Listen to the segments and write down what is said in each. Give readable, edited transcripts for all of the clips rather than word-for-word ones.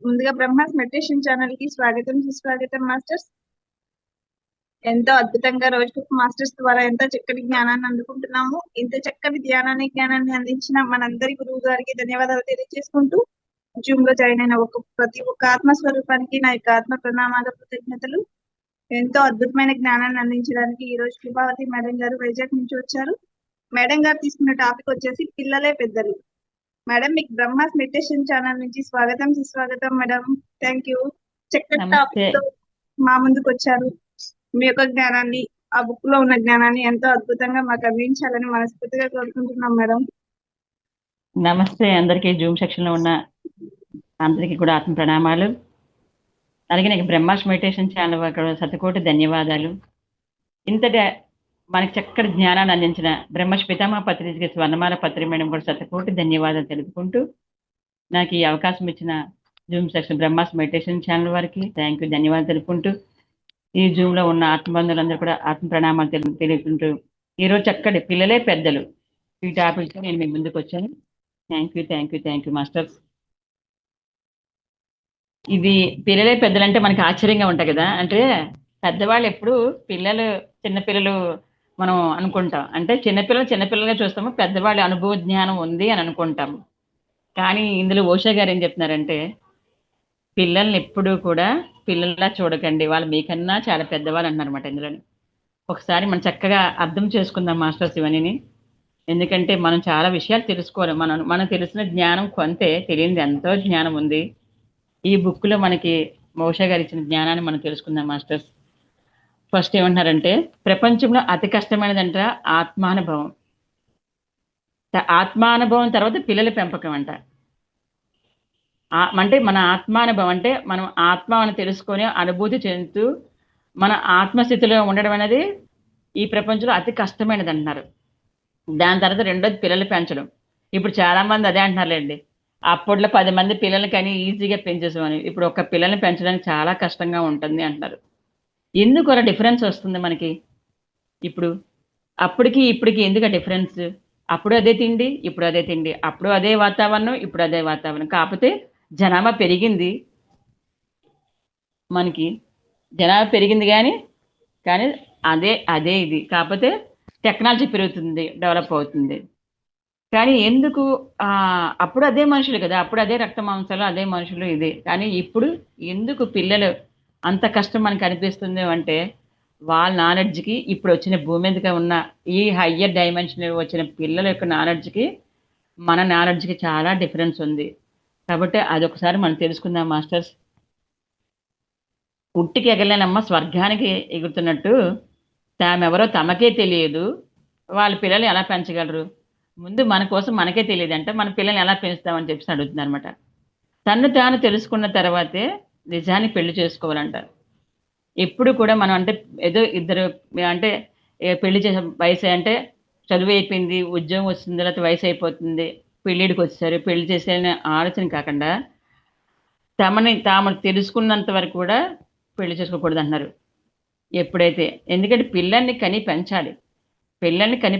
ముందుగా Brahma's meditation channel కి స్వాగతం సుస్వాగతం మాస్టర్స్. ఎంతో అద్భుతంగా రోజుకు మాస్టర్స్ ద్వారా ఎంతో చక్కటి జ్ఞానాన్ని అందుకుంటున్నాము. ఇంత చక్కటి జ్ఞానాన్ని అందించిన మనందరి గురువు గారికి ధన్యవాదాలు తెలియజేసుకుంటూ జూమ్ లో జాయిన్ అయిన ప్రతి ఒక్క ఆత్మస్వరూపానికి నా యొక్క ఆత్మ ప్రణామాల కృతజ్ఞతలు. ఎంతో అద్భుతమైన జ్ఞానాన్ని అందించడానికి ఈ రోజు కృపావతి మేడం గారు వైజాగ్ నుంచి వచ్చారు. మేడం గారు తీసుకున్న టాపిక్ వచ్చేసి పిల్లలే పెద్దలు. మేడం, మీకు బ్రహ్మాస్ మెడిటేషన్ ఛానల్ నుంచి స్వాగతం సుస్వాగతం మేడం. Thank you. చక్కటి టాపిక్ తో మా ముందుకు వచ్చారు. మీ యొక్క జ్ఞానాన్ని, ఆ బుక్ లో ఉన్న జ్ఞానాన్ని ఎంతో అద్భుతంగా మాకు అందించాలని మనస్ఫూర్తిగా కోరుకుంటున్నాం మేడం. నమస్తే అందరికీ. జూమ్ సెక్షన్ లో ఉన్న అందరికీ కూడా ఆత్మ ప్రణామాలు. అలాగే నాకు బ్రహ్మాస్ మెడిటేషన్ ఛానల్ శతకోటి ధన్యవాదాలు. ఇంతటి మనకి చక్కటి జ్ఞానాన్ని అందించిన బ్రహ్మశ్ పితామహ పత్రిక స్వర్ణమాల పత్రి మేడం కూడా శతకోటి ధన్యవాదాలు తెలుపుకుంటూ నాకు ఈ అవకాశం ఇచ్చిన Zoom section Brahma's meditation channel వారికి థ్యాంక్ యూ, ధన్యవాదాలు తెలుపుకుంటూ ఈ జూమ్ లో ఉన్న ఆత్మబంధువులందరూ కూడా ఆత్మ ప్రణామాలు తెలుపుకుంటూ ఈరోజు చక్కటి పిల్లలే పెద్దలు ఈ టాపిక్ తో నేను మీ ముందుకు వచ్చాను. Thank you masters. ఇది పిల్లలే పెద్దలంటే మనకి ఆశ్చర్యంగా ఉంటాయి కదా. అంటే పెద్దవాళ్ళు ఎప్పుడు చిన్నపిల్లలు మనం అనుకుంటాం. అంటే చిన్నపిల్లలుగా చూస్తాము, పెద్దవాళ్ళ అనుభవ జ్ఞానం ఉంది అని అనుకుంటాము. కానీ ఇందులో ఓషా గారు ఏం చెప్తున్నారంటే, పిల్లల్ని ఎప్పుడూ కూడా పిల్లల్లా చూడకండి, వాళ్ళు మీకన్నా చాలా పెద్దవాళ్ళు అన్నారన్నమాట. ఇందులో ఒకసారి మనం చక్కగా అర్థం చేసుకుందాం మాస్టర్స్ ఇవన్నీ. ఎందుకంటే మనం చాలా విషయాలు తెలుసుకోవాలి. మనం తెలిసిన జ్ఞానం కొంతే, తెలియనిది ఎంతో జ్ఞానం ఉంది. ఈ బుక్ లో మనకి మోషా గారు ఇచ్చిన జ్ఞానాన్ని మనం తెలుసుకుందాం మాస్టర్స్. ఫస్ట్ ఏమంటున్నారంటే, ప్రపంచంలో అతి కష్టమైనదంట ఆత్మానుభవం. ఆత్మానుభవం తర్వాత పిల్లల పెంపకం అంట. అంటే మన ఆత్మానుభవం అంటే మనం ఆత్మని తెలుసుకొని అనుభూతి చెందుతూ మన ఆత్మస్థితిలో ఉండడం అనేది ఈ ప్రపంచంలో అతి కష్టమైనది అంటున్నారు. దాని తర్వాత రెండోది పిల్లలు పెంచడం. ఇప్పుడు చాలా మంది అదే అంటున్నారులేండి, అప్పట్లో 10 మంది పిల్లలు కానీ ఈజీగా పెంచేసామని, ఇప్పుడు ఒక పిల్లల్ని పెంచడానికి చాలా కష్టంగా ఉంటుంది అంటున్నారు. ఎందుకు అలా డిఫరెన్స్ వస్తుంది మనకి? ఇప్పుడు అప్పటికి ఇప్పటికి ఎందుకు డిఫరెన్స్? అప్పుడు అదే తిండి, ఇప్పుడు అదే తిండి, అప్పుడు అదే వాతావరణం, ఇప్పుడు అదే వాతావరణం. కాకపోతే జనాభా పెరిగింది, మనకి జనాభా పెరిగింది కానీ అదే ఇది. కాకపోతే టెక్నాలజీ పెరుగుతుంది, డెవలప్ అవుతుంది. కానీ ఎందుకు అప్పుడు అదే మనుషులు కదా, అప్పుడు అదే రక్త మాంసాలు, అదే మనుషులు ఇదే. కానీ ఇప్పుడు ఎందుకు పిల్లలు అంత కష్టం మనకు అనిపిస్తుంది అంటే, వాళ్ళ నాలెడ్జ్కి ఇప్పుడు వచ్చిన భూమి మీదగా ఉన్న ఈ హయ్యర్ డైమెన్షన్ వచ్చిన పిల్లల యొక్క నాలెడ్జ్కి మన నాలెడ్జ్కి చాలా డిఫరెన్స్ ఉంది. కాబట్టి అదొకసారి మనం తెలుసుకుందాం మాస్టర్స్. పుట్టికి ఎగలేనమ్మ స్వర్గానికి ఎగురుతున్నట్టు తామెవరో తమకే తెలియదు, వాళ్ళ పిల్లలు ఎలా పెంచగలరు? ముందు మన కోసం మనకే తెలియదంటే మన పిల్లల్ని ఎలా పెంచుతామని చెప్పి అడుగుతుంది అనమాట. తను తాను తెలుసుకున్న తర్వాతే నిజాన్ని పెళ్లి చేసుకోవాలంట. ఎప్పుడు కూడా మనం అంటే ఏదో ఇద్దరు అంటే పెళ్లి చేసే వయసు అంటే చదువు అయిపోయింది, ఉద్యోగం వస్తుంది, లేకపోతే వయసు అయిపోతుంది, పెళ్ళిడికి వచ్చేసారు, పెళ్లి చేసే ఆలోచన కాకుండా తాము తెలుసుకున్నంత వరకు కూడా పెళ్లి చేసుకోకూడదు అంటున్నారు. ఎప్పుడైతే, ఎందుకంటే పిల్లల్ని కని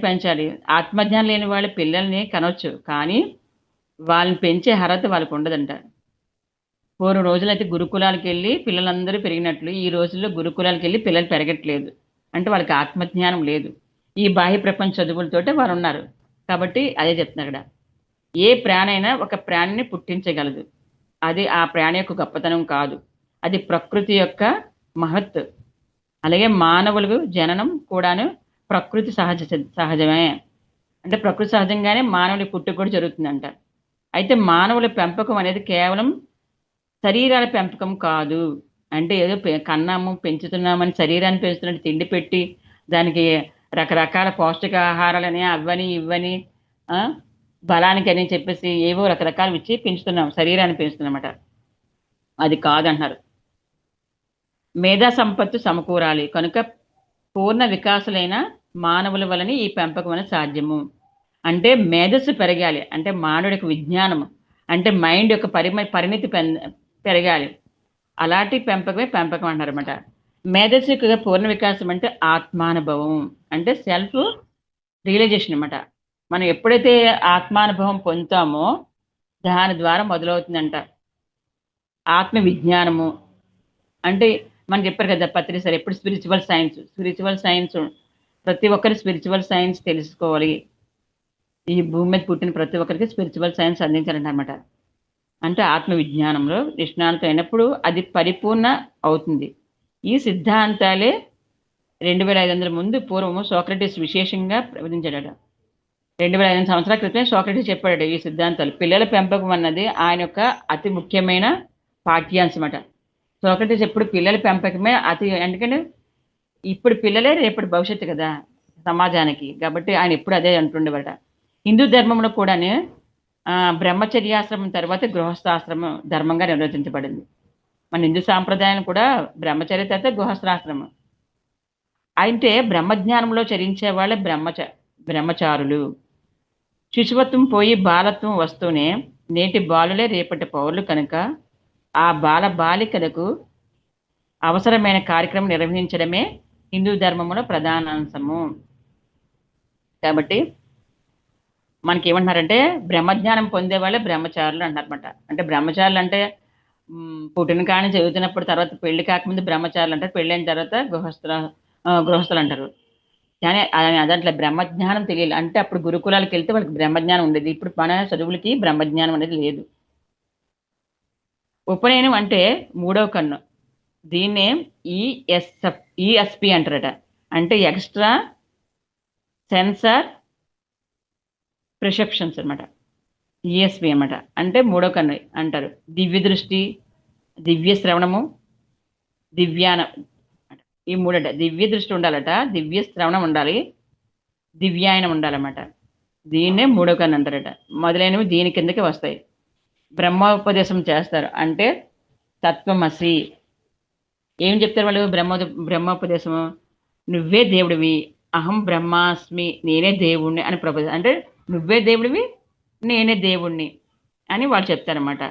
పెంచాలి. ఆత్మజ్ఞానం లేని వాళ్ళు పిల్లల్ని కనవచ్చు, కానీ వాళ్ళని పెంచే అర్హత వాళ్ళకు ఉండదంట. పూర్వం రోజులైతే గురుకులాలకు వెళ్ళి పిల్లలందరూ పెరిగినట్లు ఈ రోజుల్లో గురుకులాలకు వెళ్ళి పిల్లలు పెరగట్లేదు. అంటే వాళ్ళకి ఆత్మజ్ఞానం లేదు, ఈ బాహ్య ప్రపంచ చదువులతోటే వారు ఉన్నారు. కాబట్టి అదే చెప్తున్నారు ఇక్కడ, ఏ ప్రాణైనా ఒక ప్రాణిని పుట్టించగలదు, అది ఆ ప్రాణి యొక్క గొప్పతనం కాదు, అది ప్రకృతి యొక్క మహత్. అలాగే మానవులకు జననం కూడాను ప్రకృతి సహజమే. అంటే ప్రకృతి సహజంగానే మానవుడి పుట్టుక కూడా జరుగుతుందంట. అయితే మానవుల పెంపకం అనేది కేవలం శరీరాల పెంపకం కాదు. అంటే ఏదో కన్నాము పెంచుతున్నామని శరీరాన్ని పెంచుతున్నట్టు తిండి పెట్టి దానికి రకరకాల పౌష్టికాహారాలని అవని ఇవ్వని బలానికి అని చెప్పేసి ఏవో రకరకాలు ఇచ్చి పెంచుతున్నాం, శరీరాన్ని పెంచుతున్నమాట. అది కాదంటున్నారు. మేధా సంపత్తు సమకూరాలి కనుక పూర్ణ వికాసులైన మానవుల వలన ఈ పెంపకం అనేది సాధ్యము. అంటే మేధస్సు పెరగాలి, అంటే మానవుడికి విజ్ఞానము, అంటే మైండ్ యొక్క పరిణితి పెరగాలి. అలాంటి పెంపకం అంటారన్నమాట. మేధస్సు యొక్క పూర్ణ వికాసం అంటే ఆత్మానుభవం, అంటే సెల్ఫ్ రియలైజేషన్ అనమాట. మనం ఎప్పుడైతే ఆత్మానుభవం పొందుతామో దాని ద్వారా మొదలవుతుందంట. ఆత్మ విజ్ఞానము అంటే మనం చెప్పారు కదా పత్రి సార్ ఎప్పుడు స్పిరిచువల్ సైన్స్ ప్రతి ఒక్కరు స్పిరిచువల్ సైన్స్ తెలుసుకోవాలి. ఈ భూమి మీద పుట్టిన ప్రతి ఒక్కరికి స్పిరిచువల్ సైన్స్ అందించాలంటన్నమాట. అంటే ఆత్మ విజ్ఞానంలో నిష్ణాంతం అయినప్పుడు అది పరిపూర్ణ అవుతుంది. ఈ సిద్ధాంతాలే 2500 ముందు పూర్వము సోక్రటీస్ విశేషంగా ప్రవచించాడట. 2500 సంవత్సరాల క్రితమే సోక్రటీస్ చెప్పాడట ఈ సిద్ధాంతాలు. పిల్లల పెంపకం అన్నది ఆయన యొక్క అతి ముఖ్యమైన పాఠ్యాంశమట. సోక్రటీస్ ఎప్పుడు పిల్లల పెంపకమే ఎందుకంటే ఇప్పుడు పిల్లలే రేపటి భవిష్యత్తు కదా సమాజానికి. కాబట్టి ఆయన ఎప్పుడు అదే అంటుండేవాట. హిందూ ధర్మంలో కూడానే బ్రహ్మచర్యాశ్రమం తర్వాత గృహస్థాశ్రమం ధర్మంగా నిర్వచించబడింది. మన హిందూ సాంప్రదాయం కూడా బ్రహ్మచర్య తర్వాత గృహస్థాశ్రమం. అయితే బ్రహ్మజ్ఞానంలో చరించే వాళ్ళే బ్రహ్మచారులు. శిశువత్వం పోయి బాలత్వం వస్తూనే నేటి బాలులే రేపటి పౌరులు కనుక ఆ బాలికలకు అవసరమైన కార్యక్రమం నిర్వహించడమే హిందూ ధర్మంలో ప్రధానాంశము. కాబట్టి మనకి ఏమంటున్నారంటే బ్రహ్మజ్ఞానం పొందే వాళ్ళే బ్రహ్మచారులు అంటారన్నమాట. అంటే బ్రహ్మచారులు అంటే పుట్టిన కానీ చదువుతున్నప్పుడు తర్వాత పెళ్లి కాకముందు బ్రహ్మచారులు అంటారు, పెళ్ళైన తర్వాత గృహస్థులు అంటారు. కానీ అదంట్లో బ్రహ్మజ్ఞానం తెలియాలి అంటే అప్పుడు గురుకులాలకు వెళ్తే వాళ్ళకి బ్రహ్మజ్ఞానం ఉండేది. ఇప్పుడు మన చదువులకి బ్రహ్మజ్ఞానం అనేది లేదు. ఉపనయనం అంటే మూడవ కన్ను. దీన్నే ఈఎస్పి అంటారట. అంటే ఎక్స్ట్రా సెన్సార్ ప్రిసెప్షన్స్ అనమాట. ఈఎస్పి అనమాట. అంటే మూడో కన్ను అంటారు. దివ్య దృష్టి, దివ్య శ్రవణము, ఈ మూడట. దివ్య దృష్టి ఉండాలట, దివ్య శ్రవణం ఉండాలి, దివ్యాయనం ఉండాలన్నమాట. దీన్నే మూడో కన్ను అంటారట. మొదలైనవి దీని కిందకి వస్తాయి. బ్రహ్మోపదేశం చేస్తారు అంటే తత్వమసి. ఏం చెప్తారు వాళ్ళు బ్రహ్మోపదేశము? నువ్వే దేవుడివి, అహం బ్రహ్మాస్మి, నేనే దేవుణ్ణి అని అంటే నువ్వే దేవుడివి, నేనే దేవుణ్ణి అని వాళ్ళు చెప్తారన్నమాట.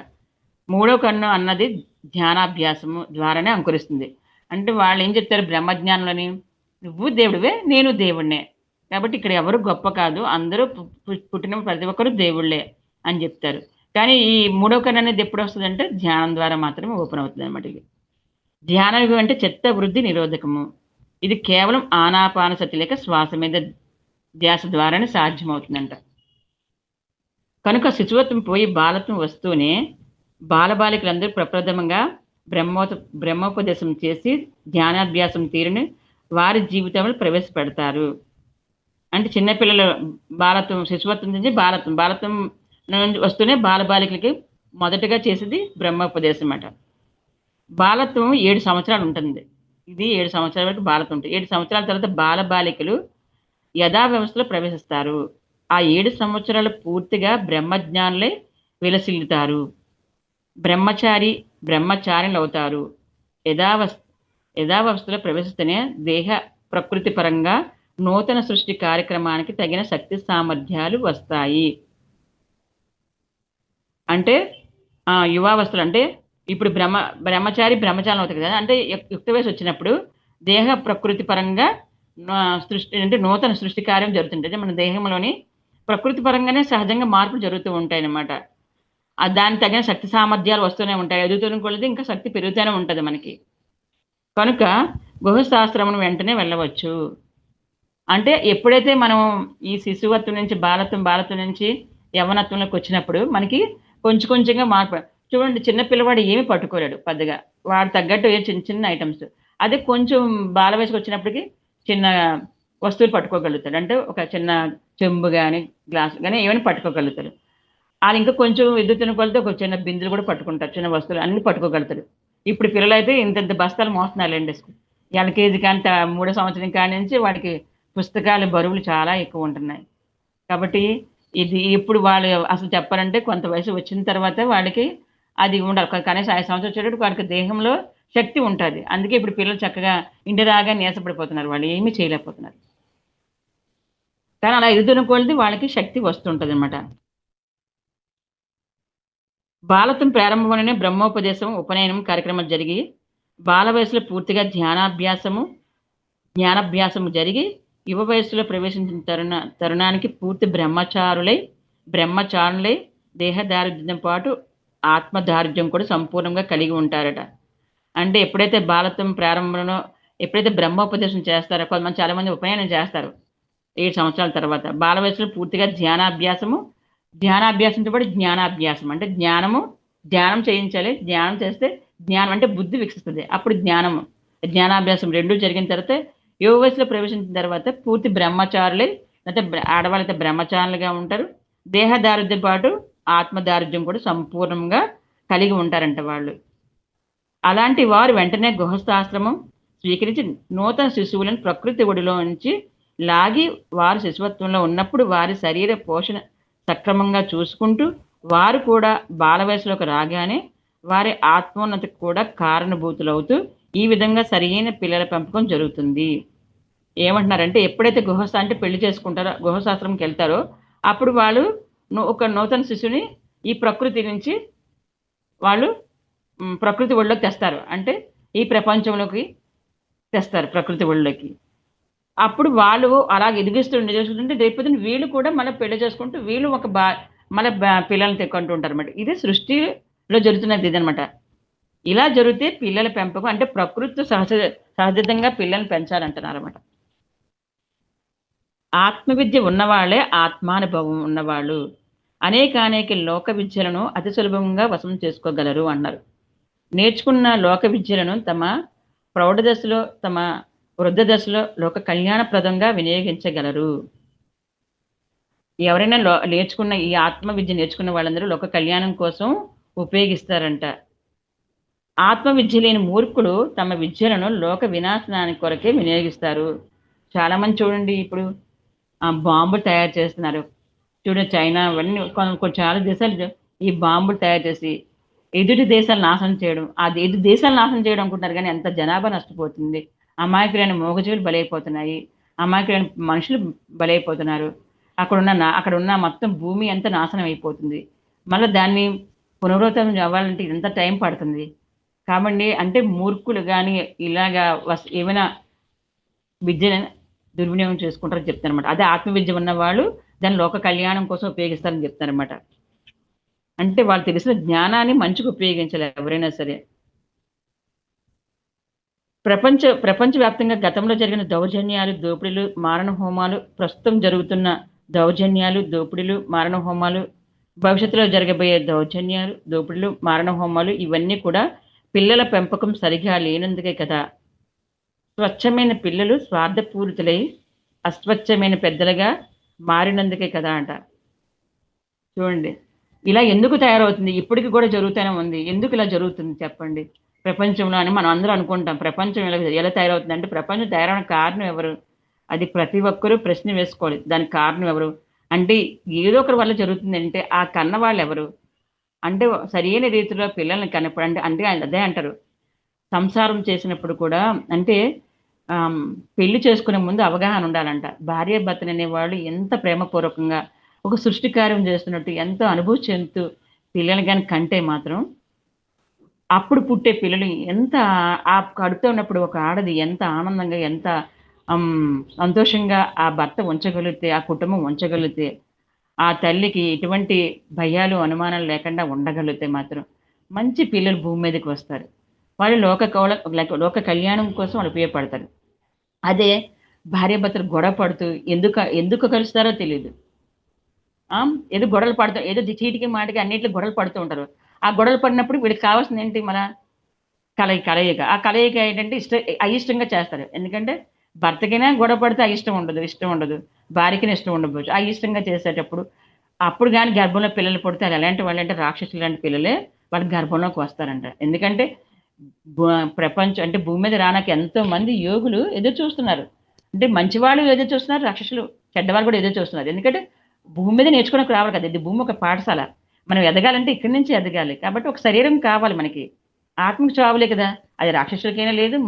మూడో కన్ను అన్నది ధ్యానాభ్యాసము ద్వారానే అంకురిస్తుంది. అంటే వాళ్ళు ఏం చెప్తారు బ్రహ్మజ్ఞానంలోని? నువ్వు దేవుడివే, నేను దేవుణ్ణే, కాబట్టి ఇక్కడ ఎవరు గొప్ప కాదు, అందరూ పుట్టిన ప్రతి ఒక్కరు దేవుళ్ళే అని చెప్తారు. కానీ ఈ మూడో కన్ను అనేది ఎప్పుడు వస్తుంది అంటే ధ్యానం ద్వారా మాత్రమే ఓపెన్ అవుతుంది అనమాట. ఇది ధ్యానం అంటే చిత్త వృద్ధి నిరోధకము. ఇది కేవలం ఆనాపానసతి లేక శ్వాస మీద ధ్యాస ద్వారానే సాధ్యమవుతుందంట. కనుక శిశువత్వం పోయి బాలత్వం వస్తూనే బాలబాలికలందరూ ప్రప్రథమంగా బ్రహ్మోపదేశం చేసి ధ్యానాభ్యాసం తీరుని వారి జీవితంలో ప్రవేశపెడతారు. అంటే చిన్నపిల్లలు శిశువత్వం నుంచి బాలత్వం వస్తూనే బాలబాలికలకి మొదటగా చేసేది బ్రహ్మోపదేశం అన్నమాట. బాలత్వం 7 సంవత్సరాలు ఉంటుంది. ఇది 7 సంవత్సరాల వరకు బాలత్వం ఉంటుంది. 7 సంవత్సరాల తర్వాత బాలబాలికలు యథా వ్యవస్థలో ప్రవేశిస్తారు. ఆ 7 సంవత్సరాలు పూర్తిగా బ్రహ్మజ్ఞానులే విలసిల్లుతారు. బ్రహ్మచారిలు అవుతారు. యథావస్థలో ప్రవేశిస్తేనే దేహ ప్రకృతి పరంగా నూతన సృష్టి కార్యక్రమానికి తగిన శక్తి సామర్థ్యాలు వస్తాయి. అంటే యువావస్థలు అంటే ఇప్పుడు బ్రహ్మచారం అవుతుంది కదా, అంటే యుక్త వయసు వచ్చినప్పుడు దేహ ప్రకృతి పరంగా సృష్టి అంటే నూతన సృష్టి కార్యం జరుగుతుంటుంది. మన దేహంలోని ప్రకృతి పరంగానే సహజంగా మార్పులు జరుగుతూ ఉంటాయి అన్నమాట. దానికి తగిన శక్తి సామర్థ్యాలు వస్తూనే ఉంటాయి. ఎదుగుతున్న కొలది ఇంకా శక్తి పెరుగుతూనే ఉంటుంది మనకి. కనుక గృహస్థాశ్రమం వెంటనే వెళ్ళవచ్చు. అంటే ఎప్పుడైతే మనం ఈ శిశువత్వం నుంచి బాలత్వం నుంచి యవ్వనత్వంలోకి వచ్చినప్పుడు మనకి కొంచెంగా మార్పు. చూడండి, చిన్న పిల్లవాడు ఏమి పట్టుకోలేడు పెద్దగా, వాడు తగ్గట్టు చిన్న ఐటమ్స్. అదే కొంచెం బాల వయసుకు వచ్చినప్పటికీ చిన్న వస్తువులు పట్టుకోగలుగుతాడు. అంటే ఒక చిన్న చెంబు కానీ గ్లాస్ కానీ ఏమైనా పట్టుకోగలుగుతాడు. వాళ్ళు ఇంకా కొంచెం ఎదుగుతున్న కొలతో ఒక చిన్న బిందులు కూడా పట్టుకుంటారు, చిన్న వస్తువులు అన్ని పట్టుకోగలుగుతారు. ఇప్పుడు పిల్లలు అయితే ఇంత బస్తాలు మోస్తున్నారులేండి. ఎల్కేజీ కానీ 3వ సంవత్సరం కాడి నుంచి వాడికి పుస్తకాల బరువులు చాలా ఎక్కువ ఉంటున్నాయి. కాబట్టి ఇది ఇప్పుడు వాళ్ళు అసలు చెప్పాలంటే కొంత వయసు వచ్చిన తర్వాత వాళ్ళకి అది ఉండాలి. కనీసం 5 సంవత్సరాలు వచ్చేటప్పుడు వాళ్ళకి దేహంలో శక్తి ఉంటుంది. అందుకే ఇప్పుడు పిల్లలు చక్కగా ఇంటి రాగా నీరసపడిపోతున్నారు, వాళ్ళు ఏమీ చేయలేకపోతున్నారు. కానీ అలా ఎదుగుతున్న కొలది వాళ్ళకి శక్తి వస్తుంటుంది అనమాట. బాలత్వం ప్రారంభంలోనే బ్రహ్మోపదేశం ఉపనయనం కార్యక్రమాలు జరిగి బాల వయసులో పూర్తిగా జ్ఞానాభ్యాసము జరిగి యువ వయస్సులో ప్రవేశించిన తరుణానికి పూర్తి బ్రహ్మచారులై దేహదారుద్యం పాటు ఆత్మదార్ఢ్యం కూడా సంపూర్ణంగా కలిగి ఉంటారట. అంటే ఎప్పుడైతే బాలత్వం ప్రారంభంలో ఎప్పుడైతే బ్రహ్మోపదేశం చేస్తారో కొంతమంది చాలామంది ఉపనయనం చేస్తారు 7 సంవత్సరాల తర్వాత. బాల వయసులో పూర్తిగా ధ్యానాభ్యాసంతో పాటు జ్ఞానాభ్యాసం. అంటే ధ్యానం చేయించాలి. ధ్యానం చేస్తే జ్ఞానం అంటే బుద్ధి వికసిస్తది. అప్పుడు జ్ఞానాభ్యాసం 2 జరిగిన తర్వాత యువ వయసులో ప్రవేశించిన తర్వాత పూర్తి బ్రహ్మచారులై లేతే ఆడవాళ్ళైతే బ్రహ్మచారులుగా ఉంటారు. దేహ దారిద్ర్యం పాటు ఆత్మ దారిద్ర్యం కూడా సంపూర్ణంగా కలిగి ఉంటారంట వాళ్ళు. అలాంటి వారు వెంటనే గృహస్థాశ్రమం స్వీకరించి నూతన శిశువులను ప్రకృతి ఒడిలో నుంచి లాగి వారు శిశువత్వంలో ఉన్నప్పుడు వారి శరీర పోషణ సక్రమంగా చూసుకుంటూ వారు కూడా బాల వయసులోకి రాగానే వారి ఆత్మోన్నతికి కూడా కారణభూతులవుతూ ఈ విధంగా సరైన పిల్లల పెంపకం జరుగుతుంది. ఏమంటున్నారంటే ఎప్పుడైతే అంటే పెళ్లి చేసుకుంటారో గృహశాస్త్రంకి వెళ్తారో అప్పుడు వాళ్ళు ఒక నూతన శిశువుని ఈ ప్రకృతి నుంచి వాళ్ళు ప్రకృతి ఒళ్ళోకి తెస్తారు. అంటే ఈ ప్రపంచంలోకి తెస్తారు ప్రకృతి ఒళ్ళోకి. అప్పుడు వాళ్ళు అలాగ ఎదిగిస్తుంటే రేపొద్దున వీళ్ళు కూడా మళ్ళీ పెళ్లి చేసుకుంటూ వీళ్ళు ఒక మళ్ళీ పిల్లల్ని తెక్కుంటూ ఉంటారన్నమాట. ఇది సృష్టిలో జరుగుతున్నది ఇదనమాట. ఇలా జరిగితే పిల్లల పెంపకం అంటే ప్రకృతి సహజంగా పిల్లల్ని పెంచాలంటున్నారన్నమాట. ఆత్మవిద్య ఉన్నవాళ్లే ఆత్మానుభవం ఉన్నవాళ్ళు అనేక లోక విద్యలను అతి సులభంగా వశం చేసుకోగలరు అన్నారు. నేర్చుకున్న లోక విద్యలను తమ ప్రౌఢ దశలో తమ వృద్ధ దశలో లోక కళ్యాణప్రదంగా వినియోగించగలరు. ఎవరైనా నేర్చుకున్న ఈ ఆత్మ విద్య నేర్చుకున్న వాళ్ళందరూ లోక కళ్యాణం కోసం ఉపయోగిస్తారంట. ఆత్మ విద్య లేని మూర్ఖులు తమ విద్యలను లోక వినాశనానికి కొరకే వినియోగిస్తారు. చాలా మంది చూడండి ఇప్పుడు బాంబులు తయారు చేస్తున్నారు. చూడండి చైనా అవన్నీ చాలా దేశాలు ఈ బాంబులు తయారు చేసి ఎదుటి దేశాలు నాశనం చేయడం. అది ఎదుటి దేశాలు నాశనం చేయడం అనుకుంటున్నారు కానీ ఎంత జనాభా నష్టపోతుంది. అమాయకులైన మూగజీవులు బలైపోతున్నాయి. అమాయకులైన మనుషులు బలైపోతున్నారు. అక్కడ ఉన్న మొత్తం భూమి అంతా నాశనం అయిపోతుంది. మళ్ళీ దాన్ని పునరుద్ధరణ అవ్వాలంటే ఎంత టైం పడుతుంది. కాబట్టి అంటే మూర్ఖులు కానీ ఇలాగా ఏమైనా విద్యను దుర్వినియోగం చేసుకుంటారని చెప్తారనమాట. అదే ఆత్మవిద్య ఉన్న వాళ్ళు దాన్ని లోక కళ్యాణం కోసం ఉపయోగిస్తారని చెప్తారనమాట. అంటే వాళ్ళు తెలిసిన జ్ఞానాన్ని మంచిగా ఉపయోగించాలి ఎవరైనా సరే. ప్రపంచవ్యాప్తంగా గతంలో జరిగిన దౌర్జన్యాలు, దోపిడీలు, మారణ హోమాలు, ప్రస్తుతం జరుగుతున్న దౌర్జన్యాలు, దోపిడీలు, మారణ హోమాలు, భవిష్యత్తులో జరగబోయే దౌర్జన్యాలు, దోపిడీలు, మారణ హోమాలు ఇవన్నీ కూడా పిల్లల పెంపకం సరిగా లేనందుకే కదా. స్వచ్ఛమైన పిల్లలు స్వార్థపూరితులై అస్వచ్ఛమైన పెద్దలుగా మారినందుకే కదా అంట. చూడండి ఇలా ఎందుకు తయారవుతుంది? ఇప్పటికి కూడా జరుగుతూనే ఉంది. ఎందుకు ఇలా జరుగుతుంది చెప్పండి? ప్రపంచంలో అని మనం అందరూ అనుకుంటాం. ప్రపంచం ఎలా తయారవుతుంది అంటే ప్రపంచం తయారవడం కారణం ఎవరు? అది ప్రతి ఒక్కరూ ప్రశ్న వేసుకోవాలి. దానికి కారణం ఎవరు? అంటే ఏదో ఒకరి వల్ల జరుగుతుంది అంటే ఆ కన్న వాళ్ళు ఎవరు? అంటే సరైన రీతిలో పిల్లల్ని కన్నప్పుడు అంటే అదే అంటారు. సంసారం చేసినప్పుడు కూడా అంటే పెళ్లి చేసుకునే ముందు అవగాహన ఉండాలంట. భార్యాభర్తలు అనేవాళ్ళు ఎంత ప్రేమపూర్వకంగా ఒక సృష్టి కార్యం చేస్తున్నట్టు ఎంతో అనుభూతి చెందుతూ పిల్లలు కానీ కంటే మాత్రం అప్పుడు పుట్టే పిల్లలు ఎంత ఆ కడుపుతో ఉన్నప్పుడు ఒక ఆడది ఎంత ఆనందంగా ఎంత సంతోషంగా ఆ భర్త ఉంచగలిగితే ఆ కుటుంబం ఉంచగలిగితే ఆ తల్లికి ఎటువంటి భయాలు అనుమానాలు లేకుండా ఉండగలిగితే మాత్రం మంచి పిల్లలు భూమి మీదకి వస్తారు. వాళ్ళు లోక కళ్యాణం కోసం వాళ్ళు ఉపయోగపడతారు. అదే భార్యాభర్తలు గొడవ పడుతూ ఎందుకు కలుస్తారో తెలియదు. ఏదో గొడవలు పడుతూ ఏదో చీటికి మాటికి అన్నింటిలో గొడవలు పడుతూ ఉంటారు. ఆ గొడవలు పడినప్పుడు వీడికి కావాల్సింది ఏంటి? మన కలయిక. ఆ కలయిక ఏంటంటే అయిష్టంగా చేస్తారు. ఎందుకంటే భర్తకైనా గొడవ పడితే ఇష్టం ఉండదు. భార్యకైనా ఇష్టం ఉండకపోవచ్చు. అయిష్టంగా చేసేటప్పుడు అప్పుడు కానీ గర్భంలో పిల్లలు పుడితే అది ఎలాంటి వాళ్ళు అంటే రాక్షసులు లాంటి పిల్లలే వాళ్ళ గర్భంలోకి వస్తారంట. ఎందుకంటే ప్రపంచం అంటే భూమి మీద రానాక ఎంతో మంది యోగులు ఎదురు చూస్తున్నారు. అంటే మంచి వాళ్ళు ఎదురు చూస్తున్నారు, రాక్షసులు చెడ్డవాళ్ళు కూడా ఎదురు చూస్తున్నారు. ఎందుకంటే భూమి మీద నేర్చుకోవడానికి రావాలి కదా. ఇది భూమి ఒక పాఠశాల. మనం ఎదగాలంటే ఇక్కడి నుంచి ఎదగాలి. కాబట్టి ఒక శరీరం కావాలి మనకి. ఆత్మకు చావులే కదా. అది రాక్షసులకైనా లేదు,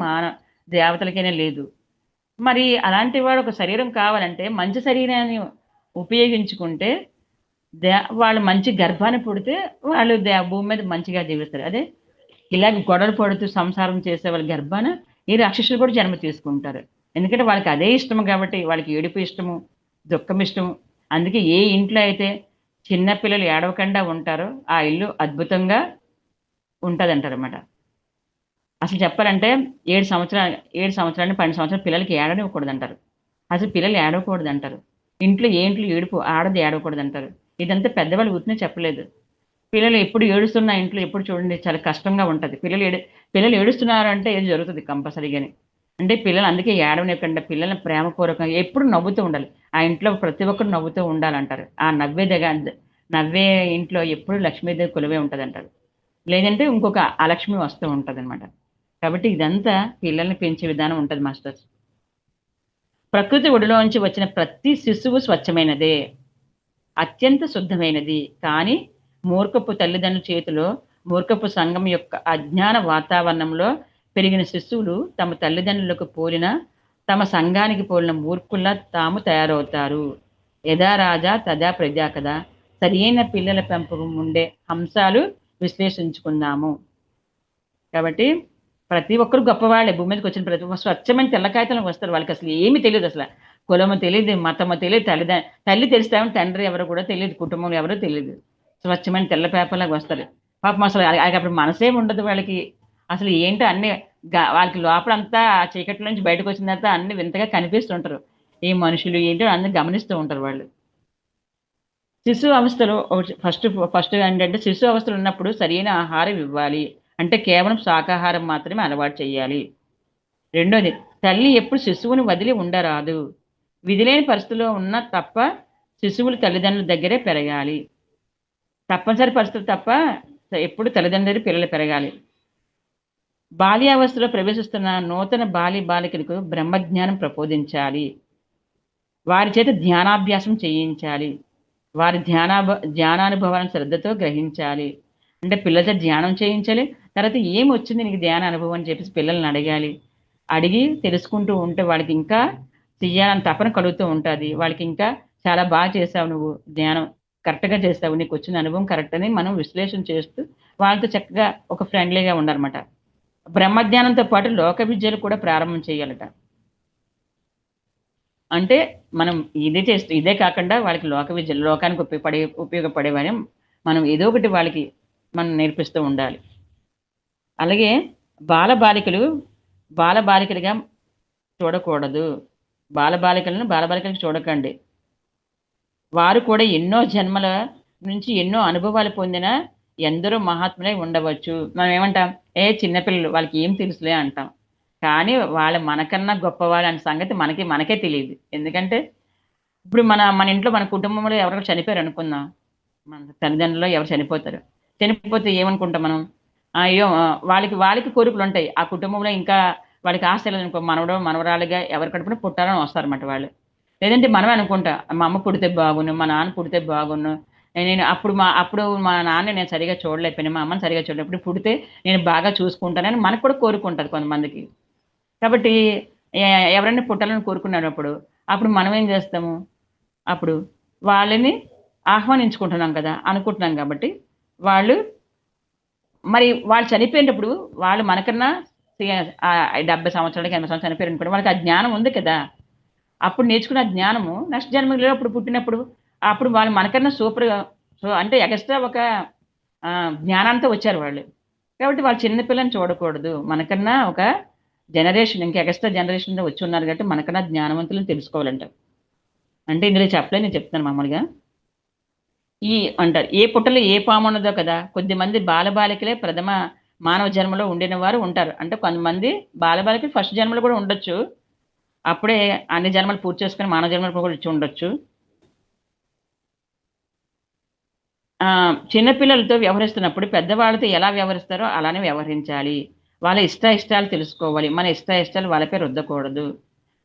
దేవతలకైనా లేదు. మరి అలాంటి వాడు ఒక శరీరం కావాలంటే మంచి శరీరాన్ని ఉపయోగించుకుంటే వాళ్ళు మంచి గర్భాన్ని పుడితే వాళ్ళు భూమి మీద మంచిగా జీవిస్తారు. అదే ఇలాగ గొడవలు పడుతూ సంసారం చేసే వాళ్ళ గర్భాన ఈ రాక్షసులు కూడా జన్మ తీసుకుంటారు. ఎందుకంటే వాళ్ళకి అదే ఇష్టము కాబట్టి వాళ్ళకి ఏడుపు ఇష్టము, దుఃఖం ఇష్టము. అందుకే ఏ ఇంట్లో అయితే చిన్నపిల్లలు ఏడవకుండా ఉంటారో ఆ ఇల్లు అద్భుతంగా ఉంటదంటారన్నమాట. అసలు చెప్పాలంటే 7 సంవత్సరాలు 7 సంవత్సరాలు, 12 సంవత్సరాల పిల్లలకి ఏడవనివ్వకూడదంటారు. అసలు పిల్లలు ఏడవకూడదంటారు. ఇంట్లో ఏడుపు ఆడది ఏడవకూడదంటారు. ఇదంతా పెద్దవాళ్ళు ఊరికనే చెప్పలేదు. పిల్లలు ఎప్పుడు ఏడుస్తున్న ఇంట్లో ఎప్పుడు చూడండి చాలా కష్టంగా ఉంటది. పిల్లలు ఏడుస్తున్నారు అంటే ఏదో జరుగుతది కంపల్సరీగాని. అంటే పిల్లలు అందుకే ఏడవనివ్వకుండా పిల్లల్ని ప్రేమపూర్వకంగా ఎప్పుడు నవ్వుతూ ఉండాలి. ఆ ఇంట్లో ప్రతి ఒక్కరు నవ్వుతూ ఉండాలంటారు. ఆ నవ్వే ఇంట్లో ఎప్పుడు లక్ష్మీదేవి కొలువై ఉంటదంటారు. లేదంటే ఇంకొక అలక్ష్మి వస్తూ ఉంటదనమాట. కాబట్టి ఇదంతా పిల్లల్ని పెంచే విధానం ఉంటది మాస్టర్స్. ప్రకృతి ఒడిలోంచి వచ్చిన ప్రతి శిశువు స్వచ్ఛమైనదే. అత్యంత శుద్ధమైనది. కానీ మూర్ఖపు తల్లిదండ్రుల చేతిలో, మూర్ఖపు సంఘం యొక్క అజ్ఞాన వాతావరణంలో పెరిగిన శిశువులు తమ తల్లిదండ్రులకు పోలిన, తమ సంఘానికి పోలిన మూర్ఖుల్లా తాము తయారవుతారు. యథా రాజా తథా ప్రజా కదా! సరియైన పిల్లల పెంపకం ఉండే అంశాలు విశ్లేషించుకుందాము. కాబట్టి ప్రతి ఒక్కరు గొప్పవాళ్ళే. భూమి మీదకొచ్చిన ప్రతి ఒక్కరు స్వచ్ఛమైన తెల్ల కాగితంలోకి వస్తారు. వాళ్ళకసలు ఏమి తెలీదసల. కులము తెలీదు, మతము తెలీదు, తల్లి తెలిస్తే గాని తండ్రి ఎవరో కూడా తెలీదు. కుటుంబంలో ఎవరో తెలీదు. స్వచ్ఛమైన తెల్ల పేపర్‌లాగా వస్తారు. పాపం అసలు ఆళ్ళకప్పుడు మనసేం ఉండదు వాళ్ళకి. అసలు ఏంటో అన్నీ వాళ్ళకి లోపలంతా ఆ చీకట్లో నుంచి బయటకొచ్చిన తర్వాత అన్నీ వింతగా కనిపిస్తుంటరు. ఈ మనుషులు ఏంటో అన్నీ గమనిస్తూ ఉంటారు వాళ్ళు. శిశు అవస్థలో ఒకటి ఫస్ట్ ఏంటంటే శిశు అవస్థలో ఉన్నప్పుడు సరైన ఆహారం ఇవ్వాలి. అంటే కేవలం శాకాహారం మాత్రమే అలవాటు చేయాలి. రెండోది తల్లి ఎప్పుడు శిశువుని వదిలి ఉండరాదు. విధిలేని పరిస్థితిలో ఉన్న తప్ప శిశువులు తల్లిదండ్రుల దగ్గరే పెరగాలి. తప్పనిసరి పరిస్థితులు తప్ప ఎప్పుడు తల్లిదండ్రుల దగ్గర పిల్లలు పెరగాలి. బాల్యావస్థలో ప్రవేశిస్తున్న నూతన బాలికలకు బ్రహ్మజ్ఞానం ప్రబోధించాలి. వారి చేత ధ్యానాభ్యాసం చేయించాలి. వారి ధ్యానానుభవాలను శ్రద్ధతో గ్రహించాలి. అంటే పిల్లలతో ధ్యానం చేయించాలి. తర్వాత ఏమొచ్చింది నీకు ధ్యాన అనుభవం అని చెప్పేసి పిల్లల్ని అడగాలి. అడిగి తెలుసుకుంటూ ఉంటే వాళ్ళకి ఇంకా చెయ్యాలని తపన కలుగుతూ ఉంటది. వాళ్ళకి ఇంకా చాలా చేశావు నువ్వు ధ్యానం. కరెక్ట్‌గా చేశావు. నీకొచ్చిన అనుభవం కరెక్ట్ అని మనం విశ్లేషణ చేస్తూ వాళ్ళతో చక్కగా ఒక ఫ్రెండ్లీగా ఉండాలన్నమాట. బ్రహ్మజ్ఞానంతో పాటు లోక విద్యలు కూడా ప్రారంభం చేయాలట. అంటే మనం ఇదే కాకుండా వాళ్ళకి లోక విద్యలు లోకానికి ఉపయోగపడేవని మనం ఏదో ఒకటి వాళ్ళకి మనం నేర్పిస్తూ ఉండాలి. అలాగే బాలబాలికలుగా చూడకూడదు. బాలబాలికలకు చూడకండి. వారు కూడా ఎన్నో జన్మల నుంచి ఎన్నో అనుభవాలు పొందిన ఎందరో మహాత్ములై ఉండవచ్చు. మనం ఏమంటాం? చిన్న పిల్లలు వాళ్ళకి ఏం తెలుసులే అంటాం. కానీ వాళ్ళు మనకన్నా గొప్పవాళ్ళు అనే సంగతి మనకే తెలీదు. ఎందుకంటే ఇప్పుడు మన ఇంట్లో మన కుటుంబంలో ఎవరో చనిపోయారనుకుందాం. మన తల్లిదండ్రుల్లో ఎవరు చనిపోతారు. చనిపోతే ఏమనుకుంటాం మనం? అయ్యో! వాళ్ళకి కోరికలుంటాయి. ఆ కుటుంబంలో ఇంకా వాళ్ళకి ఆశ లేదనుకో మనవడో, మనవరాలుగా ఎవరి కడుపున పుట్టాలని వస్తారన్నమాట వాళ్ళు. లేదంటే మనమే అనుకుంటాం. మా అమ్మ పుడితే బాగున్ను, మా నాన్న పుడితే బాగున్ను. అప్పుడు మా నాన్నని నేను సరిగ్గా చూడలేకపోయాను. మా అమ్మని సరిగ్గా చూడలేదు. ఇప్పుడు పుడితే నేను బాగా చూసుకుంటానని మనకు కూడా కోరికుంటది కొంతమందికి. కాబట్టి ఎవరైనా పుట్టాలని కోరుకున్నప్పుడు అప్పుడు మనం ఏం చేస్తాము? అప్పుడు వాళ్ళని ఆహ్వానించుకుంటున్నాం కదా! అనుకుంటున్నాం కాబట్టి వాళ్ళు చనిపోయినప్పుడు వాళ్ళు మనకన్నా 70 సంవత్సరాలకి, 80 సంవత్సరాలు చనిపోయారనుకోండి. వాళ్ళకి ఆ జ్ఞానం ఉంది కదా! అప్పుడు నేర్చుకున్న జ్ఞానము నెక్స్ట్ జన్మలో అప్పుడు పుట్టినప్పుడు అప్పుడు వాళ్ళు మనకన్నా సూపర్‌గా అంటే ఎగస్ట్రా ఒక జ్ఞానంతో వచ్చారు వాళ్ళు. కాబట్టి వాళ్ళు చిన్న పిల్లని చూడకూడదు. మనకన్నా ఒక జనరేషన్ ఇంకా ఎగస్ట్రా జనరేషన్‌లో వచ్చున్నారు కాబట్టి మనకన్నా జ్ఞానవంతులని తెలుసుకోవాలంట. అంటే ఇందులో చెప్పలేదు నేను చెప్తున్నాను మామూలుగా. అంటారు. ఏ పుట్టలో ఏ పామున్నదో కదా! కొద్దిమంది బాలబాలికలే ప్రథమ మానవ జన్మలో ఉండిన వారు ఉంటారు. అంటే కొంతమంది బాలబాలికలు ఫస్ట్ జన్మలో కూడా ఉండొచ్చు. అప్పుడే అన్ని జన్మలు పూర్తి చేసుకొని మానవ జన్మలు కూడా వచ్చి ఉండొచ్చు. చిన్న పిల్లలతో వ్యవహరిస్తున్నప్పుడు పెద్దవాళ్ళతో ఎలా వ్యవహరిస్తారో అలానే వ్యవహరించాలి. వాళ్ళ ఇష్టాలు తెలుసుకోవాలి. మన ఇష్టాలు వాళ్ళపై రుద్దకూడదు.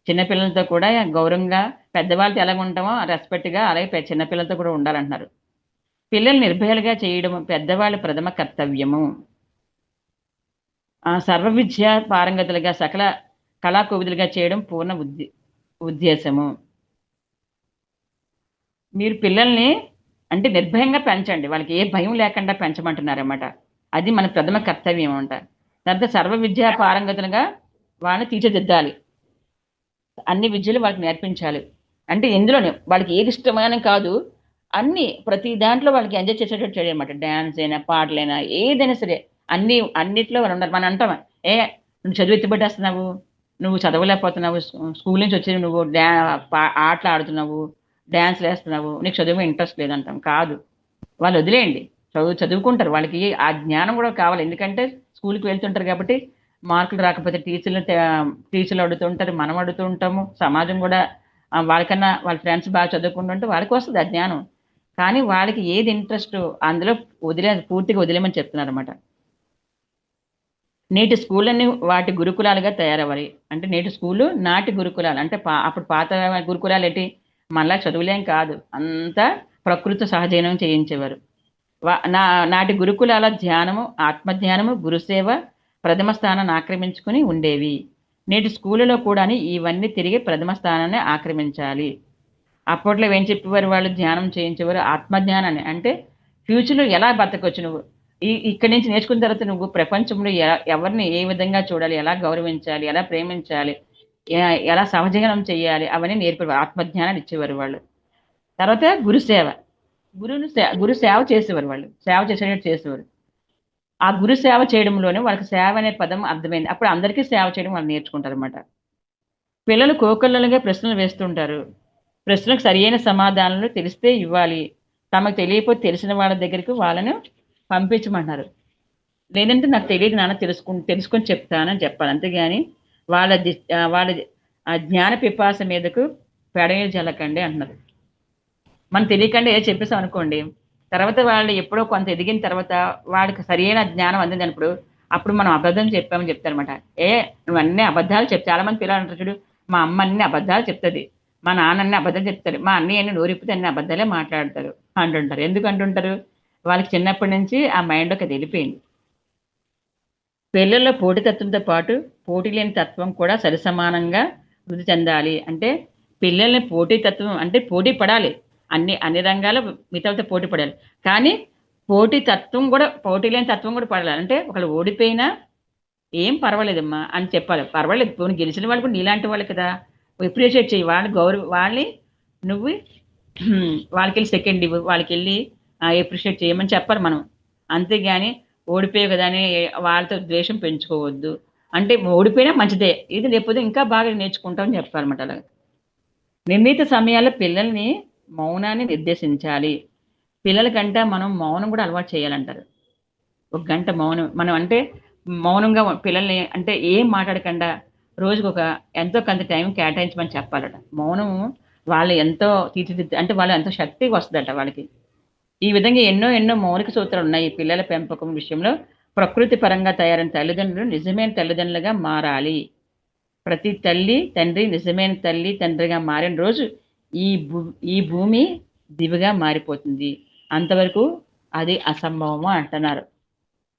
చిన్న పిల్లలతో కూడా గౌరవంగా పెద్దవాళ్ళతో ఎలాగుంటామో రెస్పెక్ట్‌గా అలాగే చిన్న పిల్లలతో కూడా ఉండాలంటున్నారు. పిల్లల్ని నిర్భయాలుగా చేయడం పెద్దవాళ్ళ ప్రథమ కర్తవ్యము. సర్వ విద్యా పారంగతులుగా సకల కళాకోవిదులుగా చేయడం పూర్ణ ఉద్దేశము. మీరు పిల్లల్ని అంటే నిర్భయంగా పెంచండి. వాళ్ళకి ఏ భయం లేకుండా పెంచమంటున్నారన్నమాట. అది మన ప్రథమ కర్తవ్యం అంట. తర్వాత సర్వ విద్యా పారంగతులుగా వాళ్ళని తీర్చిదిద్దాలి. అన్ని విద్యలు వాళ్ళకి నేర్పించాలి. అంటే ఇందులోనే వాళ్ళకి ఏది ఇష్టమని కాదు. అన్ని ప్రతి దాంట్లో వాళ్ళకి ఎంజాయ్ చేసేటట్టు చేయాలి అనమాట. డాన్స్ అయినా, పాటలైనా, ఏదైనా సరే అన్నిట్లో వాళ్ళు ఉండాలి. మనం అంటాం, ఏ నువ్వు చదువు ఎత్తిపెట్టేస్తున్నావు, నువ్వు చదవలేకపోతున్నావు, స్కూల్ నుంచి వచ్చి నువ్వు ఆటలు ఆడుతున్నావు, డాన్స్లు వేస్తున్నావు, నీకు చదువు మీద ఇంట్రెస్ట్ లేదంటాం. కాదు, వాళ్ళు వదిలేయండి, చదువుకుంటారు. వాళ్ళకి ఆ జ్ఞానం కూడా కావాలి. ఎందుకంటే స్కూల్కి వెళ్తుంటారు కాబట్టి మార్కులు రాకపోతే టీచర్లు అడుగుతూ ఉంటారు, మనం అడుగుతూ ఉంటాము. సమాజం కూడా వాళ్ళకన్నా వాళ్ళ ఫ్రెండ్స్ బాగా చదువుకుంటుంటే వాళ్ళకి వస్తుంది ఆ జ్ఞానం. కానీ వాళ్ళకి ఏది ఇంట్రెస్ట్ అందులో పూర్తిగా వదిలేమని చెప్తున్నారు అనమాట. నేటి స్కూళ్ళన్నీ వాటి గురుకులాలుగా తయారవ్వాలి. అంటే నేటి స్కూలు నాటి గురుకులాలు. అంటే అప్పుడు పాత గురుకులాలు ఏంటి, మళ్ళా చదువులేం కాదు, అంతా ప్రకృతి సహజీవనం చేయించేవారు. నాటి గురుకులాల ధ్యానము, ఆత్మధ్యానము, గురుసేవ ప్రథమ స్థానాన్ని ఆక్రమించుకుని ఉండేవి. నేటి స్కూళ్ళలో కూడా ఇవన్నీ తిరిగి ప్రథమ స్థానాన్ని ఆక్రమించాలి. అప్పట్లో ఏం చెప్పేవారు వాళ్ళు, ధ్యానం చేయించేవారు, ఆత్మజ్ఞానాన్ని. అంటే ఫ్యూచర్లో ఎలా బతకొచ్చు నువ్వు, ఇక్కడి నుంచి నేర్చుకున్న తర్వాత నువ్వు ప్రపంచంలో ఎవరిని ఏ విధంగా చూడాలి, ఎలా గౌరవించాలి, ఎలా ప్రేమించాలి, ఎలా సహజీవనం చేయాలి, అవన్నీ నేర్పేవారు. ఆత్మజ్ఞానాన్ని ఇచ్చేవారు వాళ్ళు. తర్వాత గురుసేవ, గురు సేవ చేసేవారు. వాళ్ళు సేవ చేసేటట్టు చేసేవారు. ఆ గురు సేవ చేయడంలోనే వాళ్ళకి సేవ అనే పదం అర్థమైంది. అప్పుడు అందరికీ సేవ చేయడం వాళ్ళు నేర్చుకుంటారు అనమాట. పిల్లలు కోకొల్లలుగా ప్రశ్నలు వేస్తుంటారు. ప్రశ్నలకు సరియైన సమాధానాలు తెలిస్తే ఇవ్వాలి, తమకు తెలియకపోతే తెలిసిన వాళ్ళ దగ్గరికి వాళ్ళను పంపించమంటున్నారు. లేదంటే నాకు తెలియదు నాన్న, తెలుసుకొని చెప్తానని చెప్పాలి. అంతేగాని వాళ్ళ జ్ఞాన పిపాస మీదకు పెడని జల్లకండి అంటున్నారు. మనం తెలియకుండా ఏదో చెప్పేసాం అనుకోండి, తర్వాత వాళ్ళు ఎప్పుడో కొంత ఎదిగిన తర్వాత వాళ్ళకి సరైన జ్ఞానం అందిందన్నప్పుడు అప్పుడు మనం అబద్ధం చెప్పామని చెప్తారనమాట. నువ్వు అన్ని అబద్ధాలు చెప్తే, చాలా మంది పిల్లలు అంటారు చూడు, మా అమ్మ అన్ని అబద్ధాలు చెప్తుంది, మా నాన్న అన్ని అబద్ధాలు చెప్తారు, మా అన్నయ్య అన్ని నోరిప్పితే అన్ని అబద్ధాలే మాట్లాడతారు అంటుంటారు. ఎందుకు అంటుంటారు? వాళ్ళకి చిన్నప్పటి నుంచి ఆ మైండ్లోకి అది వెళ్ళిపోయింది. పిల్లల్లో పోటీతత్వంతో పాటు పోటీ లేని తత్వం కూడా సరిసమానంగా వృద్ధి చెందాలి. అంటే పిల్లల్ని పోటీతత్వం అంటే పోటీ పడాలి, అన్ని రంగాల మిగతాలతో పోటీ పడాలి. కానీ పోటీ లేని తత్వం కూడా పడాలి. అంటే ఒకళ్ళు ఓడిపోయినా ఏం పర్వాలేదమ్మా అని చెప్పాలి. పర్వాలేదు, పోనీ గెలిచిన వాళ్ళు కూడా నీలాంటి వాళ్ళు కదా, అప్రిషియేట్ చేయి, వాళ్ళని నువ్వు వాళ్ళకెళ్ళి సెకండ్ ఇవ్వు, వాళ్ళకెళ్ళి అప్రిషియేట్ చేయమని చెప్పాలి మనం. అంతేగాని ఓడిపోయావు కదా అని వాళ్ళతో ద్వేషం పెంచుకోవద్దు. అంటే ఓడిపోయినా మంచిదే, ఇది లేకపోతే ఇంకా బాగా నేర్చుకుంటామని చెప్పాలన్నమాట. అలాగే నిర్ణీత సమయాల్లో పిల్లల్ని మౌనాన్ని నిర్దేశించాలి. పిల్లలకంటే మనం మౌనం కూడా అలవాటు చేయాలంటారు. 1 గంట మౌనం, మనం అంటే మౌనంగా పిల్లల్ని అంటే ఏం మాట్లాడకుండా రోజుకు ఎంతో కొంత టైం కేటాయించమని చెప్పాలట. మౌనం వాళ్ళు ఎంతో అంటే వాళ్ళు ఎంతో శక్తి వస్తుందట వాళ్ళకి. ఈ విధంగా ఎన్నో మౌలిక సూత్రాలు ఉన్నాయి. పిల్లల పెంపకం విషయంలో ప్రకృతి పరంగా తయారైన తల్లిదండ్రులు నిజమైన తల్లిదండ్రులుగా మారాలి. ప్రతి తల్లి తండ్రి నిజమైన తల్లి తండ్రిగా మారిన రోజు ఈ భూమి దివిగా మారిపోతుంది. అంతవరకు అది అసంభవము అంటున్నారు.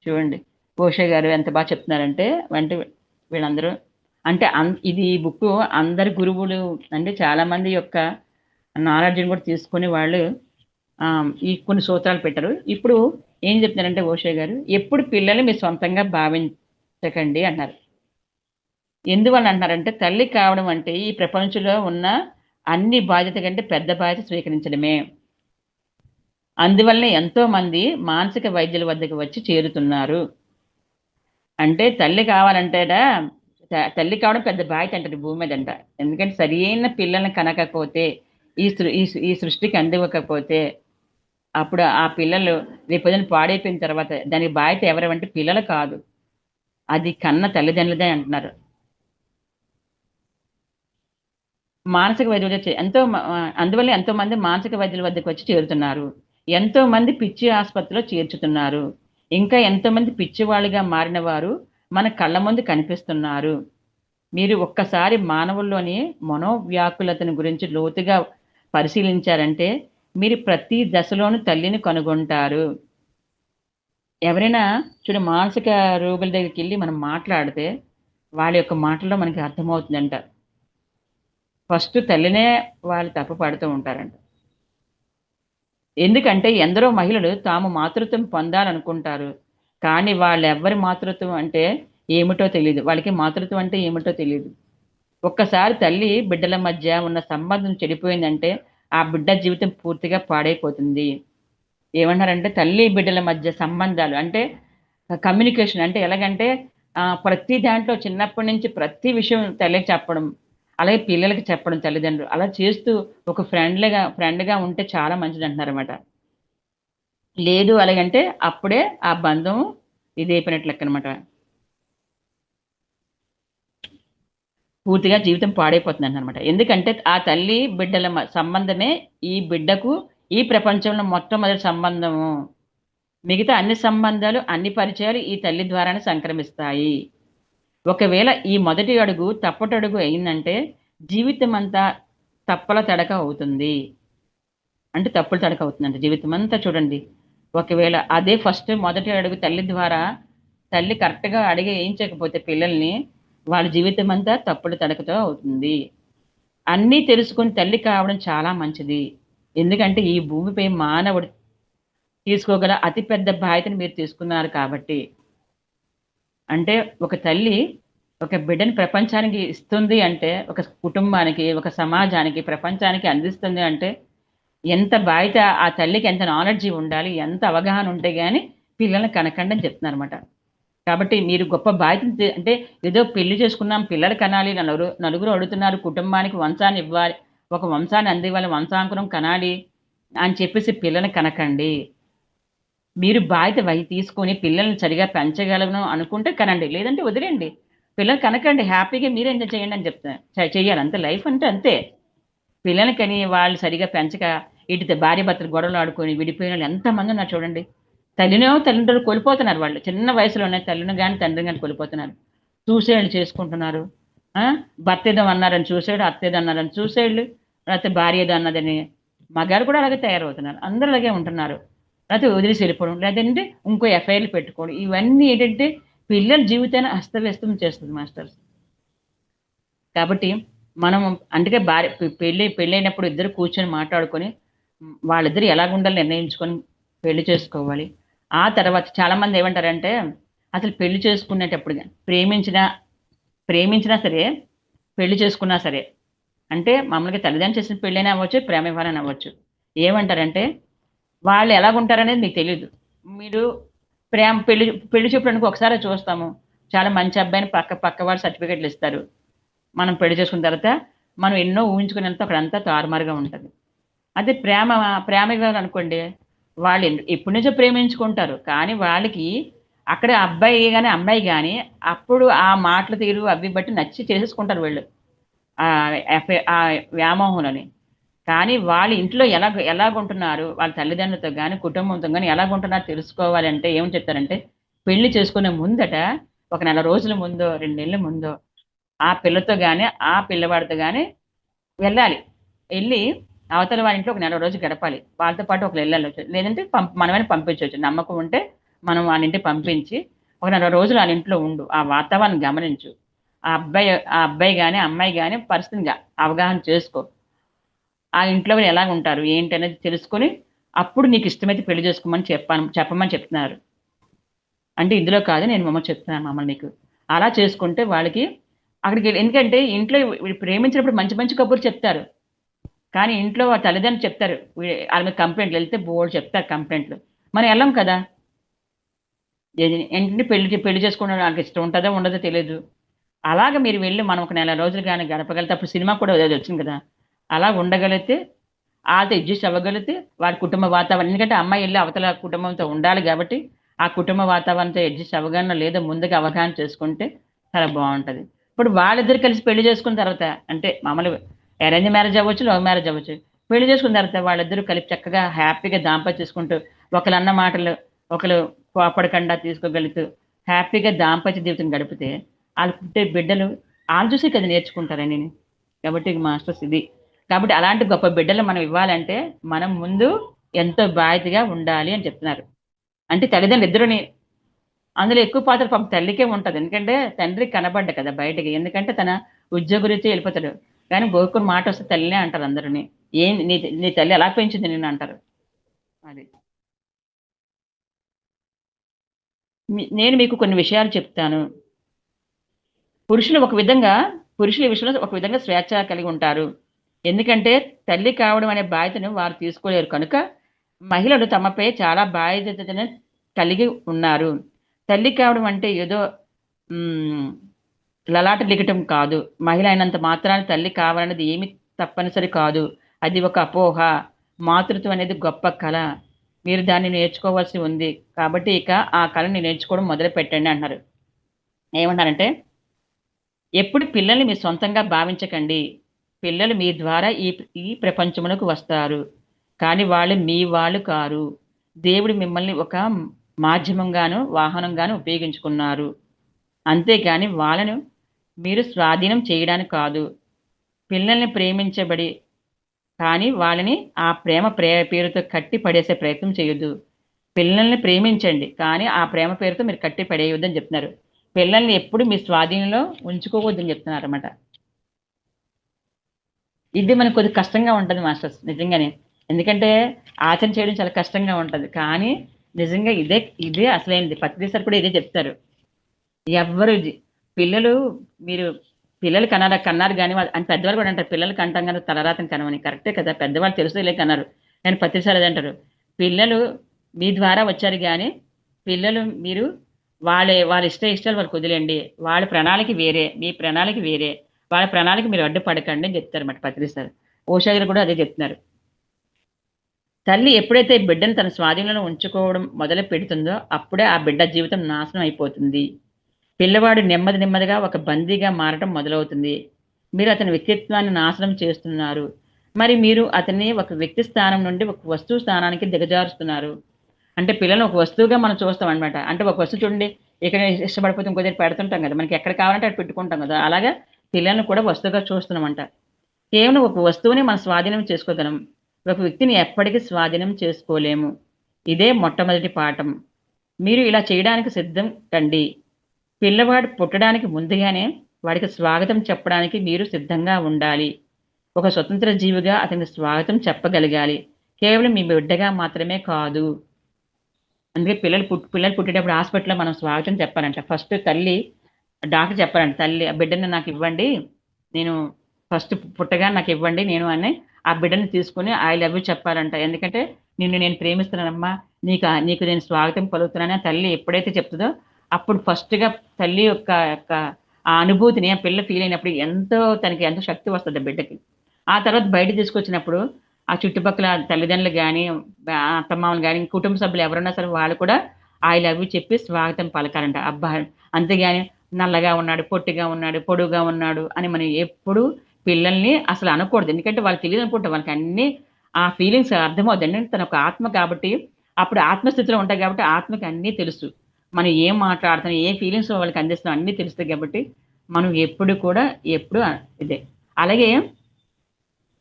చూడండి కోశ గారు ఎంత బాగా చెప్తున్నారంటే, అంటే వీళ్ళందరూ అంటే ఇది బుక్ అందరి గురువులు అంటే చాలా మంది యొక్క నాలెడ్జ్ని కూడా తీసుకొని వాళ్ళు ఈ కొన్ని సూత్రాలు పెట్టారు. ఇప్పుడు ఏం చెప్తున్నారంటే ఓషే గారు, ఎప్పుడు పిల్లల్ని మీరు సొంతంగా భావించకండి అన్నారు. ఎందువల్ల అంటున్నారంటే, తల్లి కావడం అంటే ఈ ప్రపంచంలో ఉన్న అన్ని బాధ్యత కంటే పెద్ద బాధ్యత స్వీకరించడమే. అందువల్లనే ఎంతో మంది మానసిక వైద్యుల వద్దకు వచ్చి చేరుతున్నారు. అంటే తల్లి కావాలంటేడా, తల్లి కావడం పెద్ద బాధ్యత అంటారు భూమి మీద అంట. ఎందుకంటే సరైన పిల్లల్ని కనకపోతే, ఈ సృష్టికి అందివ్వకపోతే అప్పుడు ఆ పిల్లలు రేపొద్దున పాడైపోయిన తర్వాత దానికి బాధ్యత ఎవరంటే పిల్లలు కాదు, అది కన్న తల్లిదండ్రులదే అంటున్నారు. మానసిక వైద్యులు అందువల్ల ఎంతో మంది మానసిక వైద్యుల వద్దకు వచ్చి చేరుతున్నారు. ఎంతో మంది పిచ్చి ఆసుపత్రిలో చేర్చుతున్నారు. ఇంకా ఎంతో మంది పిచ్చివాళ్ళుగా మారిన వారు మన కళ్ళ ముందు కనిపిస్తున్నారు. మీరు ఒక్కసారి మానవుల్లోని మనోవ్యాకులతను గురించి లోతుగా పరిశీలించారంటే మీరు ప్రతి దశలోనూ తల్లిని కనుగొంటారు. ఎవరైనా చూడు, మానసిక రోగుల దగ్గరికి వెళ్ళి మనం మాట్లాడితే వాళ్ళ యొక్క మాటల్లో మనకి అర్థమవుతుందంట. ఫస్ట్ తల్లినే వాళ్ళు తప్పుపడుతూ ఉంటారంట. ఎందుకంటే ఎందరో మహిళలు తాము మాతృత్వం పొందాలనుకుంటారు, కానీ వాళ్ళెవ్వరి మాతృత్వం అంటే ఏమిటో తెలియదు. వాళ్ళకి మాతృత్వం అంటే ఏమిటో తెలియదు. ఒక్కసారి తల్లి బిడ్డల మధ్య ఉన్న సంబంధం చెడిపోయిందంటే ఆ బిడ్డ జీవితం పూర్తిగా పాడైపోతుంది. ఏమన్నారంటే తల్లి బిడ్డల మధ్య సంబంధాలు అంటే కమ్యూనికేషన్ అంటే ఎలాగంటే ప్రతి దాంట్లో చిన్నప్పటి నుంచి ప్రతి విషయం తల్లికి చెప్పడం, అలాగే పిల్లలకి చెప్పడం తల్లిదండ్రులు. అలా చేస్తూ ఒక ఫ్రెండ్‌గా ఉంటే చాలా మంచిదంటున్నారన్నమాట. లేదు అలాగంటే అప్పుడే ఆ బంధం ఇదైపోయినట్లు లెక్కనమాట. పూర్తిగా జీవితం పాడైపోతుందంటనమాట. ఎందుకంటే ఆ తల్లి బిడ్డల సంబంధమే ఈ బిడ్డకు ఈ ప్రపంచంలో మొట్టమొదటి సంబంధము. మిగతా అన్ని సంబంధాలు, అన్ని పరిచయాలు ఈ తల్లి ద్వారానే సంక్రమిస్తాయి. ఒకవేళ ఈ మొదటి అడుగు తప్పటడుగు అయిందంటే జీవితమంతా తప్పల తడక అవుతుంది. అంటే తప్పుల తడక అవుతుందంట జీవితమంతా చూడండి. ఒకవేళ అదే ఫస్ట్ మొదటి అడుగు తల్లి ద్వారా తల్లి కరెక్ట్‌గా అడిగి ఏయించకపోతే పిల్లల్ని, వాళ్ళ జీవితమంతా తప్పుల తడకతో అవుతుంది. అన్నీ తెలుసుకొని తల్లి కావడం చాలా మంచిది. ఎందుకంటే ఈ భూమిపై మానవుడు తీసుకోగల అతి పెద్ద బాధ్యతను మీరు తీసుకున్నారు కాబట్టి. అంటే ఒక తల్లి ఒక బిడ్డని ప్రపంచానికి ఇస్తుంది అంటే, ఒక కుటుంబానికి, ఒక సమాజానికి, ప్రపంచానికి అందిస్తుంది అంటే, ఎంత బాధ్యత ఆ తల్లికి ఎంత నాలెడ్జి ఉండాలి, ఎంత అవగాహన ఉంటే గాని పిల్లల్ని కనకండి అని చెప్తున్నారన్నమాట. కాబట్టి మీరు గొప్ప బాధ్యతను అంటే ఏదో పెళ్లి చేసుకున్నాం, పిల్లలు కనాలి, నలుగురు అడుగుతున్నారు, కుటుంబానికి వంశాన్ని ఇవ్వాలి, ఒక వంశాన్ని అందివ్వాలి, వంశాంకురం కనాలి అని చెప్పేసి పిల్లల్ని కనకండి. మీరు బాధ్యత తీసుకొని పిల్లల్ని సరిగ్గా పెంచగలను అనుకుంటే కనండి. లేదంటే వదిలేయండి. పిల్లల్ని కనకండి. హ్యాపీగా మీరే ఎంజాయ్ చేయండి అని చెప్తున్నా. చెయ్యాలి అంతే. లైఫ్ అంటే అంతే. పిల్లల్ని కని వాళ్ళు సరిగ్గా పెంచక ఇటు భార్యాభర్తలు గొడవలు ఆడుకొని విడిపోయినోళ్ళు ఎంతమందున్నారు చూడండి. తల్లిదండ్రులు కోల్పోతున్నారు వాళ్ళు. చిన్న వయసులోనే తల్లిని గాని, తండ్రిని గాని కోల్పోతున్నారు. సూసైడ్‌లు చేసుకుంటున్నారు. ఆ! భర్త ఏదో అన్నారని సూసైడ్, అత్త ఏదో అన్నారని సూసైడ్‌లు, లేతే భార్య ఏదో అన్నదని మగాళ్ళు కూడా అలాగే తయారవుతున్నారు. అందరూ అలాగే ఉంటున్నారు. లేతే వదిలేసి వెళ్ళిపోవడం, లేదంటే ఇంకో ఎఫ్ఐఆర్‌లు పెట్టుకోవడం. ఇవన్నీ ఏంటంటే పిల్లల జీవితాన్ని అస్తవ్యస్తం చేస్తుంది మాస్టర్స్. కాబట్టి మనం అందుకే భార్య పెళ్ళైనప్పుడు ఇద్దరు కూర్చొని మాట్లాడుకొని వాళ్ళిద్దరూ ఎలాగుండాలో నిర్ణయించుకొని పెళ్లి చేసుకోవాలి. ఆ తర్వాత చాలామంది ఏమంటారంటే అసలు పెళ్లి చేసుకునేటప్పుడు ప్రేమించినా సరే, పెళ్లి చేసుకున్నా సరే, అంటే మామూలుగా తల్లిదండ్రులు చేసిన పెళ్ళైనా అవ్వచ్చు, ప్రేమ వివాహం అవ్వచ్చు. ఏమంటారంటే వాళ్ళు ఎలాగుంటారనేది మీకు తెలీదు. మీరు పెళ్లి పెళ్లి చూపులనుకో ఒకసారే చూస్తాము. చాలా మంచి అబ్బాయిని పక్క వాళ్ళు సర్టిఫికేట్‌లు ఇస్తారు. మనం పెళ్లి చేసుకున్న తర్వాత, మనం ఎన్నో ఊహించుకునేంత అక్కడంతా తారుమారుగా ఉంటది. అదే ప్రేమ వివాహాలనుకోండి, వాళ్ళు ఎప్పటి నుంచో ప్రేమించుకుంటారు. కానీ వాళ్ళకి అక్కడ అబ్బాయి గాని, అమ్మాయి గాని అప్పుడు ఆ మాటల తీరు అవి బట్టి నచ్చి చేసేసుకుంటారు వీళ్ళు. వ్యామోహంలోని. కానీ వాళ్ళ ఇంట్లో ఎలాగుంటున్నారు, వాళ్ళ తల్లిదండ్రులతో గాని, కుటుంబంతో గాని ఎలాగుంటున్నారో తెలుసుకోవాలంటే ఏమని చెప్తారంటే, పెళ్లి చేసుకునే ముందట ఒక నెల రోజుల ముందో, 2 నెలల ముందో ఆ పిల్లతో గాని, ఆ పిల్లవాడితో గాని వెళ్ళాలి. ఎళ్లి అవతల వాళ్ళ ఇంట్లో ఒక నెల రోజులు గడపాలి. వాళ్ళతో పాటు ఒకళ్ళెళ్ళాలొచ్చు. లేదంటే మనమైనా పంపించొచ్చు. నమ్మకం ఉంటే మనం వాళ్ళ ఇంటికి పంపించి, ఒక నెల రోజులు ఆళ్ళ ఇంట్లో ఉండు. ఆ వాతావరణం గమనించు. ఆ అబ్బాయి గాని, అమ్మాయి గాని పరిస్థితిని అవగాహన చేసుకో. ఆ ఇంట్లో వాళ్ళు ఎలాగుంటారు, ఏంటనేది తెలుసుకొని, అప్పుడు నీకిష్టమైతే పెళ్లి చేసుకోమని చెప్పమని చెప్తున్నారు. అంటే ఇందులో కాదు నేను చెప్తున్నాను మమ్మల్ని నీకు. అలా చేసుకుంటే వాళ్ళకి ఎందుకంటే ఇంట్లో వీళ్ళు ప్రేమించినప్పుడు మంచి మంచి కబుర్లు చెప్తారు. కానీ ఇంట్లో వాళ్ళ తల్లిదండ్రులు చెప్తారు. ఆళ్ళ మీద కంప్లెయింట్లు ఎళ్తే బోలెడు చెప్తారు కంప్లెయింట్లు. మనం ఎళ్ళం కదా! ఏంటంటే పెళ్లి చేసుకోవడం నాకిష్టం ఉంటదో, ఉండదో తెలీదు. అలాగ మీరు వెళ్లి మనం ఒక నెల రోజులు గాని గడపగలిగితే అప్పుడు సినిమా కూడా ఏదో వచ్చింది కదా! అలా ఉండగలిగితే ఆళ్ళతో అడ్జస్ట్ అవ్వగలిగితే వాడి కుటుంబ వాతావరణం ఎందుకంటే అమ్మాయి ఎళ్లి అవతల కుటుంబంతో ఉండాలి గాబట్టి, ఆ కుటుంబ వాతావరణంతో అడ్జస్ట్ అవ్వగలనో లేదో ముందుగా అవగాహన చేసుకుంటే చాలా బావుంటది. ఇప్పుడు వాళ్ళిద్దరూ కలిసి పెళ్లి చేసుకున్న తర్వాత అంటే మామూలుగా అరేంజ్ మ్యారేజ్ అవ్వచ్చు, లవ్ మ్యారేజ్ అవ్వచ్చు. పెళ్లి చేసుకున్న తర్వాత వాళ్ళిద్దరూ కలిపి చక్కగా హ్యాపీగా దాంపత్యం చేసుకుంటూ ఒకళ్ళన్న మాటలు ఒకళ్ళు కోపడకుండా తీసుకోగలుగుతూ హ్యాపీగా దాంపత్య జీవితం గడిపితే ఆళ్ళు పుట్టే బిడ్డలు ఆళ్ళు చూసే కదా నేర్చుకుంటారన్నీని. కాబట్టి మాస్టర్స్ ఇది. కాబట్టి అలాంటి గొప్ప బిడ్డలు మనం ఇవ్వాలంటే, మనం ముందు ఎంతో బాధ్యతగా ఉండాలి అని చెప్తున్నారు. అంటే తల్లిదండ్రులు ఇద్దరుని అందులో ఎక్కువ పాత్ర పాపం తల్లికే ఉంటది. ఎందుకంటే తండ్రి కనబడ్డు కదా బయటకి. ఎందుకంటే తన ఉద్యోగరీత్యా ఎళ్ళిపోతాడు. కానీ బోరుకున్న మాటొస్తే తల్లినే అంటారు అందరూని. "ఏంది నీ తల్లి ఎలా పెంచింది నిన్ను" అంటారు. అది. నేను మీకు కొన్ని విషయాలు చెప్తాను. పురుషులు ఒక విధంగా పురుషుల విషయంలో ఒక విధంగా స్వేచ్ఛ కలిగి ఉంటారు. ఎందుకంటే తల్లి కావడం అనే బాధ్యతను వారు తీసుకోలేరు కనుక మహిళలు తమపై చాలా బాధ్యతను కలిగి ఉన్నారు. తల్లి కావడం అంటే ఏదో లలాట లిఖితం కాదు. మహిళ అయినంత మాత్రాన తల్లి కావాలన్నది ఏమి తప్పనిసరి కాదు. అది ఒక అపోహ. మాతృత్వం అనేది గొప్ప కళ. మీరు దాన్ని నేర్చుకోవాల్సి ఉంది. కాబట్టి ఇక ఆ కళని నేర్చుకోవడం మొదలుపెట్టండి అంటున్నారు. ఏమంటారంటే, ఎప్పుడు పిల్లల్ని మీ సొంతంగా భావించకండి. పిల్లలు మీ ద్వారా ఈ ప్రపంచమునకు వస్తారు. కానీ వాళ్ళు మీ వాళ్ళు కారు. దేవుడు మిమ్మల్ని ఒక మాధ్యమంగాను, వాహనంగాను ఉపయోగించుకున్నారు. అంతేగాని వాళ్ళను మీరు స్వాధీనం చేయడానికి కాదు. పిల్లల్ని ప్రేమించబడి కానీ వాళ్ళని ఆ ప్రేమ పేరుతో కట్టి పడేసే ప్రయత్నం చేయొద్దు. పిల్లల్ని ప్రేమించండి. కానీ ఆ ప్రేమ పేరుతో మీరు కట్టి పడేయొద్దని చెప్తున్నారు. పిల్లల్ని ఎప్పుడు మీ స్వాధీనంలో ఉంచుకోవద్దని చెప్తున్నారన్నమాట. ఇది మనకు కొద్దిగా కష్టంగా ఉంటది మాస్టర్స్ నిజంగానే. ఎందుకంటే ఆచరణ చేయడం చాలా కష్టంగా ఉంటది. కానీ నిజంగా ఇదే అసలైనది. పత్రిసారి కూడా ఇదే చెప్తారు. ఎవ్వరు పిల్లలు మీరు పిల్లలు కన్నారు గానీ అని పెద్దవాళ్ళు కూడా అంటారు. పిల్లలు కంటాం గానీ తలరాతని కనమని. కరెక్టే కదా! పెద్దవాళ్ళు తెలుసులే కన్నారు. కానీ ప్రతిసారి అదే అంటారు. పిల్లలు మీ ద్వారా వచ్చారు గానీ, పిల్లలు మీరు వాళ్ళ ఇష్టాలు వాళ్ళకి వదిలేయండి. వాళ్ళ ప్రణాళిక వేరే. మీ ప్రణాళిక వేరే. వాళ్ళ ప్రణాళిక మీరు అడ్డుపడకండి అని చెప్తారన్నమాట పత్రిసారి. ఓషో గారు కూడా అదే చెప్తున్నారు. తల్లి ఎప్పుడైతే బిడ్డను తన స్వాధీనంలో ఉంచుకోవడం మొదలు పెడుతుందో, అప్పుడే ఆ బిడ్డ జీవితం నాశనం అయిపోతుంది. పిల్లవాడు నెమ్మదిగా ఒక బందీగా మారటం మొదలవుతుంది. మీరు అతని వ్యక్తిత్వాన్ని నాశనం చేస్తున్నారు. మరి మీరు అతన్ని ఒక వ్యక్తి స్థానం నుండి ఒక వస్తువు స్థానానికి దిగజారుస్తున్నారు. అంటే పిల్లల్ని ఒక వస్తువుగా మనం చూస్తామనమాట. అంటే ఒక వస్తువు చూడండి, ఇక్కడ ఇష్టపడిపోతే ఇంకో దగ్గర పెడుతుంటాం కదా! మనకి ఎక్కడ కావాలంటే అక్కడ పెట్టుకుంటాం కదా! అలాగా పిల్లల్ని కూడా వస్తువుగా చూస్తున్నామంట. కేవలం ఒక వస్తువుని మనం స్వాధీనం చేసుకోగలం. ఒక వ్యక్తిని ఎప్పటికీ స్వాధీనం చేసుకోలేము. ఇదే మొట్టమొదటి పాఠం. మీరు ఇలా చేయడానికి సిద్ధం కండి. పిల్లవాడు పుట్టడానికి ముందుగానే వాడికి స్వాగతం చెప్పడానికి మీరు సిద్ధంగా ఉండాలి. ఒక స్వతంత్ర జీవిగా అతనికి స్వాగతం చెప్పగలగాలి. కేవలం మీ బిడ్డగా మాత్రమే కాదు. అందుకే పిల్లలు పుట్టేటప్పుడు హాస్పిటల్‌లో మనం స్వాగతం చెప్పాలంట. First doctor చెప్పాలంట. తల్లి ఆ బిడ్డని నాకివ్వండి. నేను ఫస్ట్ పుట్టగానే నాకివ్వండి నేను అని ఆ బిడ్డని తీసుకొని ఐ లవ్ యూ చెప్పాలంట. ఎందుకంటే నిన్ను నేను ప్రేమిస్తున్నానమ్మా. నీకు నేను స్వాగతం పలుకుతున్నానని తల్లి ఎప్పుడైతే చెప్తదో అప్పుడు ఫస్ట్‌గా తల్లి యొక్క ఆ అనుభూతిని ఆ పిల్ల ఫీల్ అయినప్పుడు తనకి ఎంతో శక్తి వస్తది ఆ బిడ్డకి. ఆ తర్వాత బయటకి తీసుకొచ్చినప్పుడు ఆ చుట్టుపక్కల తల్లిదండ్రులు గాని, అత్తమామలు గాని, కుటుంబ సభ్యులు ఎవరున్నా సరే వాళ్ళు కూడా ఐ లవ్ యూ చెప్పి స్వాగతం పలకాలంట. అబ్బా! అంతేగాని నల్లగా ఉన్నాడు, పొట్టిగా ఉన్నాడు, పొడువుగా ఉన్నాడు అని మనం ఎప్పుడు పిల్లల్ని అసలు అనకూడదు. ఎందుకంటే వాళ్ళకి తెలీదనుకుంటా. వాళ్ళకన్నీ ఆ ఫీలింగ్స్ అర్థమవుతాయి. ఎందుకంటే తను ఒక ఆత్మ కాబట్టి, అప్పుడు ఆత్మస్థితిలో ఉంటాయి కాబట్టి ఆత్మకి అన్నీ తెలుసు. మనం ఏం మాట్లాడుతున్నాం, ఏ ఫీలింగ్స్ వాళ్ళకి అందిస్తున్నాం అన్నీ తెలుస్తాయి కాబట్టి, మనం ఎప్పుడు ఇదే. అలాగే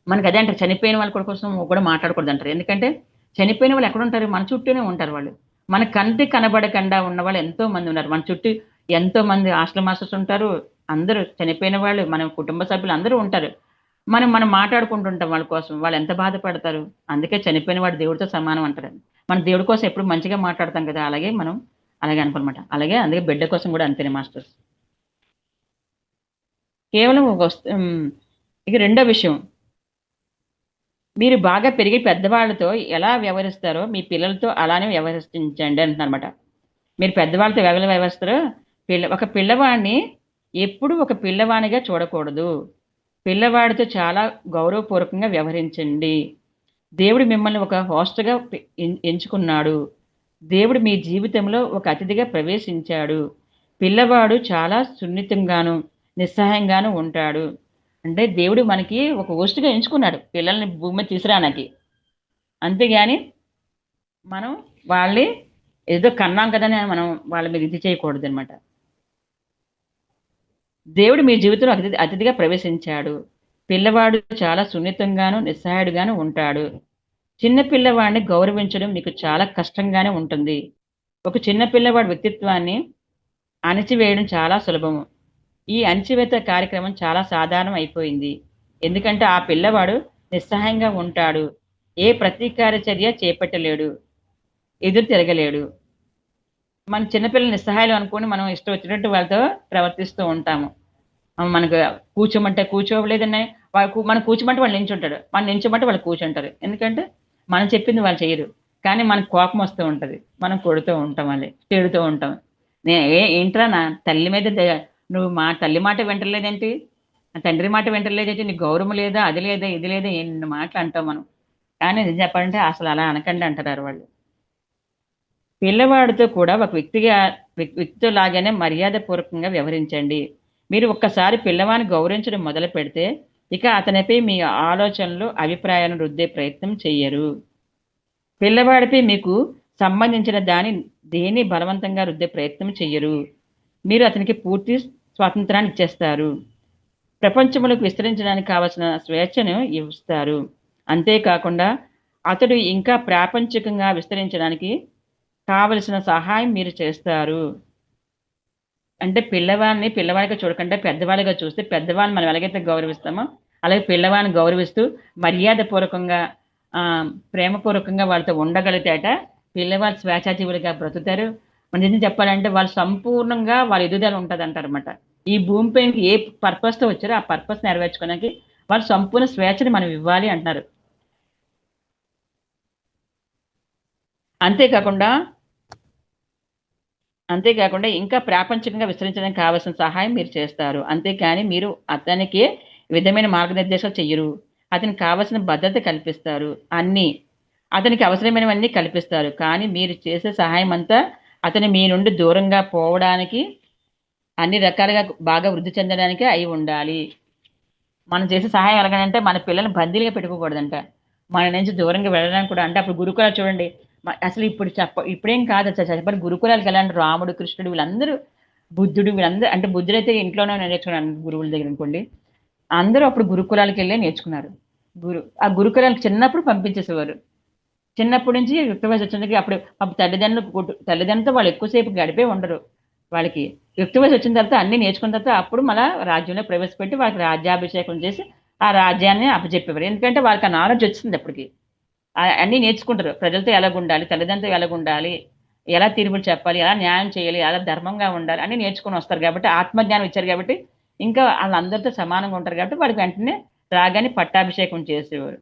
మనకు అదే అంటారు చనిపోయిన వాళ్ళ కోసం కూడా మాట్లాడకూడదంటారు. ఎందుకంటే చనిపోయిన వాళ్ళు ఎక్కడుంటారు? మన చుట్టూనే ఉంటారు వాళ్ళు. మన కంటికి కనబడకుండా ఉన్నవాళ్ళు ఎంతో మంది ఉన్నారు. మన చుట్టూ ఎంతో మంది హాస్టల్ మాస్టర్స్ ఉంటారు. అందరూ చనిపోయిన వాళ్ళు, మన కుటుంబ సభ్యులు అందరూ ఉంటారు. మనం మాట్లాడుకుంటుంటాం వాళ్ళ కోసం. వాళ్ళు ఎంత బాధపడతారు. అందుకే చనిపోయిన వాడు దేవుడితో సమానం అంటారు. మన దేవుడి కోసం ఎప్పుడు మంచిగా మాట్లాడతాం కదా! అలాగే అనుకోనమాట. అందుకే బిడ్డ కోసం కూడా అంతేనే మాస్టర్స్. కేవలం ఇక రెండో విషయం. మీరు బాగా పెరిగి పెద్దవాళ్ళతో ఎలా వ్యవహరిస్తారో మీ పిల్లలతో అలానే వ్యవహరించండి అంటున్నారన్నమాట. మీరు పెద్దవాళ్ళతో ఎలా వ్యవహరిస్తారో ఒక పిల్లవాడిని ఎప్పుడు ఒక పిల్లవానిగా చూడకూడదు. పిల్లవాడితో చాలా గౌరవపూర్వకంగా వ్యవహరించండి. దేవుడు మిమ్మల్ని ఒక హోస్ట్‌గా ఎంచుకున్నాడు. దేవుడు మీ జీవితంలో ఒక అతిథిగా ప్రవేశించాడు. పిల్లవాడు చాలా సున్నితంగాను, నిస్సహాయంగాను ఉంటాడు. అంటే దేవుడు మనకి ఒక హోస్ట్‌గా ఎంచుకున్నాడు పిల్లల్ని భూమి మీద తీసుకురాడానికి. అంతేగాని మనం వాళ్ళని ఏదో కన్నాం కదని మనం వాళ్ళ మీద ఇది చేయకూడదనమాట. దేవుడు మీ జీవితంలో అతిథిగా ప్రవేశించాడు. పిల్లవాడు చాలా సున్నితంగాను, నిస్సహాయుడుగాను ఉంటాడు. చిన్న పిల్లవాడిని గౌరవించడం మీకు చాలా కష్టంగానే ఉంటుంది. ఒక చిన్న పిల్లవాడి వ్యక్తిత్వాన్ని అణచివేయడం చాలా సులభము. ఈ అణచివేత కార్యక్రమం చాలా సాధారణం అయిపోయింది. ఎందుకంటే ఆ పిల్లవాడు నిస్సహాయంగా ఉంటాడు. ఏ ప్రతీకార చర్య చేపట్టలేడు. ఎదురు తిరగలేడు. మన చిన్న పిల్లలు నిస్సహాయులు అనుకోని మనం ఇష్టం వచ్చినట్టు వాళ్ళతో ప్రవర్తిస్తూ ఉంటాము. మనకు కూర్చోమంటే కూర్చోలేదన్నా మనం కూర్చోమంటే వాళ్ళు నించుంటాడు, మనం నించోమంటే వాళ్ళు కూర్చుంటారు. ఎందుకంటే మనం చెప్పింది వాళ్ళు చేయరు. కానీ మనకు కోపం వస్తూ ఉంటది. మనం కొడుతూ ఉంటాం వాళ్ళని, తిడుతూ ఉంటాం. ఏంట్రా నా తల్లి మీద నువ్వు మా తల్లి మాట వింటలేదేంటి? నా తండ్రి మాట వింటలేదేంటి? నీకు గౌరవం లేదా? అది లేదా, ఇది లేదా, ఎన్ని మాటలు అంటాం మనం. కానీ నిజం చెప్పాలంటే అసలు అలా అనకండి అంటారు వాళ్ళు. పిల్లవాడితో కూడా ఒక వ్యక్తితో లాగానే మర్యాదపూర్వకంగా వ్యవహరించండి. మీరు ఒక్కసారి పిల్లవాడిని గౌరవించడం మొదలుపెడితే, ఇక అతనిపై మీ ఆలోచనలు, అభిప్రాయాలను రుద్దే ప్రయత్నం చెయ్యరు. పిల్లవాడిపై మీకు సంబంధించిన దేన్ని బలవంతంగా రుద్దే ప్రయత్నం చెయ్యరు. మీరు అతనికి పూర్తి స్వాతంత్రాన్ని ఇచ్చేస్తారు. ప్రపంచములకు విస్తరించడానికి కావలసిన స్వేచ్ఛను ఇస్తారు. అంతేకాకుండా అతడు ఇంకా ప్రాపంచికంగా విస్తరించడానికి కావలసిన సహాయం మీరు చేస్తారు. అంటే పిల్లవాడిగా చూడకుండా పెద్దవాళ్ళుగా చూస్తే, పెద్దవాళ్ళని మనం ఎలాగైతే గౌరవిస్తామో, అలాగే పిల్లవాడిని గౌరవిస్తూ మర్యాదపూర్వకంగా, ప్రేమపూర్వకంగా వాళ్ళతో ఉండగలిగితేట పిల్లవాళ్ళు స్వేచ్ఛాజీవులుగా బ్రతుకుతారు. మన నిజం చెప్పాలంటే వాళ్ళు సంపూర్ణంగా వాళ్ళ ఎదుగుదల ఉంటదంటారన్నమాట. ఈ భూమిపైకి ఏ పర్పస్‌తో వచ్చారో ఆ పర్పస్ నెరవేర్చుకోవడానికి వాళ్ళు సంపూర్ణ స్వేచ్ఛని మనం ఇవ్వాలి అంటున్నారు. అంతేకాకుండా ఇంకా ప్రాపంచికంగా విస్తరించడానికి కావాల్సిన సహాయం మీరు చేస్తారు. అంతేకాని మీరు అతనికి విధమైన మార్గనిర్దేశాలు చెయ్యరు. అతనికి కావాల్సిన భద్రత కల్పిస్తారు. అతనికి అవసరమైనవన్నీ కల్పిస్తారు. కానీ మీరు చేసే సహాయం అంతా అతను మీ నుండి దూరంగా పోవడానికి, అన్ని రకాలుగా బాగా వృద్ధి చెందడానికే అయి ఉండాలి. మనం చేసే సహాయం ఎలాగనంటే మన పిల్లల్ని బందీలుగా పెట్టుకోకూడదంట. మన నుంచి దూరంగా వెళ్ళడానికి కూడా. అంటే అప్పుడు గురుకులాలు చూడండి, అసలు ఇప్పుడేం కాదు అసలు చెప్పండి. గురుకులాలకు ఎలా అంటే రాముడు, కృష్ణుడు, వీళ్ళందరూ, బుద్ధుడు, వీళ్ళందరూ, అంటే బుద్ధుడైతే ఇంట్లోనే నేర్చుకున్నాడు గురువుల దగ్గర అనుకోండి. అందరూ అప్పుడు గురుకులాలకు వెళ్ళే నేర్చుకున్నారు. ఆ గురుకులాలకు చిన్నప్పుడు పంపించేసేవారు. చిన్నప్పటి నుంచి యుక్త వయసు వచ్చిన అప్పుడు తల్లిదండ్రులతో వాళ్ళు ఎక్కువసేపు గడిపే ఉండరు. వాళ్ళకి యుక్త వయసు వచ్చిన తర్వాత అన్ని నేర్చుకున్న తర్వాత అప్పుడు మళ్ళా రాజ్యంలో ప్రవేశపెట్టి వాళ్ళకి రాజ్యాభిషేకం చేసి ఆ రాజ్యాన్ని అప్పచెప్పేవారు. ఎందుకంటే వాళ్ళకి ఆ నాలెడ్జ్ వచ్చింది అప్పటికి. అన్నీ నేర్చుకుంటారు. ప్రజలతో ఎలాగుండాలి, తల్లిదండ్రులతో ఎలాగుండాలి, ఎలా తీర్పులు చెప్పాలి, ఎలా న్యాయం చేయాలి, ఎలా ధర్మంగా ఉండాలి అన్నీ నేర్చుకొని వస్తారు కాబట్టి, ఆత్మజ్ఞానం ఇచ్చారు కాబట్టి, ఇంకా వాళ్ళందరితో సమానంగా ఉంటారు కాబట్టి వాడికి వెంటనే రాగానే పట్టాభిషేకం చేసేవారు.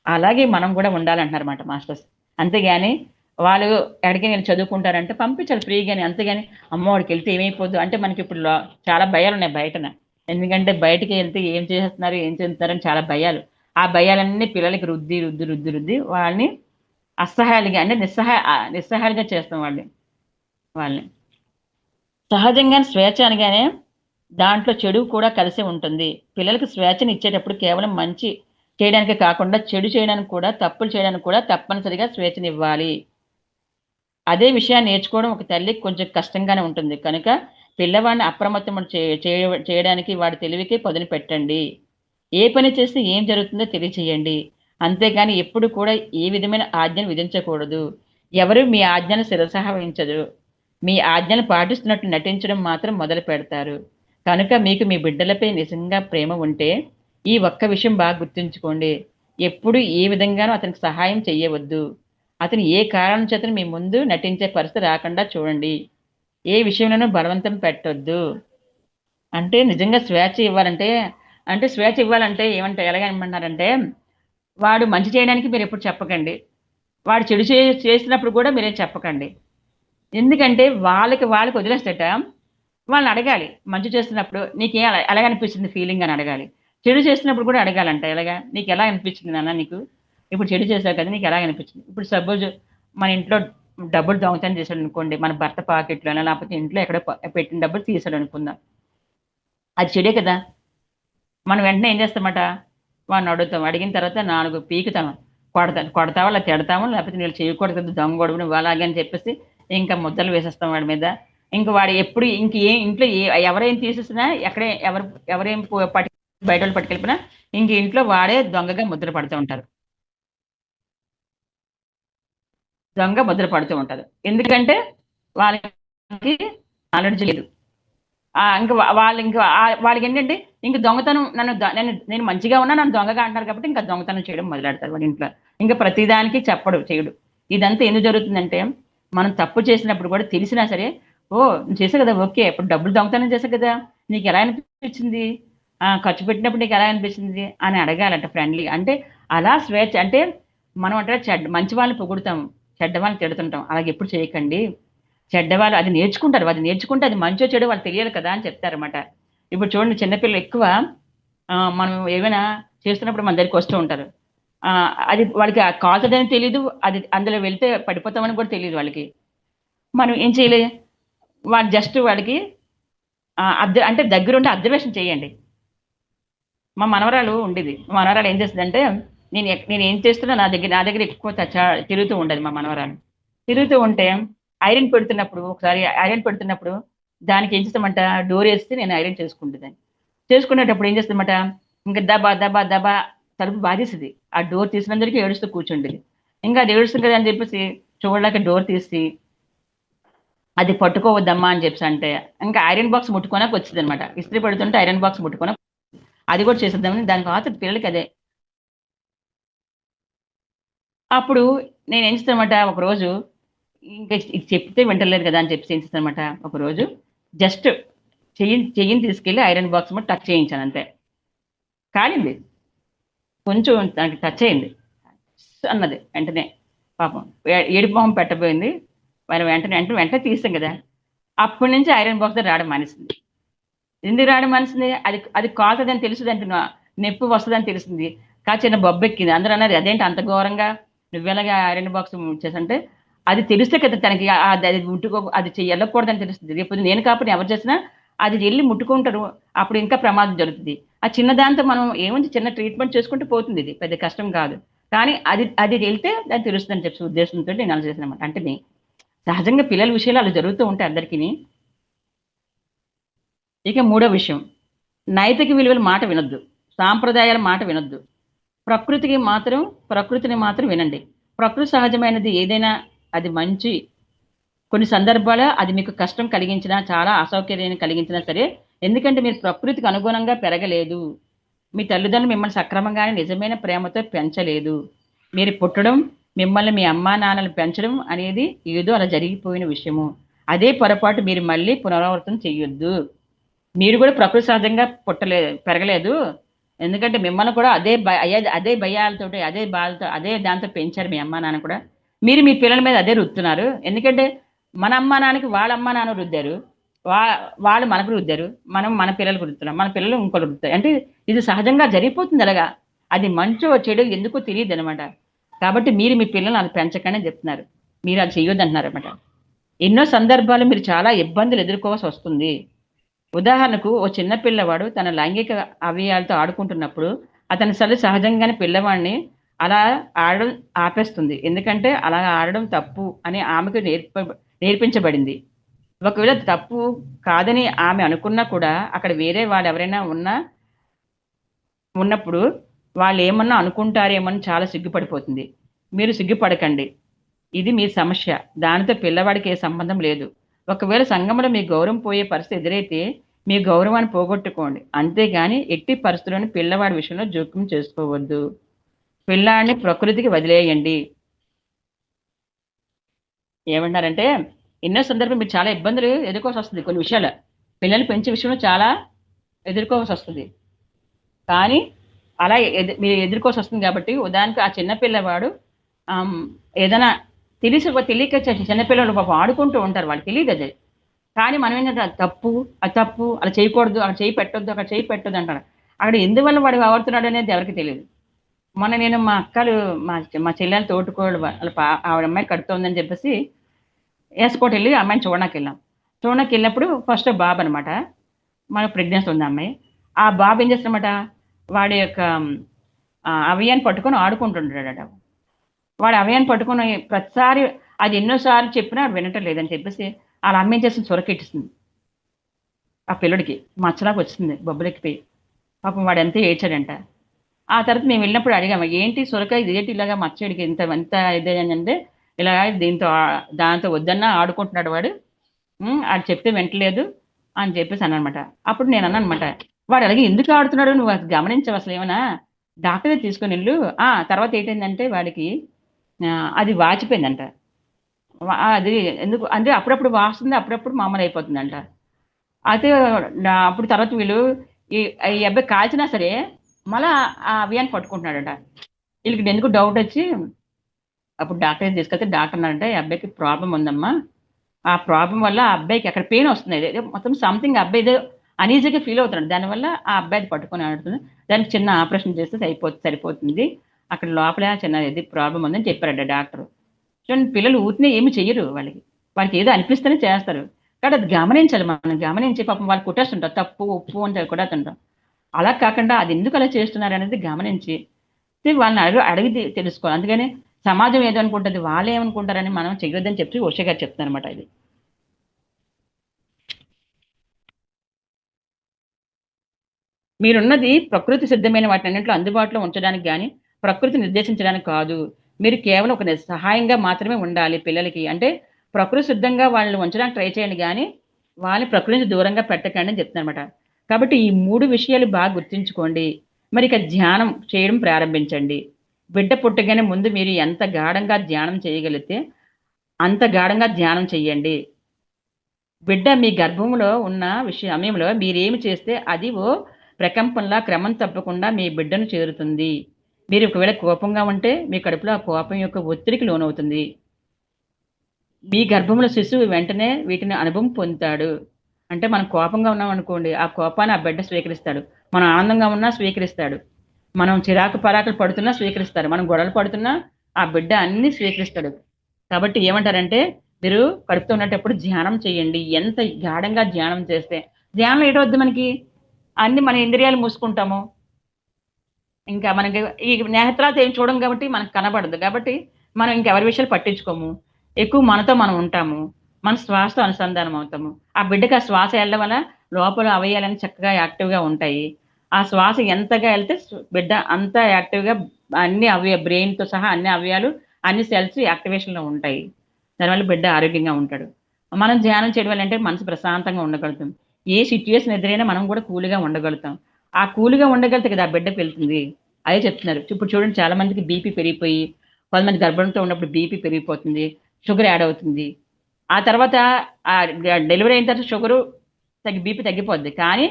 అలాగే మనం కూడా ఉండాలంటున్నారన్నమాట మాస్టర్స్. అంతేగాని వాళ్ళు ఎక్కడికి నేను చదువుకుంటారంటే పంపించాలి ఫ్రీగానే. అంతేగాని అమ్మో వాడికి వెళ్తే ఏమైపోద్దు అంటే మనకి ఇప్పుడు చాలా భయాలు ఉన్నాయి బయటన. ఎందుకంటే బయటికి వెళ్తే ఏం చేస్తున్నారు, ఏం చేస్తున్నారని చాలా భయాలు. ఆ భయాలన్నీ పిల్లలకి రుద్ది వాళ్ళని అసహాయాలుగా, అంటే నిస్సహాయాలుగా చేస్తాం వాళ్ళని. సహజంగా స్వేచ్ఛ అనగానే దాంట్లో చెడు కూడా కలిసి ఉంటుంది. పిల్లలకు స్వేచ్ఛను ఇచ్చేటప్పుడు కేవలం మంచి చేయడానికి కాకుండా చెడు చేయడానికి కూడా, తప్పులు చేయడానికి కూడా తప్పనిసరిగా స్వేచ్ఛనివ్వాలి. అదే విషయాన్ని నేర్చుకోవడం ఒక తల్లికి కొంచెం కష్టంగానే ఉంటుంది. కనుక పిల్లవాడిని అప్రమత్తం చేయడానికి వాడి తెలివికి పదును పెట్టండి. ఏ పని చేస్తే ఏం జరుగుతుందో తెలియచేయండి. అంతేగాని ఎప్పుడు కూడా ఏ విధమైన ఆజ్ఞను విధించకూడదు. ఎవరు మీ ఆజ్ఞను శిరసావహించదు. మీ ఆజ్ఞను పాటిస్తున్నట్టు నటించడం మాత్రం మొదలు పెడతారు. కనుక మీకు మీ బిడ్డలపై నిజంగా ప్రేమ ఉంటే ఈ ఒక్క విషయం బాగా గుర్తుంచుకోండి. ఎప్పుడు ఏ విధంగానూ అతనికి సహాయం చెయ్యవద్దు. అతను ఏ కారణం చేతను మీ ముందు నటించే పరిస్థితి రాకుండా చూడండి. ఏ విషయంలోనూ బలవంతం పెట్టొద్దు. అంటే నిజంగా స్వేచ్ఛ ఇవ్వాలంటే ఎలాగనమంటున్నారంటే, వాడు మంచి చేయడానికి మీరెప్పుడు చెప్పకండి. వాడు చెడు చేసినప్పుడు కూడా మీరేం చెప్పకండి. ఎందుకంటే వాళ్ళకి వదిలేస్తేట వాళ్ళని అడగాలి. మంచి చేస్తున్నప్పుడు ఎలాగనిపిస్తుంది ఫీలింగ్ అని అడగాలి. చెడు చేస్తున్నప్పుడు కూడా అడగాలంట. నీకెలా అనిపించింది నాన్న నీకు? ఇప్పుడు చెడు చేశావు కదా! నీకెలాగనిపించింది? ఇప్పుడు సపోజ్ మన ఇంట్లో డబ్బులు దొంగతనం చేశాడనుకోండి, మన భర్త పాకెట్లోనో లేకపోతే ఇంట్లో ఎక్కడో పెట్టిన డబ్బులు తీశాడనుకుందాం. అది చెడే కదా! మనం వెంటనే ఏం చేస్తామట, వాడిని అడుగుతాం. అడిగిన తర్వాత 4 పీకుతాం. కొడతావా లేకపోతే తిడతామో, లేకపోతే వీళ్ళు చేయకూడదు కదా దొంగోడువు నువ్వు అలాగే అని చెప్పేసి ఇంకా ముద్దలు వేసేస్తాం వాడి మీద. ఇంక వాడు ఎప్పుడు ఇంట్లో ఎవరేం తీసేసినా, ఎవరేం బయటోళ్ళు పట్టుకెళ్ళిపోయినా ఇంక ఇంట్లో వాడే దొంగగా ముద్ర పడుతూ ఉంటారు. దొంగ ముద్ర పడుతూ ఉంటారు. ఎందుకంటే వాళ్ళకి నాలెడ్జ్ లేదు. ఇంకా వాళ్ళకి ఏంటంటే ఇంక దొంగతనం నేను మంచిగా ఉన్నా నన్ను దొంగగా అంటారు కాబట్టి ఇంకా దొంగతనం చేయడం మొదలెడతారు వాడి ఇంట్లో. ఇంకా ప్రతిదానికి చేయడు. ఇదంతా ఎందుకు జరుగుతుందంటే, మనం తప్పు చేసినప్పుడు కూడా తెలిసినా సరే, నువ్వు చేసావు కదా, ఓకే, ఇప్పుడు డబ్బులు దొంగతనం చేసావు కదా, నీకు ఎలా అనిపించింది, ఖర్చు పెట్టినప్పుడు నీకు ఎలా అనిపించింది అని అడగాలంట ఫ్రెండ్లీ. అంటే అలా స్వేచ్ఛ అంటే మనం అంటే మంచి వాళ్ళని పొగుడుతాం, చెడ్డ వాళ్ళని తిడుతుంటాం. అలాగే ఎప్పుడు చేయకండి. చెడ్డవాళ్ళు అది నేర్చుకుంటారు, అది నేర్చుకుంటే అది మంచో చెడు వాళ్ళు తెలియాలి కదా అని చెప్తారన్నమాట. ఇప్పుడు చూడండి, చిన్నపిల్లలు ఎక్కువ మనం ఏమైనా చేస్తున్నప్పుడు మన దగ్గరికి వస్తూ ఉంటారు. అది వాళ్ళకి కాల్చదని తెలియదు, అది అందులో వెళ్తే పడిపోతామని కూడా తెలియదు వాళ్ళకి. మనం ఏం చేయలే, వాళ్ళు జస్ట్ వాడికి అంటే దగ్గరుండి అబ్జర్వేషన్ చేయండి. మా మనవరాలు ఉండేది. మా మనవరాలు ఏం చేస్తుందంటే, నేను ఏం చేస్తున్నా నా దగ్గర ఎక్కువ తిరుగుతూ ఉండదు మా మనవరాలు. తిరుగుతూ ఉంటే ఐరన్ పెడుతున్నప్పుడు, ఒకసారి ఐరన్ పెడుతున్నప్పుడు దానికి ఏం చేస్తామంట, డోర్ వేస్తే నేను ఐరన్ చేసుకుంటుందని. చేసుకునేటప్పుడు ఏం చేస్తామట, ఇంకా దబా దబా దబా తలుపు బాధేసింది. ఆ డోర్ తీసినందరికీ ఏడుస్తూ కూర్చుండేది. ఇంకా అది ఏడుస్తుంది కదా అని చెప్పేసి చూడలేక డోర్ తీసి అది పట్టుకోవద్దమ్మా అని చెప్పేసి అంటే ఇంకా ఐరన్ బాక్స్ ముట్టుకోనకు వచ్చింది అనమాట. ఇస్త్రీ పెడుతుంటే ఐరన్ బాక్స్ ముట్టుకోన అది కూడా చేసేద్దామని దాని తర్వాత పిల్లలకి అదే. అప్పుడు నేను ఏం చేస్తానమాట, ఒకరోజు ఇంకా ఇది చెప్తే వింటలేదు కదా అని చెప్పి ఏం చేస్తానమాట, ఒకరోజు జస్ట్ చెయ్యిని తీసుకెళ్ళి ఐరన్ బాక్స్ మీద టచ్ చేయించాను అంతే. కాలింది, కొంచెం దానికి టచ్ అయింది అన్నది వెంటనే. పాపం ఏడుపు మొహం పెట్టబోయింది. మరి వెంటనే తీసాం కదా. అప్పటి నుంచి ఐరన్ బాక్స్ దగ్గర రావడం మానేసింది. ఎందుకు రావడం మానేసింది, అది అది కాలుతుందని తెలుసుది అంటున్నా, నొప్పి వస్తుందని తెలిసింది. చిన్న బొబ్బెక్కింది. అందరూ అన్నది అదేంటి అంత ఘోరంగా నువ్వెలాగా ఐరన్ బాక్స్ చేసంటే, అది తెలిస్తే కదా తనకి అది ముట్టుకో, అది వెళ్ళకూడదని తెలుస్తుంది. రేపు నేను కాకపోతే ఎవరు చేసినా అది వెళ్ళి ముట్టుకుంటారు, అప్పుడు ఇంకా ప్రమాదం జరుగుతుంది. ఆ చిన్నదాంతో మనం ఏముంది, చిన్న ట్రీట్మెంట్ చేసుకుంటూ పోతుంది, ఇది పెద్ద కష్టం కాదు. కానీ అది అది వెళ్తే దాన్ని తెలుస్తుందని చెప్పి ఉద్దేశంతో నేను అలా చేసిన అనమాట. అంటే సహజంగా పిల్లల విషయాలు అలా జరుగుతూ ఉంటాయి అందరికీ. ఇక మూడో విషయం, నైతిక విలువల మాట వినొద్దు, సాంప్రదాయాల మాట వినొద్దు. ప్రకృతిని మాత్రం వినండి. ప్రకృతి సహజమైనది ఏదైనా అది మంచి. కొన్ని సందర్భాల్లో అది మీకు కష్టం కలిగించినా, చాలా అసౌకర్యాన్ని కలిగించినా సరే, ఎందుకంటే మీరు ప్రకృతికి అనుగుణంగా పెరగలేదు. మీ తల్లిదండ్రులు మిమ్మల్ని సక్రమంగానే నిజమైన ప్రేమతో పెంచలేదు. మీరు పుట్టడం, మిమ్మల్ని మీ అమ్మా నాన్నలు పెంచడం అనేది ఏదో అలా జరిగిపోయిన విషయము. అదే పొరపాటు మీరు మళ్ళీ పునరావృతం చేయొద్దు. మీరు కూడా ప్రకృతి సహజంగా పెరగలేదు. ఎందుకంటే మిమ్మల్ని కూడా అదే భయాలతోటి, అదే బాధతో, అదే దాంతో పెంచారు మీ అమ్మా నాన్న కూడా. మీరు మీ పిల్లల మీద అదే రుద్దుతున్నారు. ఎందుకంటే మన అమ్మా నాన్నకి వాళ్ళ అమ్మా నాన్న రుద్దారు, వాళ్ళు మనకు రుద్దారు, మనం మన పిల్లలకు రుద్దుతున్నాం, మన పిల్లలు ఇంకోటి రుద్దారు. అంటే ఇది సహజంగా జరిగిపోతుంది అలాగా. అది మంచో చెడు ఎందుకో తెలియదు అనమాట. కాబట్టి మీరు మీ పిల్లల్ని అది పెంచకనే చెప్తున్నారు, మీరు అది చెయ్యొద్దు అంటున్నారు అనమాట. ఎన్నో సందర్భాలు మీరు చాలా ఇబ్బందులు ఎదుర్కోవాల్సి వస్తుంది. ఉదాహరణకు, ఓ చిన్న పిల్లవాడు తన లైంగిక అవయవాలతో ఆడుకుంటున్నప్పుడు అతని తల్లి సహజంగానే పిల్లవాడిని అలా ఆడడం ఆపేస్తుంది. ఎందుకంటే అలా ఆడడం తప్పు అని ఆమెకు నేర్పించబడింది. ఒకవేళ తప్పు కాదని ఆమె అనుకున్నా కూడా అక్కడ వేరే వాళ్ళు ఎవరైనా ఉన్నప్పుడు వాళ్ళు ఏమన్నా అనుకుంటారేమని చాలా సిగ్గుపడిపోతుంది. మీరు సిగ్గుపడకండి, ఇది మీ సమస్య, దానితో పిల్లవాడికి ఏ సంబంధం లేదు. ఒకవేళ సంఘంలో మీ గౌరవం పోయే పరిస్థితి ఎదురైతే మీ గౌరవాన్ని పోగొట్టుకోండి, అంతేగాని ఎట్టి పరిస్థితుల్లోని పిల్లవాడి విషయంలో జోక్యం చేసుకోవద్దు. పిల్లాడిని ప్రకృతికి వదిలేయండి. ఏమంటారంటే, ఎన్నో సందర్భం మీరు చాలా ఇబ్బందులు ఎదుర్కోవాల్సి వస్తుంది. కొన్ని విషయాలు పిల్లల్ని పెంచే విషయంలో చాలా ఎదుర్కోవాల్సి వస్తుంది. కానీ అలా మీరు ఎదుర్కోవాల్సి వస్తుంది కాబట్టి, ఉదాహరణకు ఆ చిన్న పిల్లవాడు ఏదైనా తెలియక చిన్నపిల్లలు పాపం ఆడుకుంటూ ఉంటారు, వాళ్ళకి తెలియదు అది. కానీ మనం ఏంటంటే అది తప్పు, అలా చేయకూడదు, అక్కడ చేయి పెట్టొద్దు, అక్కడ చేయి పెట్టొద్దు అంటారు. అక్కడ ఎందువల్ల వాడు ఆడుతున్నాడు అనేది ఎవరికి తెలియదు. మొన్న నేను మా అక్కలు మా చెల్లెలు తోటుకోళ్ళు వాళ్ళ ఆవిడ అమ్మాయి కడుతోందని చెప్పేసి ఎస్కోట్ వెళ్ళి అమ్మాయిని చూడడానికి వెళ్ళినప్పుడు ఫస్ట్ బాబు అనమాట, మనకు ప్రెగ్నెన్సీ ఉంది అమ్మాయి. ఆ బాబు ఏం చేస్తాడనమాట, వాడి యొక్క అవయాన్ని పట్టుకొని ఆడుకుంటుంటాడట. వాడు అవయాన్ని పట్టుకొని ప్రతిసారి అది ఎన్నోసార్లు చెప్పినా వినటం లేదని చెప్పేసి వాళ్ళ అమ్మ ఏం చేస్తుంది, సొరకెట్టిస్తుంది ఆ పిల్లడికి. మచ్చలాగా వచ్చింది, బొబ్బలెక్కిపోయి. పాపం వాడు ఎంత ఏడ్చాడంట. ఆ తర్వాత మేము వెళ్ళినప్పుడు అడిగాము, ఏంటి సొరకాయ ఇది ఏంటి ఇలాగా మచ్చడికి ఇంత ఇదే అంటే, ఇలా దాంతో వద్దన్నా ఆడుకుంటున్నాడు వాడు, అది చెప్తే వింటలేదు అని చెప్పేసి అన్నమాట. అప్పుడు నేను అన్నమాట, వాడు అలాగే ఎందుకు ఆడుతున్నాడు నువ్వు అది గమనించవు అసలు ఏమైనా, డాక్టర్ దగ్గర తీసుకొని వెళ్ళు. తర్వాత ఏంటంటే వాడికి అది వాచిపోయిందంట. అది ఎందుకు అంటే అప్పుడప్పుడు వాస్తుంది, అప్పుడప్పుడు మామూలు అయిపోతుందంట. అయితే అప్పుడు తర్వాత వీళ్ళు ఈ ఈ అబ్బాయి కాల్చినా సరే మళ్ళా ఆ అవ్యాన్ని పట్టుకుంటున్నాడట. వీళ్ళకి ఎందుకు డౌట్ వచ్చి అప్పుడు డాక్టర్ తీసుకెళ్తే డాక్టర్ అన్నారంటే ఈ అబ్బాయికి ప్రాబ్లం ఉందమ్మా, ఆ ప్రాబ్లం వల్ల ఆ అబ్బాయికి అక్కడ పెయిన్ వస్తుంది, ఏదో మొత్తం సంథింగ్ అబ్బాయి ఏదో అనీజీగా ఫీల్ అవుతున్నాడు, దానివల్ల ఆ అబ్బాయిది పట్టుకొని ఆడుతుంది, దానికి చిన్న ఆపరేషన్ చేస్తే సరిపోతుంది, అక్కడ లోపల చిన్న ఇది ప్రాబ్లం ఉందని చెప్పారట డాక్టర్. చూడండి, పిల్లలు ఊరినే ఏమి చెయ్యరు, వాళ్ళకి ఏదో అనిపిస్తేనే చేస్తారు. కాబట్టి అది గమనించాలి, మనం గమనించి పాపం వాళ్ళు కొట్టేస్తుంటారు, తప్పు ఉప్పు అని కొట్టేస్తుంటాం. అలా కాకుండా అది ఎందుకు అలా చేస్తున్నారు అనేది గమనించి వాళ్ళని అడిగి తెలుసుకోవాలి. అందుకని సమాజం ఏదో అనుకుంటుంది, వాళ్ళు ఏమనుకుంటారని మనం చెయ్యొద్దని చెప్పి ఉష గారు చెప్తున్నారు అనమాట. ఇది మీరున్నది ప్రకృతి సిద్ధమైన వాటి అన్నింటిలో అందుబాటులో ఉంచడానికి కానీ ప్రకృతి నిర్దేశించడానికి కాదు. మీరు కేవలం ఒక సహాయంగా మాత్రమే ఉండాలి పిల్లలకి. అంటే ప్రకృతి సిద్ధంగా వాళ్ళని ఉంచడానికి ట్రై చేయండి, కానీ వాళ్ళని ప్రకృతి నుంచి దూరంగా పెట్టకండి అని చెప్తున్నమాట. కాబట్టి ఈ 3 విషయాలు బాగా గుర్తుంచుకోండి. మరి ఇక ధ్యానం చేయడం ప్రారంభించండి. బిడ్డ పుట్టగానే ముందు మీరు ఎంత గాఢంగా ధ్యానం చేయగలిగితే అంత గాఢంగా ధ్యానం చెయ్యండి. బిడ్డ మీ గర్భంలో ఉన్న సమయంలో మీరేమి చేస్తే అది ఓ ప్రకంపనలా క్రమం తప్పకుండా మీ బిడ్డను చేరుతుంది. మీరు ఒకవేళ కోపంగా ఉంటే మీ కడుపులో ఆ కోపం యొక్క ఒత్తిడికి లోనవుతుంది. మీ గర్భంలో శిశువు వెంటనే వీటిని అనుభవం పొందుతాడు. అంటే మనం కోపంగా ఉన్నాం అనుకోండి, ఆ కోపాన్ని ఆ బిడ్డ స్వీకరిస్తాడు. మనం ఆనందంగా ఉన్నా స్వీకరిస్తాడు. మనం చిరాకు పరాకులు పడుతున్నా స్వీకరిస్తారు. మనం గొడవలు పడుతున్నా ఆ బిడ్డ అన్ని స్వీకరిస్తాడు. కాబట్టి ఏమంటారంటే మీరు కడుపుతో ఉన్నప్పుడు ధ్యానం చేయండి. ఎంత గాఢంగా ధ్యానం చేస్తే, ధ్యానం ఏటవుద్ది మనకి, అన్ని మన ఇంద్రియాలు మూసుకుంటాము, ఇంకా మనకి ఈ నేత్రాలతో ఏం చూడం కాబట్టి మనకు కనబడదు. కాబట్టి మనం ఇంకెవరి విషయాలు పట్టించుకోము, ఎక్కువ మనతో మనం ఉంటాము, మన శ్వాసతో అనుసంధానం అవుతాము. ఆ బిడ్డకి ఆ శ్వాస వెళ్ళడం వల్ల లోపల అవయవాలన్నీ చక్కగా యాక్టివ్గా ఉంటాయి. ఆ శ్వాస ఎంతగా వెళ్తే బిడ్డ అంత యాక్టివ్గా అన్ని బ్రెయిన్తో సహా అన్ని అవయవాలు అన్ని సెల్స్ యాక్టివేషన్లో ఉంటాయి. దానివల్ల బిడ్డ ఆరోగ్యంగా ఉంటాడు. మనం ధ్యానం చేయడం వల్ల అంటే మనసు ప్రశాంతంగా ఉండగలుగుతాం. ఏ సిచ్యువేషన్ ఎదురైనా మనం కూడా కూల్గా ఉండగలుగుతాం. ఆ కూల్గా ఉండగలిగితే కదా ఆ బిడ్డకు వెళ్తుంది. అదే చెప్తున్నారు. ఇప్పుడు చూడండి, చాలా మందికి బీపీ పెరిగిపోయి, కొంతమంది గర్భంతో ఉన్నప్పుడు బీపీ పెరిగిపోతుంది, షుగర్ యాడ్ అవుతుంది. ఆ తర్వాత ఆ డెలివరీ అయిన తర్వాత షుగరు బీపీ తగ్గిపోద్ది, కానీ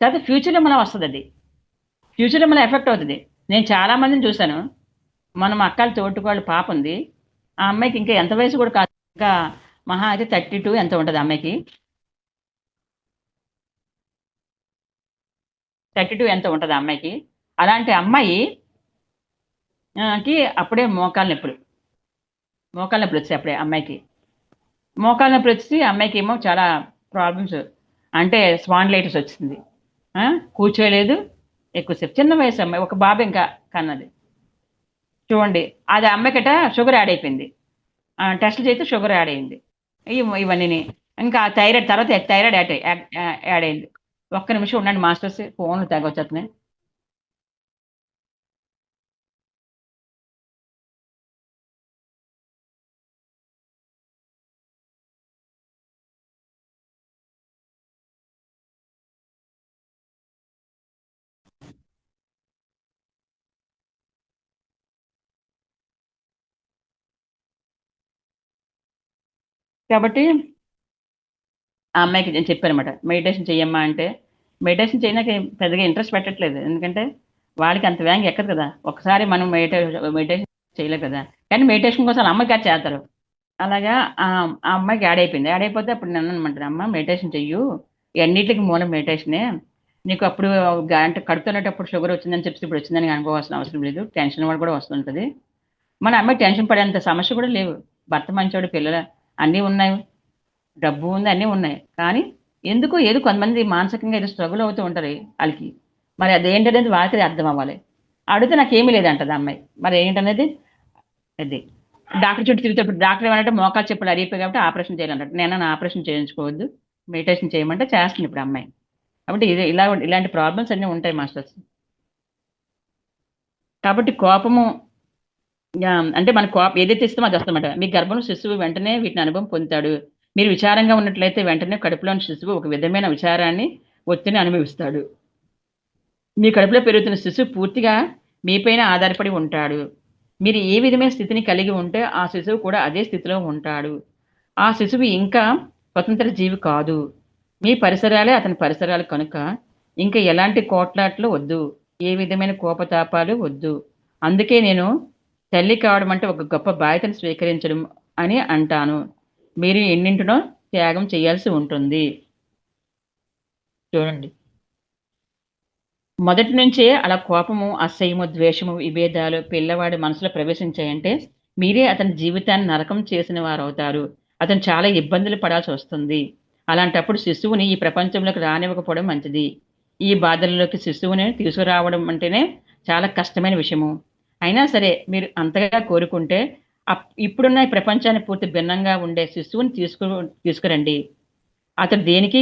తర్వాత ఫ్యూచర్లో మనం వస్తుంది, అది ఫ్యూచర్లో మనం ఎఫెక్ట్ అవుతుంది. నేను చాలా మందిని చూశాను. మన అక్కల తోటికోళ్ళ పాప ఉంది, ఆ అమ్మాయికి ఇంకా ఎంత వయసు కూడా కాదు, ఇంకా మహా అయితే 32 ఎంత ఉంటుంది అమ్మాయికి, 32 ఎంత ఉంటుంది అమ్మాయికి. అలాంటి అమ్మాయి కి అప్పుడే మోకాలు నొప్పులు వచ్చాయి. అప్పుడే అమ్మాయికి మోకాలు నొప్పులు వచ్చి అమ్మాయికి ఏమో చాలా ప్రాబ్లమ్స్, అంటే స్పాండిలైటిస్ వచ్చింది. కూర్చోలేదు ఎక్కువసేపు. చిన్న వయసు అమ్మాయి, ఒక బాబు ఇంకా కన్నది. చూడండి, అది అమ్మాయికట షుగర్ యాడ్ అయిపోయింది. టెస్ట్లు చేస్తే షుగర్ యాడ్ అయింది. ఇవన్నీ ఇంకా థైరాయిడ్, తర్వాత థైరాయిడ్ యాడ్ అయింది. ఒక్క నిమిషం ఉండండి మాస్టర్స్, ఫోన్లు తెగ వచ్చేస్తున్నాయి. కాబట్టి ఆ అమ్మాయికి నేను చెప్పానమాట, మెడిటేషన్ చెయ్యమ్మా అంటే, మెడిటేషన్ చేయడానికి పెద్దగా ఇంట్రెస్ట్ పెట్టట్లేదు. ఎందుకంటే వాళ్ళకి అంత వేగంగా ఎక్కదు కదా, ఒకసారి మనం మెడిటేషన్ చేయలేదు కదా. కానీ మెడిటేషన్ కోసం వాళ్ళ అమ్మకి చేస్తారు. అలాగా ఆ అమ్మాయికి యాడ్ అయిపోయింది. యాడ్ అయిపోతే అప్పుడు నన్ను అనమంటారు, అమ్మ మెడిటేషన్ చెయ్యు, అన్నిటికి మూలం మెడిటేషనే, నీకు అప్పుడు అంటే కడుపుతున్నప్పుడు షుగర్ వచ్చిందని చెప్పి ఇప్పుడు వచ్చిందని అనుకోవాల్సిన అవసరం లేదు, టెన్షన్ కూడా కూడా వస్తుంటుంది. మన అమ్మాయి టెన్షన్ పడేంత సమస్య కూడా లేవు, భర్త మంచోడు, పిల్లలు అన్నీ ఉన్నాయి, డబ్బు ఉంది, అన్నీ ఉన్నాయి. కానీ ఎందుకో ఏదో కొంతమంది మానసికంగా ఏదో స్ట్రగుల్ అవుతూ ఉంటారు వాళ్ళకి. మరి అదేంటనేది వాళ్ళకి అర్థం అవ్వాలి. అడిగితే నాకేమీ లేదంటది అమ్మాయి. మరి ఏంటనేది అది డాక్టర్ చుట్టూ తిరుగుతాడు. డాక్టర్ ఏమంటే మోకాలు చెప్పులు అరిగిపోయి కాబట్టి ఆపరేషన్ చేయాలంటాడు. నేను ఆపరేషన్ చేయించుకోవద్దు, మెడిటేషన్ చేయమంటే చేస్తుంది ఇప్పుడు అమ్మాయి. కాబట్టి ఇది ఇలాంటి ప్రాబ్లమ్స్ అన్నీ ఉంటాయి మాస్టర్స్. కాబట్టి కోపము అంటే మన కోపం ఏదైతే ఇస్తామో అది వస్తుందన్నమాట. మీ గర్భంలో శిశువు వెంటనే వీటిని అనుభవం పొందుతాడు. మీరు విచారంగా ఉన్నట్లయితే వెంటనే కడుపులోని శిశువు ఒక విధమైన విచారాన్ని, ఒత్తిడిని అనుభవిస్తాడు. మీ కడుపులో పెరుగుతున్న శిశువు పూర్తిగా మీపైన ఆధారపడి ఉంటాడు. మీరు ఏ విధమైన స్థితిని కలిగి ఉంటే ఆ శిశువు కూడా అదే స్థితిలో ఉంటాడు. ఆ శిశువు ఇంకా స్వతంత్ర జీవి కాదు. మీ పరిసరాలే అతని పరిసరాలు కనుక ఇంక ఎలాంటి కోట్లాట్లు వద్దు, ఏ విధమైన కోపతాపాలు వద్దు. అందుకే నేను తల్లి కావడం అంటే ఒక గొప్ప బాధ్యతను స్వీకరించడం అని అంటాను. మీరు ఎన్నింటినో త్యాగం చేయాల్సి ఉంటుంది. చూడండి, మొదటి నుంచే అలా కోపము, అసహ్యము, ద్వేషము, విభేదాలు పిల్లవాడి మనసులో ప్రవేశించాయంటే మీరే అతని జీవితాన్ని నరకం చేసిన వారవుతారు. అతను చాలా ఇబ్బందులు పడాల్సి వస్తుంది. అలాంటప్పుడు శిశువుని ఈ ప్రపంచంలోకి రానివ్వకపోవడం మంచిది. ఈ బాధల్లోకి శిశువుని తీసుకురావడం అంటేనే చాలా కష్టమైన విషయము. అయినా సరే మీరు అంతగా కోరుకుంటే ఇప్పుడున్న ఈ ప్రపంచాన్ని పూర్తి భిన్నంగా ఉండే శిశువుని తీసుకురండి. అతను దేనికి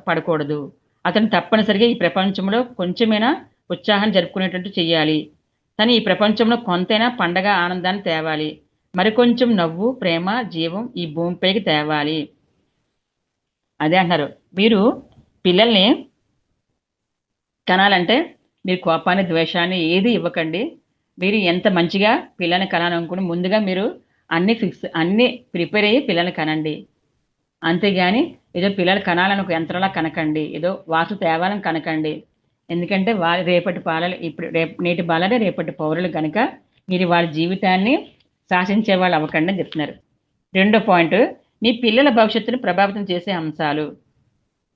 పడకూడదు. అతను తప్పనిసరిగా ఈ ప్రపంచంలో కొంచెమైనా ఉత్సాహం జరుపుకునేటట్టు చెయ్యాలి. కానీ ఈ ప్రపంచంలో కొంతైనా పండగ ఆనందాన్ని తేవాలి. మరికొంచెం నవ్వు, ప్రేమ, జీవం ఈ భూమిపైకి తేవాలి. అదే అంటున్నారు. మీరు పిల్లల్ని కనాలంటే మీరు కోపాన్ని, ద్వేషాన్ని ఏది ఇవ్వకండి. మీరు ఎంత మంచిగా పిల్లల్ని కనాలనుకుని ముందుగా మీరు అన్ని ప్రిపేర్ అయ్యి పిల్లల్ని కనండి. అంతేగాని ఏదో పిల్లలు కనాలని ఒక యంత్రంలా కనకండి. ఏదో వాసు తేవాలని కనకండి. ఎందుకంటే వారి రేపటి పాలలు నేటి బాలలే రేపటి పౌరులు కనుక మీరు వాళ్ళ జీవితాన్ని శాసించే వాళ్ళు అవ్వకండి అని చెప్తున్నారు. రెండో పాయింట్, మీ పిల్లల భవిష్యత్తును ప్రభావితం చేసే అంశాలు.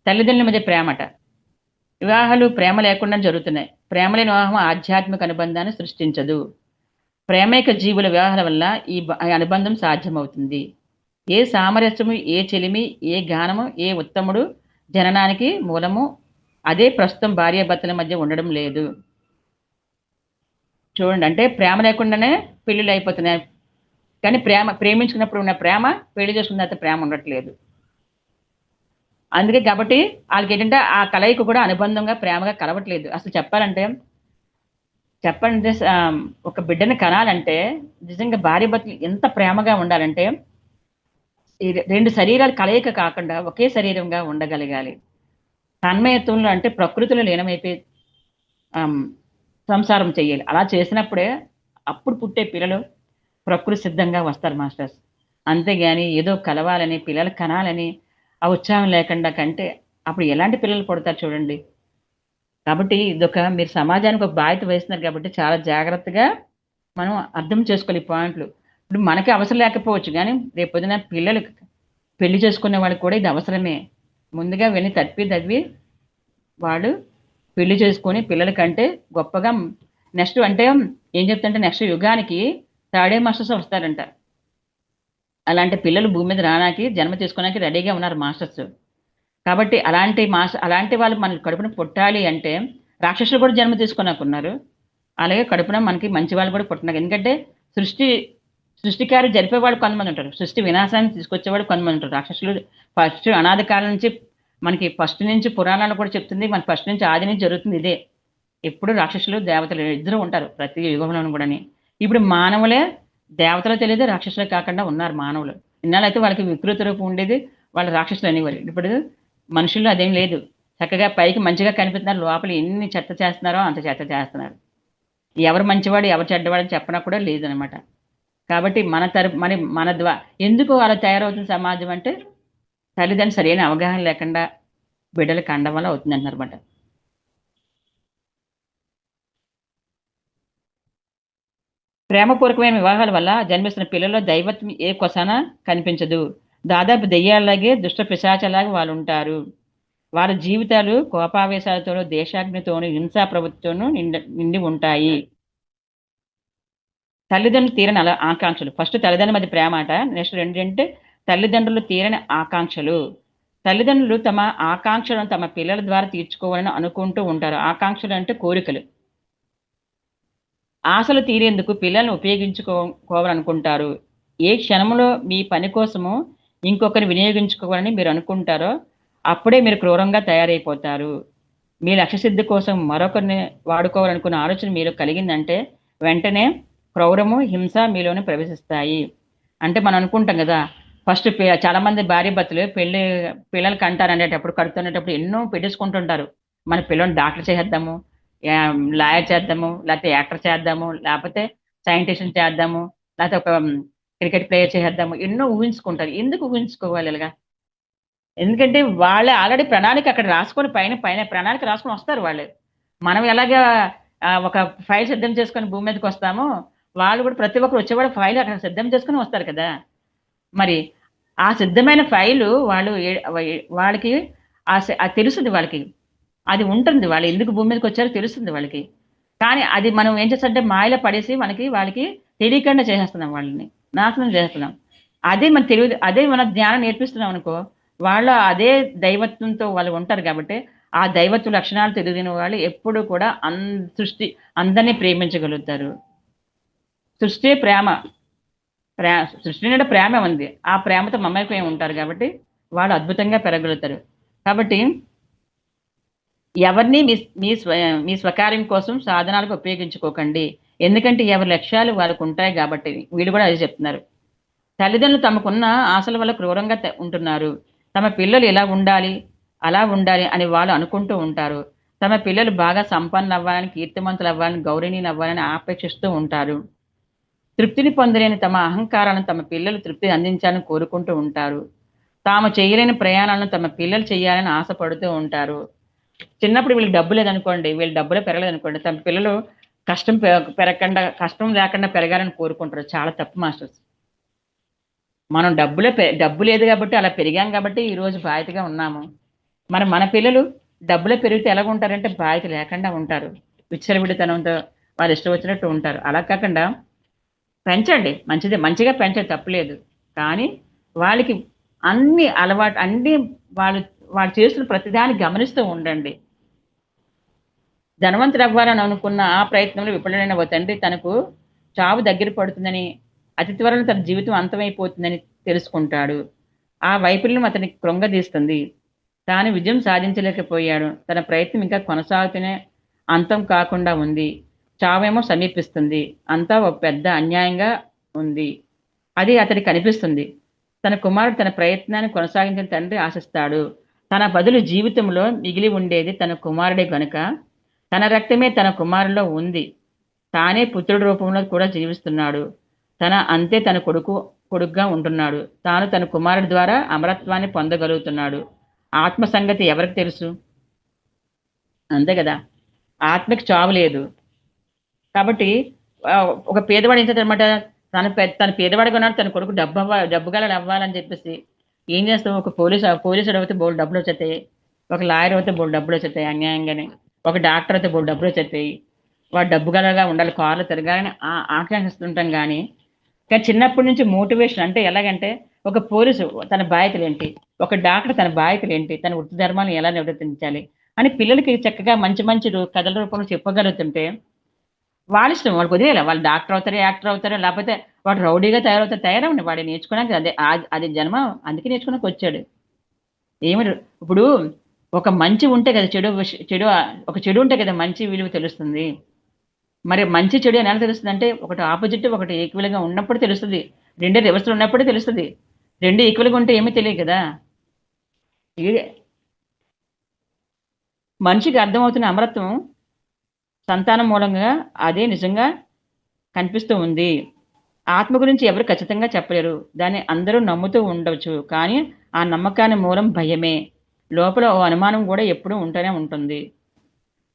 తల్లిదండ్రుల మధ్య ప్రేమట. వివాహాలు ప్రేమ లేకుండా జరుగుతున్నాయి. ప్రేమ లేని వివాహం ఆధ్యాత్మిక అనుబంధాన్ని సృష్టించదు. ప్రేమైక జీవుల వివాహాల వల్ల ఈ అనుబంధం సాధ్యమవుతుంది. ఏ సామరస్యము, ఏ చెలిమి, ఏ గానము, ఏ ఉత్తముడు జననానికి మూలము అదే ప్రస్తుతం భార్యాభర్తల మధ్య ఉండడం లేదు. చూడండి, అంటే ప్రేమ లేకుండానే పెళ్ళిళ్ళు అయిపోతున్నాయి. కానీ ప్రేమించుకున్నప్పుడు ఉన్న ప్రేమ పెళ్లి చేసుకున్న తర్వాత ప్రేమ ఉండట్లేదు. అందుకే కాబట్టి వాళ్ళకి ఏంటంటే ఆ కలయిక కూడా అనుబంధంగా ప్రేమగా కలవట్లేదు. అసలు చెప్పాలంటే ఒక బిడ్డని కనాలంటే నిజంగా భార్యాభర్తలు ఎంత ప్రేమగా ఉండాలంటే ఈ రెండు శరీరాలు కలయిక కాకుండా ఒకే శరీరంగా ఉండగలగాలి. తన్మయత్వంలో అంటే ప్రకృతిలో లీనమైపోయి సంసారం చేయాలి. అలా చేసినప్పుడే అప్పుడు పుట్టే పిల్లలు ప్రకృతి సిద్ధంగా వస్తారు మాస్టర్స్. అంతేగాని ఏదో కలవాలని పిల్లలు కనాలని ఆ ఉత్సాహం లేకుండా కంటే అప్పుడు ఎలాంటి పిల్లలు పుడతారు చూడండి. కాబట్టి ఇదొక మీరు సమాజానికి ఒక బాధ్యత వహిస్తున్నారు కాబట్టి చాలా జాగ్రత్తగా మనం అర్థం చేసుకోవాలి ఈ పాయింట్లు. ఇప్పుడు మనకి అవసరం లేకపోవచ్చు కానీ రేపొద్దున పిల్లలు పెళ్లి చేసుకునే వాళ్ళకి కూడా ఇది అవసరమే. ముందుగా వెళ్ళి తవ్వి వాడు పెళ్లి చేసుకొని పిల్లల కంటే గొప్పగా నెక్స్ట్ అంటే ఏం చెప్తుంటే నెక్స్ట్ యుగానికి థర్డ్ మాస్టర్స్ వస్తారంట. అలాంటి పిల్లలు భూమి మీద రానాకి జన్మ తీసుకోవడానికి రెడీగా ఉన్నారు మాస్టర్స్. కాబట్టి అలాంటి వాళ్ళు మన కడుపున పుట్టాలి అంటే రాక్షసులు కూడా జన్మ తీసుకున్నాకున్నారు. అలాగే కడుపున మనకి మంచి వాళ్ళు కూడా పుట్టినారు. ఎందుకంటే సృష్టికారు జరిపేవాడు కొంతమంది ఉంటారు, సృష్టి వినాశాన్ని తీసుకొచ్చేవాడు కొంతమంది ఉంటారు. రాక్షసులు ఫస్ట్ అనాది కాలం నుంచి మనకి ఫస్ట్ నుంచి పురాణాలు కూడా చెప్తుంది, మన ఫస్ట్ నుంచి ఆది నుంచి జరుగుతుంది ఇదే. ఎప్పుడు రాక్షసులు దేవతలు ఇద్దరు ఉంటారు ప్రతి యుగంలోనూ కూడా. ఇప్పుడు మానవులే దేవతలు తెలియదు, రాక్షసులే కాకుండా ఉన్నారు మానవులు. ఇన్నాళ్ళైతే వాళ్ళకి వికృత రూపం ఉండేది, వాళ్ళు రాక్షసులు అనేవారు. ఇప్పుడు మనుషుల్లో అదేం లేదు. చక్కగా పైకి మంచిగా కనిపిస్తున్నారు, లోపల ఎన్ని చెత్త చేస్తున్నారో అంత చెత్త చేస్తున్నారు. ఎవరు మంచివాడు ఎవరు చెడ్డవాడు అని చెప్పనా కూడా లేదనమాట. కాబట్టి మన ద్వారా ఎందుకు అలా తయారవుతుంది సమాజం అంటే తల్లిదండ్రులు సరైన అవగాహన లేకుండా బిడ్డలు కండం వల్ల అవుతుంది అంటున్నారన్నమాట. ప్రేమపూర్వకమైన వివాహాల వల్ల జన్మిస్తున్న పిల్లల్లో దైవత్వం ఏ కొసన కనిపించదు. దాదాపు దెయ్యాలాగే దుష్ట పిశాచలాగా వాళ్ళు ఉంటారు. వారి జీవితాలు కోపావేశాలతోనూ దేశాగ్నితోనూ హింసా ప్రవృత్తితోనూ నిండి ఉంటాయి. తల్లిదండ్రులు తీరని ఆకాంక్షలు. ఫస్ట్ తల్లిదండ్రుల మధ్య ప్రేమ అట. నెక్స్ట్ ఏంటంటే తల్లిదండ్రులు తీరని ఆకాంక్షలు. తల్లిదండ్రులు తమ ఆకాంక్షలను తమ పిల్లల ద్వారా తీర్చుకోవాలని అనుకుంటూ ఉంటారు. ఆకాంక్షలు అంటే కోరికలు. ఆశలు తీరేందుకు పిల్లల్ని ఉపయోగించుకోవాలనుకుంటారు. ఏ క్షణంలో మీ పని కోసము ఇంకొకరిని వినియోగించుకోవాలని మీరు అనుకుంటారో అప్పుడే మీరు క్రూరంగా తయారైపోతారు. మీ లక్ష్యసిద్ధి కోసం మరొకరిని వాడుకోవాలనుకున్న ఆలోచన మీలో కలిగిందంటే వెంటనే క్రౌరము, హింస మీలోనే ప్రవేశిస్తాయి. అంటే మనం అనుకుంటాం కదా, ఫస్ట్ చాలామంది భార్యాభర్తలు పిల్లలు కంటారనేటప్పుడు కడుతున్నప్పుడు ఎన్నో పెట్టేసుకుంటుంటారు. మన పిల్లల్ని డాక్టర్ చేసేద్దాము, లాయర్ చేద్దాము, లేకపోతే యాక్టర్ చేద్దాము, లేకపోతే సైంటిస్ట్ చేద్దాము, లేకపోతే ఒక క్రికెట్ ప్లేయర్ చేసేద్దాము, ఎన్నో ఊహించుకుంటారు. ఎందుకు ఊహించుకోవాలి ఇలాగా? ఎందుకంటే వాళ్ళే ఆల్రెడీ ప్రణాళిక అక్కడ రాసుకొని పైన పైన ప్రణాళిక రాసుకొని వస్తారు వాళ్ళు. మనం ఎలాగా ఒక ఫైల్ సిద్ధం చేసుకొని భూమి మీదకి వస్తామో, వాళ్ళు కూడా ప్రతి ఒక్కరు వచ్చేవాడు ఫైల్ అక్కడ సిద్ధం చేసుకొని వస్తారు కదా! మరి ఆ సిద్ధమైన ఫైలు వాళ్ళు వాళ్ళకి అది తెలుస్తుంది వాళ్ళకి. అది ఉంటుంది. వాళ్ళు ఎందుకు భూమి మీదకొచ్చారో తెలుస్తుంది వాళ్ళకి. కానీ అది మనం ఏం చేస్తామంటే మాయలో పడేసి వాళ్ళకి తెలియకుండా చేసేస్తున్నాం వాళ్ళని. నాశనం చేసేస్తున్నాం. అదే మన జ్ఞానం నేర్పిస్తున్నాం అనుకో, వాళ్ళు అదే దైవత్వంతో వాళ్ళు ఉంటారు కాబట్టి, ఆ దైవత్వ లక్షణాలు తెలిగిన వాళ్ళు ఎప్పుడూ కూడా అందరిని ప్రేమించగలుగుతారు. సృష్టి ప్రేమ. సృష్టి నిండా ప్రేమే ఉంది. ఆ ప్రేమతో మమేకమై ఉంటారు కాబట్టి, వాళ్ళు అద్భుతంగా పెరగలుగుతారు. కాబట్టి ఎవరిని మీ స్వకార్యం కోసం సాధనాలకు ఉపయోగించుకోకండి. ఎందుకంటే ఎవరి లక్ష్యాలు వాళ్ళకుంటాయి గాబట్టి. వీళ్ళు గూడా అదే చెప్తున్నారు. తల్లిదండ్రులు తమకున్న ఆశల వల్ల క్రూరంగా ఉంటున్నారు. తమ పిల్లలు ఇలా ఉండాలి, అలా ఉండాలి అని వాళ్ళు అనుకుంటూ ఉంటారు. తమ పిల్లలు బాగా సంపన్నులవ్వాలని, కీర్తిమంతులవ్వాలని, గౌరవనీయులవ్వాలని ఆపేక్షిస్తూ ఉంటారు. తృప్తిని పొందలేని తమ అహంకారాలను తమ పిల్లలు తృప్తి అందించాలని కోరుకుంటూ ఉంటారు. తాము చేయలేని ప్రయాణాలను తమ పిల్లలు చేయాలని ఆశపడుతూ ఉంటారు. చిన్నప్పుడు వీళ్ళకి డబ్బు లేదనుకోండి, వీళ్ళు డబ్బులే పెరగలేదనుకోండి, తమ పిల్లలు కష్టం లేకుండా పెరగాలని కోరుకుంటారు. చాలా తప్పు మాస్టర్స్. మనం డబ్బు లేదు కాబట్టి అలా పెరిగాం కాబట్టి ఈరోజు బాధ్యతగా ఉన్నాము. మన పిల్లలు డబ్బులే పెరిగితే ఎలాగుంటారంటే బాధ్యత లేకుండా ఉంటారు. విచ్చలవిడితనంతో వాళ్ళు ఇష్టం వచ్చినట్టు ఉంటారు. అలా కాకుండా పెంచండి. మంచిదే. మంచిగా పెంచండి తప్పులేదు. కానీ వాళ్ళకి అన్నీ వాళ్ళు వాళ్ళు చేస్తున్న ప్రతిదాన్ని గమనిస్తూ ఉండండి. ధనవంతుడవ్వాలని అనుకున్న ఆ ప్రయత్నంలో విఫలుడైన ఓ తండ్రి తనకు చావు దగ్గర పడుతుందని, అతి త్వరలో తన జీవితం అంతమైపోతుందని తెలుసుకుంటాడు. ఆ వైఫల్యం అతనికి కృంగదీస్తుంది. తాను విజయం సాధించలేకపోయాడు. తన ప్రయత్నం ఇంకా కొనసాగుతూనే అంతం కాకుండా ఉంది. చావేమో సమీపిస్తుంది. అంతా ఒక పెద్ద అన్యాయంగా ఉంది. అది అతడికి కనిపిస్తుంది. తన కుమారుడు తన ప్రయత్నాన్ని కొనసాగించిన తండ్రి ఆశిస్తాడు. తన బదులు జీవితంలో మిగిలి ఉండేది తన కుమారుడే గనుక, తన రక్తమే తన కుమారుడిలో ఉంది. తానే పుత్రుడి రూపంలో కూడా జీవిస్తున్నాడు. తన అంతే తన కొడుకుగా ఉంటున్నాడు. తాను తన కుమారుడి ద్వారా అమరత్వాన్ని పొందగలుగుతున్నాడు. ఆత్మ సంగతి ఎవరికి తెలుసు? అంతే కదా! ఆత్మకి చావు లేదు. కాబట్టి ఒక పేదవాడు ఏం చేస్తాడనమాట, తన పేదవాడిగా ఉన్నాడు, తన కొడుకు డబ్బుగలడు అవ్వాలని చెప్పేసి ఏం చేస్తావు? ఒక పోలీసుడు అయితే బోలెడు డబ్బులొచ్చేతాయి. ఒక లాయర్ అయితే బోలెడు డబ్బులొచ్చేతాయి అన్యాయంగానే. ఒక డాక్టర్ అయితే బోలెడు డబ్బులొచ్చేతాయి. వాడు డబ్బుగలగా ఉండాలి, కార్‌లో తిరగాలని ఆకాంక్షిస్తుంటాం గానీ, కానీ చిన్నప్పటి నుంచి మోటివేషన్ అంటే ఎలాగంటే, ఒక పోలీసు తన బాధ్యతలేంటి? ఒక డాక్టర్ తన బాధ్యతలేంటి? తన వృత్తి ధర్మాలను ఎలా నిర్వర్తించాలి? అని పిల్లలకి చక్కగా మంచి మంచి కథల రూపంలో చెప్పగలుగుతుంటే, వాళ్ళిష్టం. వాళ్ళకి వదిలేయాలి. వాళ్ళు డాక్టర్ అవుతారు, యాక్టర్ అవుతారు, లేపోతే వాడు రౌడీగా తయారవ్వండి. వాడు నేర్చుకోవడానికి అది జన్మ. అందుకే నేర్చుకోవడానికొచ్చాడు. ఏమి ఇప్పుడు ఒక మంచి ఉంటే కదా ఒక చెడు ఉంటే కదా మంచి విలువ తెలుస్తుంది. మరి మంచి, చెడు అని ఎలా తెలుస్తుందంటే, ఒకటి ఆపోజిట్, ఒకటి ఈక్వల్‌గా ఉన్నప్పుడు తెలుస్తది. 2 రివర్స్‌లో ఉన్నప్పుడే తెలుస్తది. 2 ఈక్వల్‌గా ఉంటే ఏమీ తెలియదు కదా! ఇది మనిషికి అర్థమవుతున్న అమరత్వం సంతానం మూలంగా అదే నిజంగా కనిపిస్తూ ఉంది. ఆత్మ గురించి ఎవరు ఖచ్చితంగా చెప్పలేరు. దాన్ని అందరూ నమ్ముతూ ఉండొచ్చు. కానీ ఆ నమ్మకానికి మూలం భయమే. లోపల ఓ అనుమానం గూడా ఎప్పుడూ ఉంటూనే ఉంటుంది.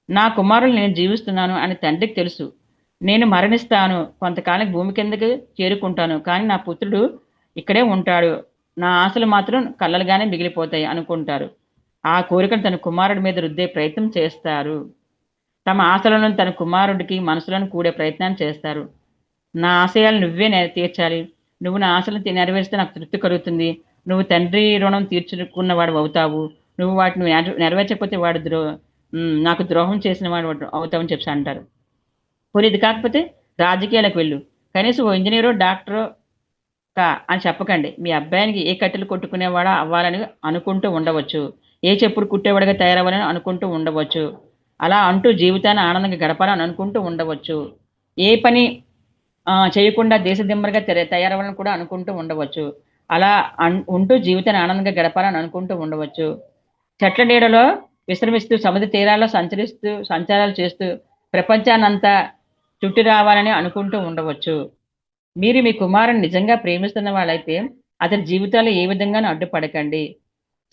నా కుమారులు నేను జీవిస్తున్నాను అని తండ్రికి తెలుసు. నేను మరణిస్తాను. కొంతకాలం భూమి కిందకి చేరుకుంటాను. కానీ నా పుత్రుడు ఇక్కడే ఉంటాడు. నా ఆశలు మాత్రం కలలుగానే మిగిలిపోతాయి అనుకుంటారు. ఆ కోరికను తన కుమారుడి మీద రుద్దే ప్రయత్నం చేస్తారు. తమ ఆశలను తన కుమారుడికి మనసులను కూడే ప్రయత్నాన్ని చేస్తారు. నా ఆశయాలు నువ్వే తీర్చాలి. నువ్వు నా ఆశలను నెరవేరిస్తే నాకు తృప్తి కలుగుతుంది. నువ్వు తండ్రి రుణం తీర్చుకున్నవాడివవుతావు. నువ్వు వాటిని నెరవేర్చకపోతే నాకు ద్రోహం చేసిన వాడు అవుతావని చెప్పేసి అంటారు. పోనీ ఇది కాకపోతే రాజకీయాలకు వెళ్ళు. కనీసం ఓ ఇంజినీరో, డాక్టరో అని చెప్పకండి. మీ అబ్బాయినికి ఏ కట్టెలు కొట్టుకునేవాడా అవ్వాలని అనుకుంటూ ఉండవచ్చు. ఏ చెప్పులు కుట్టేవాడిగా తయారవ్వాలని అనుకుంటూ ఉండవచ్చు. అలా అంటూ జీవితాన్ని ఆనందంగా గడపాలని అనుకుంటూ ఉండవచ్చు. ఏ పని చేయకుండా దేశదిమ్మరిగా తయారవ్వాలని కూడా అనుకుంటూ ఉండవచ్చు. అలా ఉంటూ జీవితాన్ని ఆనందంగా గడపాలని అనుకుంటూ ఉండవచ్చు. చెట్ల నీడలో విశ్రమిస్తూ, సముద్ర తీరాల్లో సంచారాలు చేస్తూ, ప్రపంచాన్నంతా చుట్టి రావాలని అనుకుంటూ ఉండవచ్చు. మీరు మీ కుమారుడిని నిజంగా ప్రేమిస్తున్న వాళ్ళైతే, అతని జీవితాల్లో ఏ విధంగానూ అడ్డుపడకండి.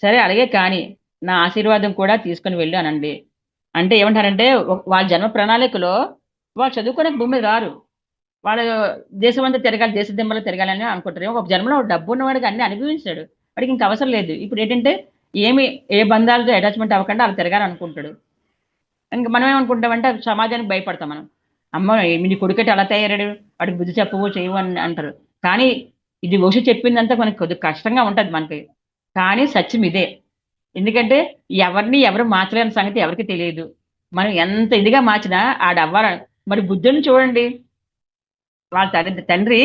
సరే అలాగే కానీ నా ఆశీర్వాదం కూడా తీసుకుని వెళ్ళు అనండి. అంటే ఏమంటారంటే వాళ్ళ జన్మ ప్రణాళికలో వాళ్ళు చదువుకోడానికి భూమి మీద రారు. వాళ్ళు దేశం అంతా తిరగాలి, దేశ దిమ్మలో తిరగాలని అనుకుంటారు. ఒక జన్మలో డబ్బు ఉన్నవాడికి అన్ని అనుభవించాడు. వాడికి ఇంకా అవసరం లేదు. ఇప్పుడు ఏంటంటే ఏమి ఏ బంధాలతో అటాచ్మెంట్ అవ్వకుండా అలా తిరగాలని అనుకుంటాడు. ఇంక మనం ఏమనుకుంటామంటే సమాజానికి భయపడతాం మనం. అమ్మ నీ కొడుకటి అలా తయారాడు, వాడికి బుద్ధి చెప్పవు చేయవు అని అంటారు. కానీ ఇది వషు చెప్పిందంతా మనకి కొద్దిగా కష్టంగా ఉంటది మనకి. కానీ సత్యం ఇదే. ఎందుకంటే ఎవరిని ఎవరు మార్చలేని సంగతి ఎవరికి తెలియదు. మనం ఎంత ఇదిగా మార్చినా ఆడవ్వాల. మరి బుద్ధుని చూడండి. వాళ్ళ తండ్రి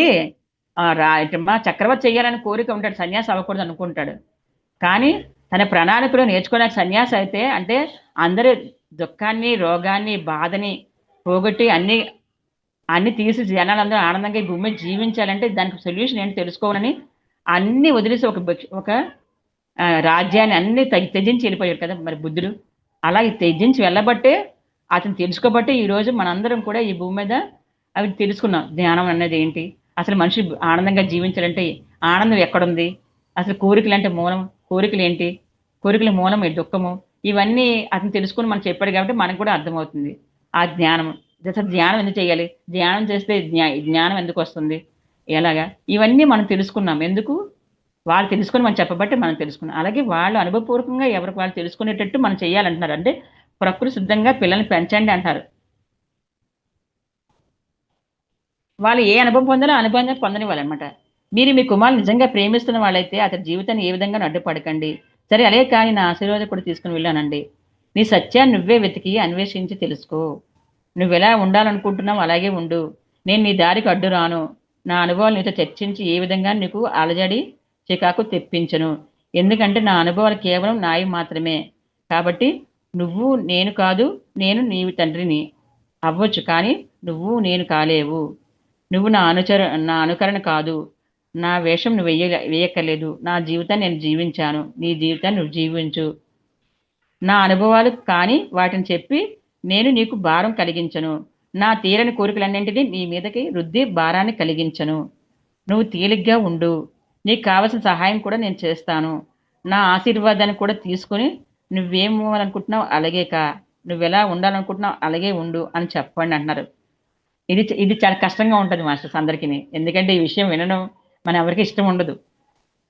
ఇటమ్మా చక్రవర్తి చెయ్యాలని కోరిక ఉంటాడు, సన్యాసి అవ్వకూడదు అనుకుంటాడు. కానీ తన ప్రణాళికలో నేర్చుకోవడానికి సన్యాసి అయితే అంటే అందరి దుఃఖాన్ని, రోగాన్ని, బాధని పోగొట్టి అన్ని అన్ని తీసి జనాలందరూ ఆనందంగా ఈ భూమి మీద జీవించాలంటే దానికి సొల్యూషన్ ఏంటి తెలుసుకోవాలని అన్ని వదిలేసి ఒక రాజ్యాన్ని అన్ని త్యజించి వెళ్ళిపోయాడు కదా మరి బుద్ధుడు. అలాగే త్యజించి వెళ్ళబట్టే అతను తెలుసుకోబట్టే ఈ రోజు మనందరం కూడా ఈ భూమి మీద అవి తెలుసుకున్నాం. జ్ఞానం అన్నది ఏంటి, అసలు మనిషి ఆనందంగా జీవించాలంటే ఆనందం ఎక్కడుంది, అసలు కోరికలు అంటే మూలం, కోరికలు ఏంటి, కోరికల మూలం ఈ దుఃఖము, ఇవన్నీ అతను తెలుసుకుని మనం చెప్పాడు కాబట్టి మనకు కూడా అర్థమవుతుంది ఆ జ్ఞానం. అసలు ధ్యానం ఎందుకు చేయాలి, ధ్యానం చేస్తే జ్ఞానం ఎందుకు వస్తుంది, ఎలాగా, ఇవన్నీ మనం తెలుసుకున్నాం. ఎందుకు వాళ్ళు తెలుసుకొని మనం చెప్పబట్టి మనం తెలుసుకున్నాం. అలాగే వాళ్ళు అనుభవపూర్వకంగా ఎవరికి వాళ్ళు తెలుసుకునేటట్టు మనం చేయాలంటున్నారు. అంటే ప్రకృతి సిద్ధంగా పిల్లల్ని పెంచండి అంటారు. వాళ్ళు ఏ అనుభవం పొందాలో ఆ అనుభవాన్ని పొందనివ్వాలన్నమాట. మీరు మీ కుమారుని నిజంగా ప్రేమిస్తున్న వాళ్ళైతే అతని జీవితాన్ని ఏ విధంగా అడ్డుపడకండి. సరే అలాగే కానీ నా ఆశీర్వాదం కూడా తీసుకుని వెళ్ళానండి. నీ సత్యాన్ని నువ్వే వెతికి అన్వేషించి తెలుసుకో. నువ్వు ఎలా ఉండాలనుకుంటున్నావు అలాగే ఉండు. నేను నీ దారికి అడ్డు రాను. నా అనుభవాలు నీతో చర్చించి ఏ విధంగా నీకు అలజడి చికాకు తెప్పించను. ఎందుకంటే నా అనుభవాలు కేవలం నాయి మాత్రమే. కాబట్టి నువ్వు నేను కాదు, నేను నీ తండ్రిని అవ్వచ్చు, కానీ నువ్వు నేను కాలేవు. నువ్వు నా అనుకరణ కాదు. నా వేషం నువ్వు వేయక్కర్లేదు. నా జీవితాన్ని నేను జీవించాను. నీ జీవితాన్ని నువ్వు జీవించు. నా అనుభవాలు కానీ వాటిని చెప్పి నేను నీకు భారం కలిగించను. నా తీరని కోరికలన్నింటినీ నీ మీదకి రుద్ది భారాన్ని కలిగించను. నువ్వు తేలిగ్గా ఉండు. నీకు కావలసిన సహాయం కూడా నేను చేస్తాను. నా ఆశీర్వాదాన్ని కూడా తీసుకొని నువ్వేం అనుకుంటున్నావు అలాగే కా, నువ్వు ఎలా ఉండాలనుకుంటున్నావు అలాగే ఉండు అని చెప్పండి అంటున్నారు. ఇది ఇది చాలా కష్టంగా ఉంటుంది మాస్టర్స్ అందరికీ. ఎందుకంటే ఈ విషయం వినడం మన ఎవరికి ఇష్టం ఉండదు.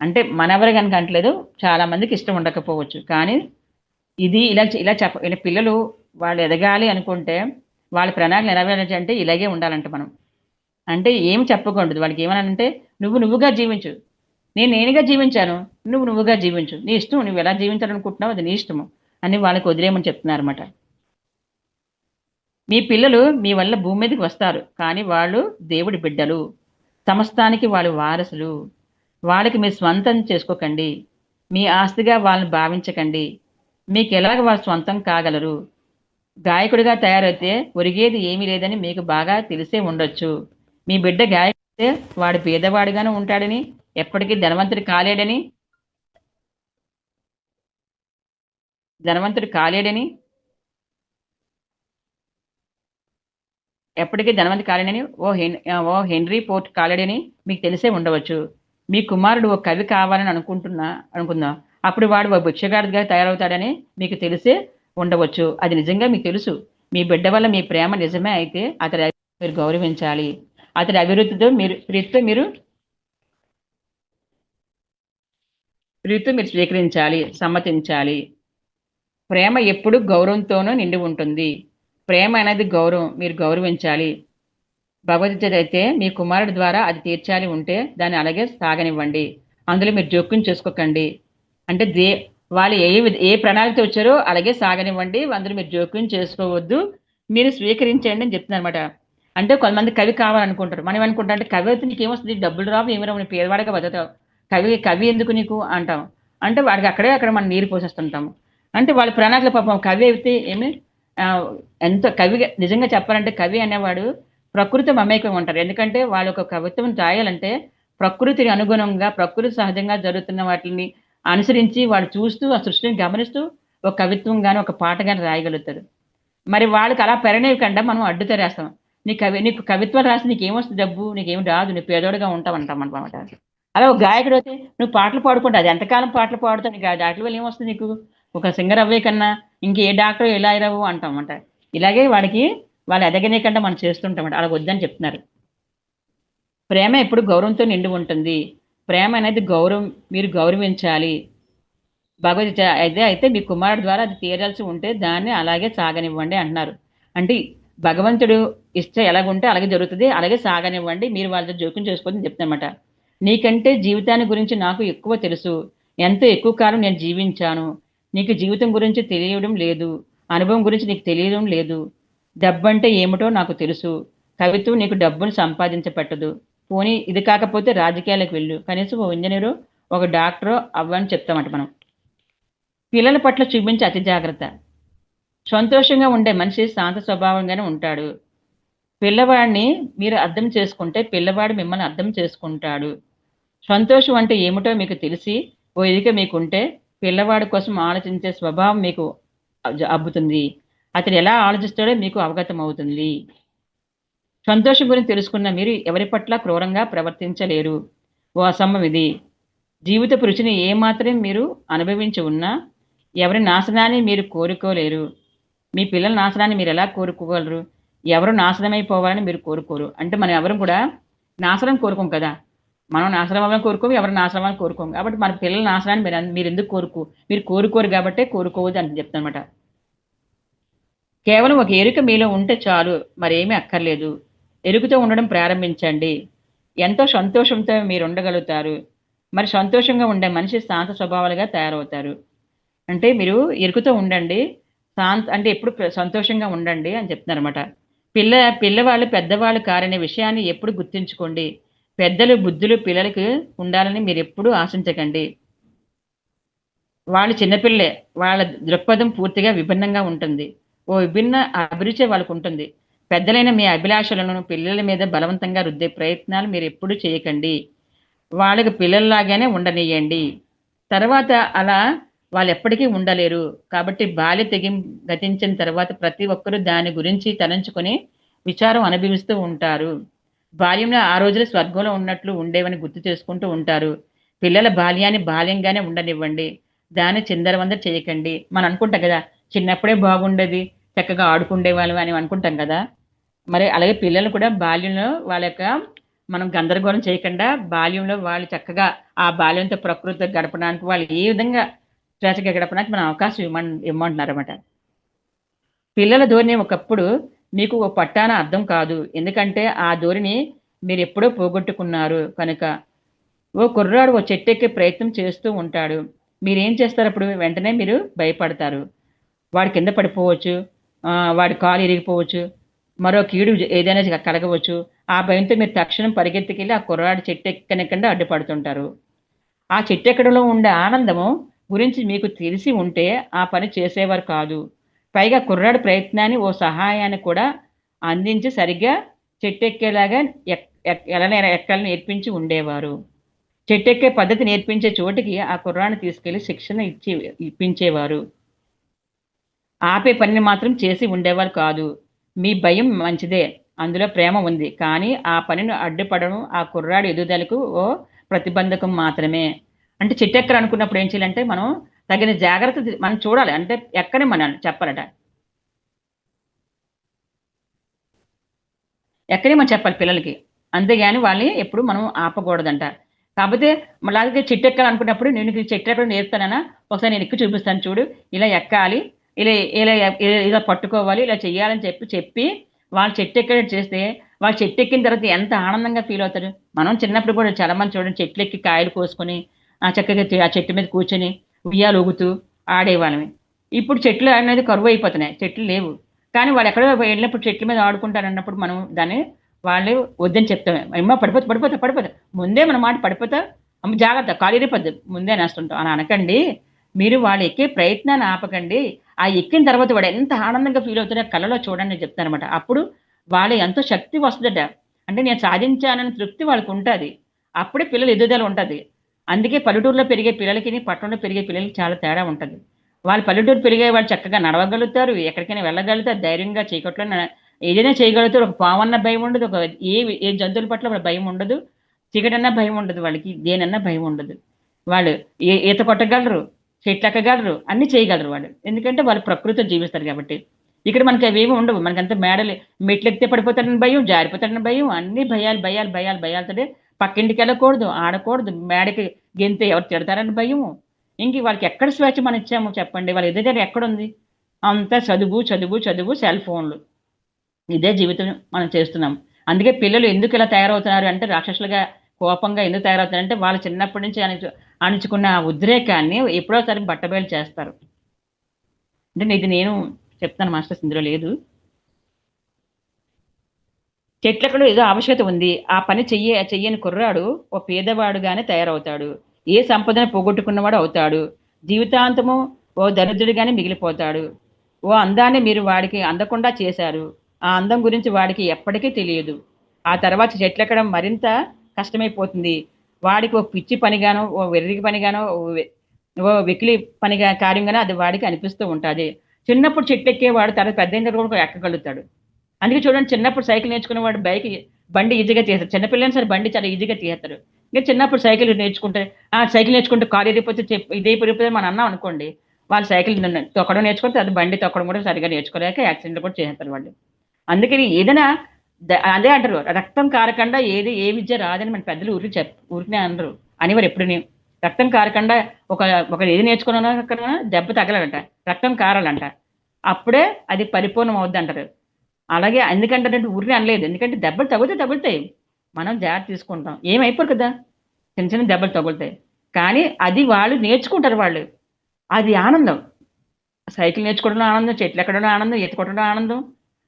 అంటే మనెవరు కనుక అంటలేదు, చాలా మందికి ఇష్టం ఉండకపోవచ్చు. కానీ ఇది ఇలా ఇలా పిల్లలు వాళ్ళు ఎదగాలి అనుకుంటే వాళ్ళ ప్రణాళికలు నెరవేరాలి అంటే ఇలాగే ఉండాలంట మనం. అంటే ఏం చెప్పకూడదు వాళ్ళకి. ఏమనంటే నువ్వుగా జీవించు, నేను నేనుగా జీవించాను, నువ్వుగా జీవించు, నీ ఇష్టం, నువ్వు ఎలా జీవించాలనుకుంటున్నావు అది నీ ఇష్టము అని వాళ్ళకి వదిలేయమని చెప్తున్నారు అనమాట. మీ పిల్లలు మీ వల్ల భూమి మీదకి వస్తారు, కానీ వాళ్ళు దేవుడి బిడ్డలు, సమస్తానికి వాళ్ళు వారసులు. వాళ్ళకి మీరు స్వంతం చేసుకోకండి. మీ ఆస్తిగా వాళ్ళని భావించకండి. మీకు ఎలాగ వాళ్ళు స్వంతం కాగలరు. గాయకుడిగా తయారైతే ఒరిగేది ఏమీ లేదని మీకు బాగా తెలిసే ఉండొచ్చు. మీ బిడ్డ గాయకుడైతే వాడు పేదవాడిగానే ఉంటాడని, ఎప్పటికీ ధనవంతుడు కాలేడని ఎప్పటికీ ధనవంతి కాలేడని, ఓ హెన్రీ పోర్ట్ కాలేడని మీకు తెలిసే ఉండవచ్చు. మీ కుమారుడు ఓ కవి కావాలని అనుకుందాం. అప్పుడు వాడు ఓ భిక్షగాడిగా తయారవుతాడని మీకు తెలిసే ఉండవచ్చు. అది నిజంగా మీకు తెలుసు. మీ బిడ్డ వల్ల మీ ప్రేమ నిజమే అయితే అతడి మీరు గౌరవించాలి. అతడి అభివృద్ధితో మీరు స్వీకరించాలి, సమ్మతించాలి. ప్రేమ ఎప్పుడు గౌరవంతోనూ నిండి ఉంటుంది. ప్రేమ అనేది గౌరవం, మీరు గౌరవించాలి. భగవద్గీత అయితే మీ కుమారుడి ద్వారా అది తీర్చాలి ఉంటే దాన్ని అలాగే సాగనివ్వండి. అందులో మీరు జోక్యం చేసుకోకండి. అంటే వాళ్ళు ఏ ప్రణాళికతో వచ్చారో అలాగే సాగనివ్వండి. అందులో మీరు జోక్యం చేసుకోవద్దు, మీరు స్వీకరించండి అని చెప్తున్నారు అనమాట. అంటే కొంతమంది కవి కావాలనుకుంటారు. మనం అనుకుంటాం అంటే కవి అయితే నీకు ఏమొస్తుంది, డబ్బులు రావు ఏమి రావు, పేదవాడిగా బతుకుతావు, కవి ఎందుకు నీకు అంటాం. అంటే వాడికి అక్కడ మనం నీరు పోసేస్తుంటాము. అంటే వాళ్ళ ప్రణాళికల పాపం కవి అయితే ఏమి ఎంతో కవిగా నిజంగా చెప్పాలంటే కవి అనేవాడు ప్రకృతి మమేకం ఉంటారు. ఎందుకంటే వాళ్ళు ఒక కవిత్వం రాయాలంటే ప్రకృతిని అనుగుణంగా, ప్రకృతి సహజంగా జరుగుతున్న వాటిని అనుసరించి వాడు చూస్తూ ఆ సృష్టిని గమనిస్తూ ఒక కవిత్వం కానీ ఒక పాట కానీ రాయగలుగుతారు. మరి వాళ్ళకి అలా పెరగనివ్వకుండా మనం అడ్డుతరేస్తాం. నీకు కవిత్వం రాసి నీకేమొస్తుంది డబ్బు, నీకేమి రాదు, నువ్వు పేదోడుగా ఉంటావు అంటాం అనమాట. అలా ఒక గాయకుడు అయితే నువ్వు పాటలు పాడుకుంటా అది ఎంతకాలం పాటలు పాడుతావు నీకు దాంట్లో వల్ల ఏమొస్తుంది నీకు ఒక సింగర్ అవ్వే కన్నా ఇంకే డాక్టర్ ఎలా అయ్యావు అంటామంట. ఇలాగే వాడికి వాళ్ళు ఎదగనే కంటే మనం చేస్తుంటామంట. అలా వద్దని చెప్తున్నారు. ప్రేమ ఎప్పుడు గౌరవంతో నిండి ఉంటుంది. ప్రేమ అనేది గౌరవం, మీరు గౌరవించాలి. భగవద్గీత అయితే మీ కుమారుడు ద్వారా అది తీరాల్సి ఉంటే దాన్ని అలాగే సాగనివ్వండి అంటున్నారు. అంటే భగవంతుడు ఇస్తే ఎలాగుంటే అలాగే జరుగుతుంది, అలాగే సాగనివ్వండి, మీరు వాళ్ళతో జోక్యం చేసుకోవద్దని చెప్తానమాట. నీకంటే జీవితాన్ని గురించి నాకు ఎక్కువ తెలుసు, ఎంతో ఎక్కువ కాలం నేను జీవించాను, నీకు జీవితం గురించి తెలియడం లేదు, అనుభవం గురించి నీకు తెలియడం లేదు, డబ్బంటే ఏమిటో నాకు తెలుసు, కవిత్వం నీకు డబ్బును సంపాదించపెట్టదు, పోనీ ఇది కాకపోతే రాజకీయాలకు వెళ్ళు, కనీసం ఓ ఇంజనీరు ఒక డాక్టరో అవ్వని చెప్తామంట మనం. పిల్లల పట్ల చూపించే అతి జాగ్రత్త. సంతోషంగా ఉండే మనిషి శాంత స్వభావంగానే ఉంటాడు. పిల్లవాడిని మీరు అర్థం చేసుకుంటే పిల్లవాడు మిమ్మల్ని అర్థం చేసుకుంటాడు. సంతోషం అంటే ఏమిటో మీకు తెలిసి ఓ ఎదిక మీకుంటే పిల్లవాడి కోసం ఆలోచించే స్వభావం మీకు అబ్బుతుంది. అతడు ఎలా ఆలోచిస్తాడో మీకు అవగతం అవుతుంది. సంతోషం గురించి తెలుసుకున్న మీరు ఎవరి పట్ల క్రూరంగా ప్రవర్తించలేరు. ఓ అసమ్మం ఇది. జీవితపు రుచిని ఏమాత్రం మీరు అనుభవించి ఉన్నా ఎవరి నాశనాన్ని మీరు కోరుకోలేరు. మీ పిల్లల నాశనాన్ని మీరు ఎలా కోరుకోగలరు? ఎవరు నాశనమైపోవాలని మీరు కోరుకోరు. అంటే మనం ఎవరు కూడా నాశనం కోరుకోం కదా! మనం నాశనం అవ్వాలని కోరుకోము, ఎవరు నాశనం అవ్వాలని కోరుకోము. కాబట్టి మన పిల్లల నాశనాన్ని మీరెందుకు మీరు కోరుకోరు కాబట్టే కోరుకోవద్దు అని చెప్తానమాట. కేవలం ఒక ఎరుక మీలో ఉంటే చాలు, మరేమీ అక్కర్లేదు. ఎరుకతో ఉండడం ప్రారంభించండి. ఎంతో సంతోషంతో మీరు ఉండగలుగుతారు. మరి సంతోషంగా ఉండే మనిషి శాంత స్వభావాలుగా తయారవుతారు. అంటే మీరు ఎరుకుతో ఉండండి, అంటే ఎప్పుడు సంతోషంగా ఉండండి అని చెప్తున్నారన్నమాట. పిల్లవాళ్ళు పెద్దవాళ్ళు కారనే విషయాన్ని ఎప్పుడు గుర్తుంచుకోండి. పెద్దలు బుద్ధులు పిల్లలకి ఉండాలని మీరు ఎప్పుడూ ఆశించకండి. వాళ్ళు చిన్నపిల్లలే, వాళ్ళ దృక్పథం పూర్తిగా విభిన్నంగా ఉంటుంది. ఓ విభిన్న అభిరుచి వాళ్ళకు ఉంటుంది. పెద్దలైన మీ అభిలాషలను పిల్లల మీద బలవంతంగా రుద్దే ప్రయత్నాలు మీరు ఎప్పుడూ చేయకండి. వాళ్ళకి పిల్లల్లాగానే ఉండనియండి. తర్వాత అలా వాళ్ళు ఎప్పటికీ ఉండలేరు. కాబట్టి బాల్య గతించిన తర్వాత ప్రతి ఒక్కరూ దాని గురించి తలంచుకొని విచారం అనుభవిస్తూ ఉంటారు. బాల్యంలో ఆ రోజులు స్వర్గంలో ఉన్నట్లు ఉండేవని గుర్తు చేసుకుంటూ ఉంటారు. పిల్లల బాల్యాన్ని బాల్యంగానే ఉండనివ్వండి. దాన్ని చిందరవందర చేయకండి. మనం అనుకుంటాం కదా! చిన్నప్పుడే బాగుండేది, చక్కగా ఆడుకుండేవాళ్ళం అని అనుకుంటాం కదా! మరి అలాగే పిల్లలు కూడా బాల్యంలో వాళ్ళ యొక్క మనం గందరగోళం చేయకుండా బాల్యంలో వాళ్ళు చక్కగా ఆ బాల్యంతో ప్రకృతితో గడపడానికి వాళ్ళు ఏ విధంగా స్వేచ్ఛగా గడపడానికి మనం అవకాశం ఇమ్మంటున్నారన్నమాట. పిల్లల ధోరణి ఒకప్పుడు మీకు ఓ పట్టాన అర్థం కాదు. ఎందుకంటే ఆ ధోరణి మీరెప్పుడో పోగొట్టుకున్నారు కనుక. ఓ కుర్రాడు ఓ చెట్టెక్కే ప్రయత్నం చేస్తూ ఉంటాడు. మీరేం చేస్తారప్పుడు? వెంటనే మీరు భయపడతారు. వాడు కింద పడిపోవచ్చు, వాడి కాలు ఇరిగిపోవచ్చు, మరో కీడు ఏదైనా కలగవచ్చు. ఆ భయంతో మీరు తక్షణం పరిగెత్తుకెళ్ళి ఆ కుర్రాడు చెట్టెక్కనికుండా అడ్డుపడుతుంటారు. ఆ చెట్టెక్కడంలో ఉండే ఆనందము గురించి మీకు తెలిసి ఉంటే ఆ పని చేసేవారు కాదు. పైగా కుర్రాడి ప్రయత్నాన్ని ఓ సహాయాన్ని కూడా అందించి సరిగ్గా చెట్టెక్కేలాగా ఎలా ఎక్కాలని నేర్పించి ఉండేవారు. చెట్టెక్కే పద్ధతి నేర్పించే చోటికి ఆ కుర్రాడిని తీసుకెళ్లి శిక్షణ ఇప్పించేవారు. ఆపే పనిని మాత్రం చేసి ఉండేవారు కాదు. మీ భయం మంచిదే. అందులో ప్రేమ ఉంది. కానీ ఆ పనిని అడ్డుపడడం ఆ కుర్రాడి ఎదుగుదలకు ఓ ప్రతిబంధకం మాత్రమే. అంటే చెట్టెక్కాలనుకున్నప్పుడు ఏం చేయాలంటే మనం తగిన జాగ్రత్త మనం చూడాలి. అంటే ఎక్కని మనం చెప్పాలట. ఎక్కనిమని చెప్పాలి పిల్లలకి. అంతేగాని వాళ్ళని ఎప్పుడు మనం ఆపకూడదంట. కాపోతే అలాగే చెట్టెక్కాలనుకున్నప్పుడు నేను నీకు చెట్టెక్కడం నేర్పుతానన్నా, ఒకసారి నేను ఎక్కి చూపిస్తాను చూడు. ఇలా ఎక్కాలి. ఇలా ఇలా ఇలా పట్టుకోవాలి. ఇలా చెయ్యాలని చెప్పి వాళ్ళు చెట్టెక్కేటట్టు చేస్తే, వాళ్ళు చెట్టెక్కిన తర్వాత ఎంత ఆనందంగా ఫీల్ అవుతారు. మనం చిన్నప్పుడు కూడా చాలా మంది చూడండి చెట్లెక్కి కాయలు కోసుకొని, చక్కగా ఆ చెట్టు మీద కూర్చొని ఉయ్యాల ఊగుతూ ఆడేవాళ్ళమే. ఇప్పుడు చెట్లు అనేది కరువైపోతున్నాయి. చెట్లు లేవు. కానీ వాళ్ళెక్కడో వెళ్ళినప్పుడు చెట్ల మీద ఆడుకుంటారన్నప్పుడు మనం దాన్ని వాళ్ళు వద్దని చెప్తాం. అమ్మ పడిపోతా. ముందే మన మాట పడిపోతా, అమ్మ జాగ్రత్త కాలు ఇరిగిపోద్ది ముందే అనేస్తుంటాం. అని అనకండి. మీరు వాళ్ళు ఎక్కే ప్రయత్నాన్ని ఆపకండి. ఆ ఎక్కిన తర్వాత వాడు ఎంత ఆనందంగా ఫీల్ అవుతాడో కళ్ళలో చూడండి అని చెప్తానన్నమాట. అప్పుడు వాళ్ళు ఎంతో శక్తి వస్తదట. అంటే నేను సాధించానని తృప్తి వాళ్ళకుంటాది. అప్పుడే పిల్లల ఎదుగుదల ఉంటది. అందుకే పల్లెటూరులో పెరిగే పిల్లలకిని, పట్టణంలో పెరిగే పిల్లలకి చాలా తేడా ఉంటది. వాళ్ళు పల్లెటూరు పెరిగే వాళ్ళు చక్కగా నడవగలుగుతారు, ఎక్కడికైనా వెళ్ళగలుగుతారు, ధైర్యంగా చీకట్లో ఏదైనా చేయగలుగుతారు. ఒక పావన్న భయం ఉండదు. ఏ జంతువుల పట్ల వాళ్ళ భయం ఉండదు. చీకటన్నా భయం ఉండదు వాళ్ళకి, దేనన్నా భయం ఉండదు. వాళ్ళు ఈత కొట్టగలరు, చెట్లు ఎక్కగలరు, అన్ని చేయగలరు వాళ్ళు. ఎందుకంటే వాళ్ళు ప్రకృతితో జీవిస్తారు కాబట్టి. ఇక్కడ మనకి అవేమి ఉండవు. మనకంతా మేడలు, మెట్లు ఎక్కితే పడిపోతాడని భయం, జారిపోతాడని భయం, అన్ని భయాలు భయాలు భయాలు భయాలతోనే పక్కింటికి వెళ్ళకూడదు, ఆడకూడదు, మేడకి గెంతే ఎవరు తిడతారని భయం. ఇంక వాళ్ళకి ఎక్కడ స్వేచ్ఛ మనం ఇచ్చాము చెప్పండి? వాళ్ళ ఎదుగుదల ఎక్కడుంది? అంతా చదువు చదువు చదువు, సెల్ ఫోన్లు, ఇదే జీవితం మనం చేస్తున్నాం. అందుకే పిల్లలు ఎందుకు ఇలా తయారవుతున్నారు అంటే, రాక్షసులుగా కోపంగా ఎందుకు తయారవుతారంటే, వాళ్ళు చిన్నప్పటి నుంచి అణుచుకున్న ఆ ఉద్రేకాన్ని ఎప్పుడోసారి బట్టబయలు చేస్తారు. అంటే ఇది నేను చెప్తాను మాస్టర్స్, ఇందులో లేదు. చెట్లక్కడ ఏదో ఆవశ్యకత ఉంది, ఆ పని చెయ్యని కుర్రాడు ఓ పేదవాడుగానే తయారవుతాడు. ఏ సంపదను పోగొట్టుకున్నవాడు అవుతాడు. జీవితాంతము ఓ దరిద్రుడిగానే మిగిలిపోతాడు. ఓ అందాన్ని మీరు వాడికి అందకుండా చేశారు. ఆ అందం గురించి వాడికి ఎప్పటికీ తెలియదు. ఆ తర్వాత చెట్లెక్కడం మరింత కష్టమైపోతుంది. వాడికి ఓ పిచ్చి పనిగానో, ఓ వెర్రికి పనిగానో, ఓ వెకిలి పనిగా కార్యంగానో అది వాడికి అనిపిస్తూ ఉంటుంది. చిన్నప్పుడు చెట్టు ఎక్కేవాడు తర్వాత పెద్ద అయిన తర్వాత కూడా ఎక్కగలుగుతాడు. అందుకే చూడండి, చిన్నప్పుడు సైకిల్ నేర్చుకున్న వాడు బండి ఈజీగా తీస్తారు. చిన్నపిల్లలు సరే బండి చాలా ఈజీగా తీస్తారు. ఇంకా చిన్నప్పుడు సైకిల్ నేర్చుకుంటే, సైకిల్ నేర్చుకుంటే కాలు ఇరిగిపోతే ఇదే ఇరిగిపోతే మనం అన్నాం అనుకోండి, వాళ్ళు సైకిల్ తొక్కడం నేర్చుకుంటే అది బండి తొక్కడం కూడా సరిగా నేర్చుకోలేక యాక్సిడెంట్ కూడా చేస్తారు వాళ్ళు. అందుకని ఏదైనా అదే అంటారు, రక్తం కారకుండా ఏ విద్య రాదని మన పెద్దలు ఊరికనే అనరు, అనేవారు ఎప్పుడుని. రక్తం కారకుండా ఒక ఒక ఏది నేర్చుకున్నా దెబ్బ తగలంట, రక్తం కారాలంట, అప్పుడే అది పరిపూర్ణం అవుద్ది అంటారు. అలాగే ఎందుకంటే ఊరిని అనలేదు, ఎందుకంటే దెబ్బలు తగులుతాయి, మనం జాగ్రత్త తీసుకుంటాం, ఏమైపోరు కదా, చిన్న చిన్న దెబ్బలు తగులుతాయి. కానీ అది వాళ్ళు నేర్చుకుంటారు, వాళ్ళు అది ఆనందం. సైకిల్ నేర్చుకోవడంలో ఆనందం, చెట్లు ఎక్కడంలో ఆనందం, ఈత కొట్టడంలో ఆనందం.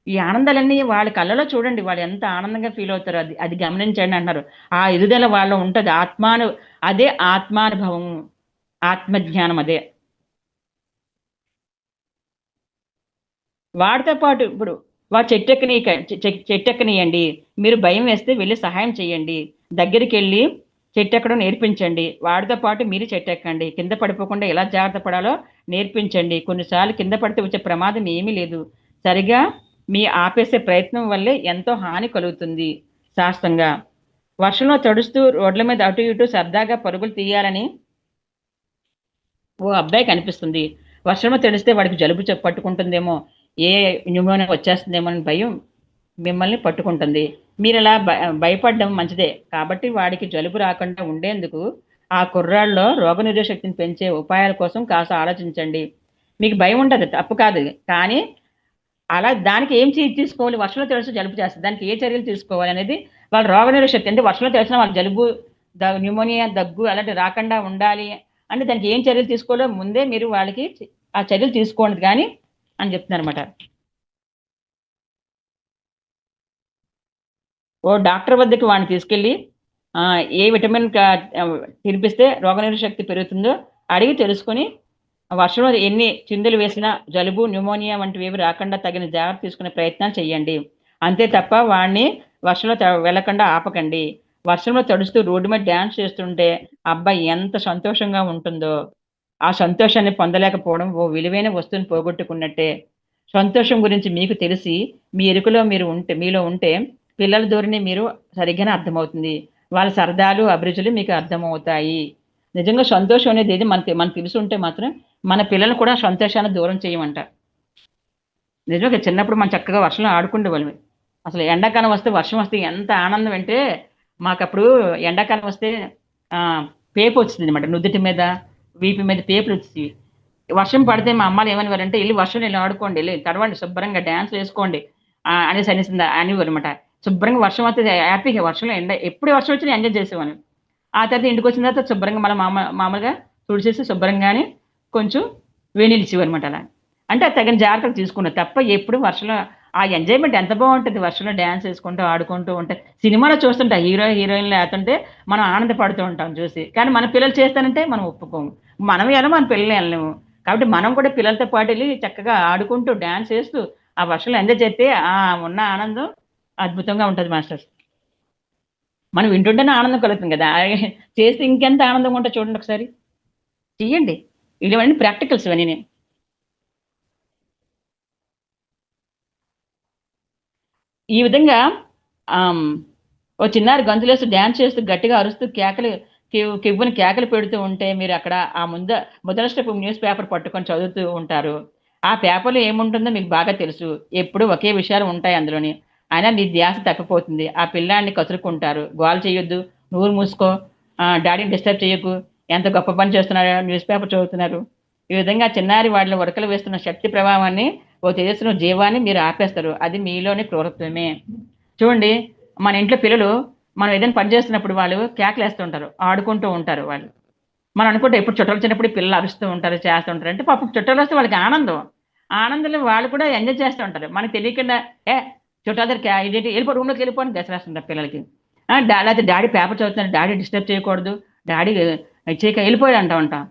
ఈ ఆనందాలన్నీ వాళ్ళ కళ్ళలో చూడండి, వాళ్ళు ఎంత ఆనందంగా ఫీల్ అవుతారు, అది గమనించండి అంటున్నారు. ఆ ఎదుగుదల వాళ్ళ ఉంటుంది, అదే ఆత్మానుభవం, ఆత్మజ్ఞానం అదే. వాడితో పాటు ఇప్పుడు వాడు చెట్టెక్కనియండి, మీరు భయం వేస్తే వెళ్ళి సహాయం చేయండి, దగ్గరికి వెళ్ళి చెట్టెక్కడం నేర్పించండి. వాడితో పాటు మీరు చెట్టెక్కండి, కింద పడిపోకుండా ఎలా జాగ్రత్త పడాలో నేర్పించండి. కొన్నిసార్లు కింద పడితే వచ్చే ప్రమాదం ఏమీ లేదు, సరిగా మీ ఆపేసే ప్రయత్నం వల్లే ఎంతో హాని కలుగుతుంది. శాస్త్రంగా వర్షంలో తడుస్తూ రోడ్ల మీద అటు ఇటు సరదాగా పరుగులు తీయాలని ఓ అబ్బాయి కనిపిస్తుంది. వర్షంలో తడిస్తే వాడికి జలుబు పట్టుకుంటుందేమో, ఏ న్యూమోనియా వచ్చేస్తుందేమో అని భయం మిమ్మల్ని పట్టుకుంటుంది. మీరు ఇలా భయపడడం మంచిదే. కాబట్టి వాడికి జలుబు రాకుండా ఉండేందుకు ఆ కుర్రాళ్ళలో రోగనిరోధక శక్తిని పెంచే ఉపాయాల కోసం కాస్త ఆలోచించండి. మీకు భయం ఉంటుంది, తప్పు కాదు. కానీ అలా దానికి ఏం తీసుకోవాలి? వర్షంలో తడిస్తే జలుబు చేస్తుంది, దానికి ఏ చర్యలు తీసుకోవాలి అనేది వాళ్ళ రోగనిరోధక శక్తి. అంటే వర్షంలో తడిసిన వాళ్ళ జలుబు, న్యూమోనియా, దగ్గు అలాంటి రాకుండా ఉండాలి అంటే దానికి ఏం చర్యలు తీసుకోవాలో ముందే మీరు వాళ్ళకి ఆ చర్యలు తీసుకోండి కానీ అని చెప్తున్నారు అనమాట. ఓ డాక్టర్ వద్దకు వాడిని తీసుకెళ్ళి ఏ విటమిన్ తినిపిస్తే రోగనిరోధక శక్తి పెరుగుతుందో అడిగి తెలుసుకొని, వర్షంలో ఎన్ని చిందులు వేసినా జలుబు, న్యూమోనియా వంటివి ఏవి రాకుండా తగిన జాగ్రత్త తీసుకునే ప్రయత్నాలు చేయండి. అంతే తప్ప వాడిని వర్షంలో వెళ్ళకుండా ఆపకండి. వర్షంలో తడుస్తూ రోడ్డు మీద డ్యాన్స్ చేస్తుంటే అబ్బాయి ఎంత సంతోషంగా ఉంటుందో, ఆ సంతోషాన్ని పొందలేకపోవడం ఓ విలువైన వస్తువుని పోగొట్టుకున్నట్టే. సంతోషం గురించి మీకు తెలిసి మీ ఎరుకలో మీలో ఉంటే పిల్లల ధోరణి మీరు సరిగ్గానే అర్థమవుతుంది. వాళ్ళ సరదాలు, అభిరుచులు మీకు అర్థమవుతాయి. నిజంగా సంతోషం అనేది ఏది మనకు తెలిసి ఉంటే మాత్రం మన పిల్లలు కూడా సంతోషాన్ని దూరం చేయమంట. నిజంగా చిన్నప్పుడు మనం చక్కగా వర్షంలో ఆడుకునేవాళ్ళం. అసలు ఎండాకాలం వస్తే, వర్షం వస్తే ఎంత ఆనందం అంటే, మాకప్పుడు ఎండాకాలం వస్తే పేపు వచ్చింది అనమాట, నుదుటి మీద, వీపు మీద పేపులు వచ్చేవి. వర్షం పడితే మా అమ్మాలు ఏమనేవారంటే, వెళ్ళి వర్షం వెళ్ళి ఆడుకోండి, వెళ్ళి తడవండి, శుభ్రంగా డ్యాన్స్ వేసుకోండి అనేవారు అనమాట. శుభ్రంగా వర్షం వస్తే హ్యాపీగా వర్షంలో ఎప్పుడు వర్షం వచ్చినా ఎంజాయ్ చేసేవాను. ఆ తర్వాత ఇంటికి వచ్చిన తర్వాత శుభ్రంగా మళ్ళీ మామూలుగా తుడిచేసి శుభ్రంగానే కొంచెం వేణీళ్ళు ఇచ్చేవారనమాట. అలా అంటే తగిన జాగ్రత్తలు తీసుకున్నారు తప్ప ఎప్పుడు వర్షంలో ఆ ఎంజాయ్మెంట్ ఎంత బాగుంటుంది, వర్షంలో డ్యాన్స్ వేసుకుంటూ ఆడుకుంటూ ఉంటే. సినిమాలో చూస్తుంటా హీరోయిన్లు వేస్తుంటే మనం ఆనందపడుతూ ఉంటాం చూసి, కానీ మన పిల్లలు చేస్తానంటే మనం ఒప్పుకోము. మనం వెళ్ళము, మన పిల్లలు వెళ్ళలేము. కాబట్టి మనం కూడా పిల్లలతో పాటు వెళ్ళి చక్కగా ఆడుకుంటూ డ్యాన్స్ వేస్తూ ఆ వర్షంలో ఎంజాయ్ చేస్తే ఆ ఉన్న ఆనందం అద్భుతంగా ఉంటుంది మాస్టర్స్. మనం వింటుంటేనే ఆనందం కలుగుతుంది కదా, చేస్తే ఇంకెంత ఆనందంగా ఉంటుందో చూడండి ఒకసారి, చెయ్యండి. ఇవన్నీ ప్రాక్టికల్స్ ఇవన్నీ. ఈ విధంగా ఓ చిన్నారి గంతులేస్తూ డ్యాన్స్ చేస్తూ గట్టిగా అరుస్తూ కివ్వుని కేకలు పెడుతూ ఉంటే మీరు అక్కడ ఆ మొదటి స్టెప్ న్యూస్ పేపర్ పట్టుకొని చదువుతూ ఉంటారు. ఆ పేపర్లో ఏముంటుందో మీకు బాగా తెలుసు. ఎప్పుడు ఒకే విషయాలు ఉంటాయి అందులోని. అయినా మీ ధ్యాస తప్పిపోతుంది. ఆ పిల్లాడిని కసురుకుంటారు. గోల చేయొద్దు, నోరు మూసుకో, డాడీని డిస్టర్బ్ చేయకు, ఎంత గొప్ప పని చేస్తున్నారో న్యూస్ పేపర్ చదువుతున్నారు. ఈ విధంగా చిన్నారి వాటిలో ఉరకలు వేస్తున్న శక్తి ప్రభావాన్ని, ఓ తేజస్సును జీవాన్ని మీరు ఆపేస్తారు. అది మీలోని క్రూరత్వమే. చూడండి, మన ఇంట్లో పిల్లలు మనం ఏదైనా పని చేస్తున్నప్పుడు వాళ్ళు కేకలేస్తూ ఉంటారు, ఆడుకుంటూ ఉంటారు వాళ్ళు. మనం అనుకుంటే ఎప్పుడు చుట్టాలు వచ్చినప్పుడు పిల్లలు అరుస్తూ ఉంటారు, చేస్తూ ఉంటారు. అంటే పాపం చుట్టాలు వస్తే వాళ్ళకి ఆనందం. ఆనందంలో వాళ్ళు కూడా ఎంజాయ్ చేస్తూ ఉంటారు. మనకు తెలియకుండా చుట్టాల దగ్గర ఇదేంటి వెళ్ళిపో, రూమ్లోకి వెళ్ళిపోని దసరేస్తుంటారు పిల్లలకి. లేకపోతే డాడీ పేపర్ చదువుతున్నారు, డాడీ డిస్టర్బ్ చేయకూడదు, డాడీ చేయక వెళ్ళిపోయి అంటూ ఉంటాం.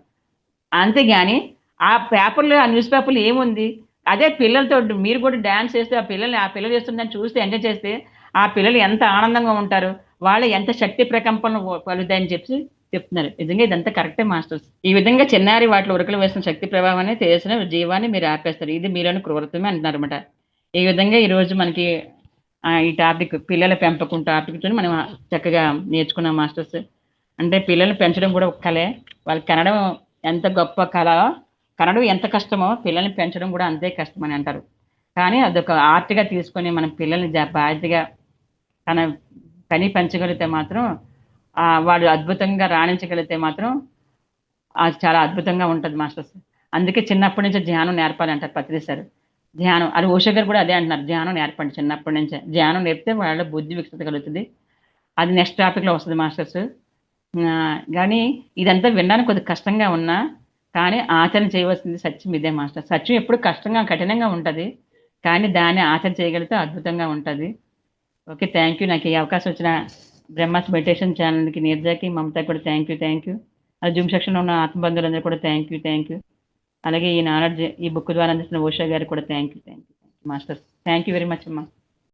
అంతేగాని ఆ పేపర్లో, ఆ న్యూస్ పేపర్లో ఏముంది? అదే పిల్లలతో మీరు కూడా డాన్స్ చేస్తే ఆ పిల్లలు చేస్తుందని చూస్తే ఎంజాయ్ చేస్తే ఆ పిల్లలు ఎంత ఆనందంగా ఉంటారు. వాళ్ళు ఎంత శక్తి ప్రకంపనలు కలుగుతాయని చెప్తున్నారు. నిజంగా ఇదంతా కరెక్టే మాస్టర్స్. ఈ విధంగా చిన్నారి వాటిలో ఉరకలు వేసిన శక్తి ప్రభావాన్ని, తెలిసిన జీవాన్ని మీరు ఆపేస్తారు. ఇది మీలోని క్రూరత్వమే అంటున్నారన్నమాట. ఈ విధంగా ఈరోజు మనకి ఈ టాపిక్ పిల్లల పెంపకం టాపిక్‌తోని మనం చక్కగా నేర్చుకున్నాం మాస్టర్స్. అంటే పిల్లల్ని పెంచడం కూడా ఒక కళే. వాళ్ళకి కనడం ఎంత గొప్ప కళ, కనడం ఎంత కష్టమో పిల్లల్ని పెంచడం కూడా అంతే కష్టమని అంటారు. కానీ అదొక ఆర్ట్‌గా తీసుకొని మనం పిల్లల్ని బాధ్యతగా తన కని పెంచగలిగితే మాత్రం వాడు అద్భుతంగా రాణించగలిగితే మాత్రం అది చాలా అద్భుతంగా ఉంటది మాస్టర్స్. అందుకే చిన్నప్పటి నుంచే ధ్యానం నేర్పాలంటారు పత్రి సార్. ధ్యానం అది ఓషో గారు కూడా అదే అంటున్నారు. ధ్యానం నేర్పండి చిన్నప్పటి నుంచే. ధ్యానం నేర్పితే వాళ్ళ బుద్ధి వికసిత కలుగుతది. అది నెక్స్ట్ టాపిక్‌లో వస్తది మాస్టర్స్. గానీ ఇదంతా వినడానికి కొద్దిగా కష్టంగా ఉన్నా, కానీ ఆచరణ చేయవలసింది సత్యం ఇదే మాస్టర్. సత్యం ఎప్పుడు కష్టంగా, కఠినంగా ఉంటది. కానీ దాన్ని ఆచరణ చేయగలిగితే అద్భుతంగా ఉంటది. ఓకే. Thank you. నాకు ఈ అవకాశం వచ్చిన బ్రహ్మాస్ మెడిటేషన్ ఛానల్‌కి నీరజకి, మమతకి కూడా థ్యాంక్ యూ. జూమ్ సెక్షన్‌లో ఉన్న ఆత్మబంధువులందరికీ కూడా థ్యాంక్ యూ. అలాగే ఈ బుక్ ద్వారా అందిస్తున్న ఉషా గారికి కూడా thank you masters. Thank you very much అమ్మా.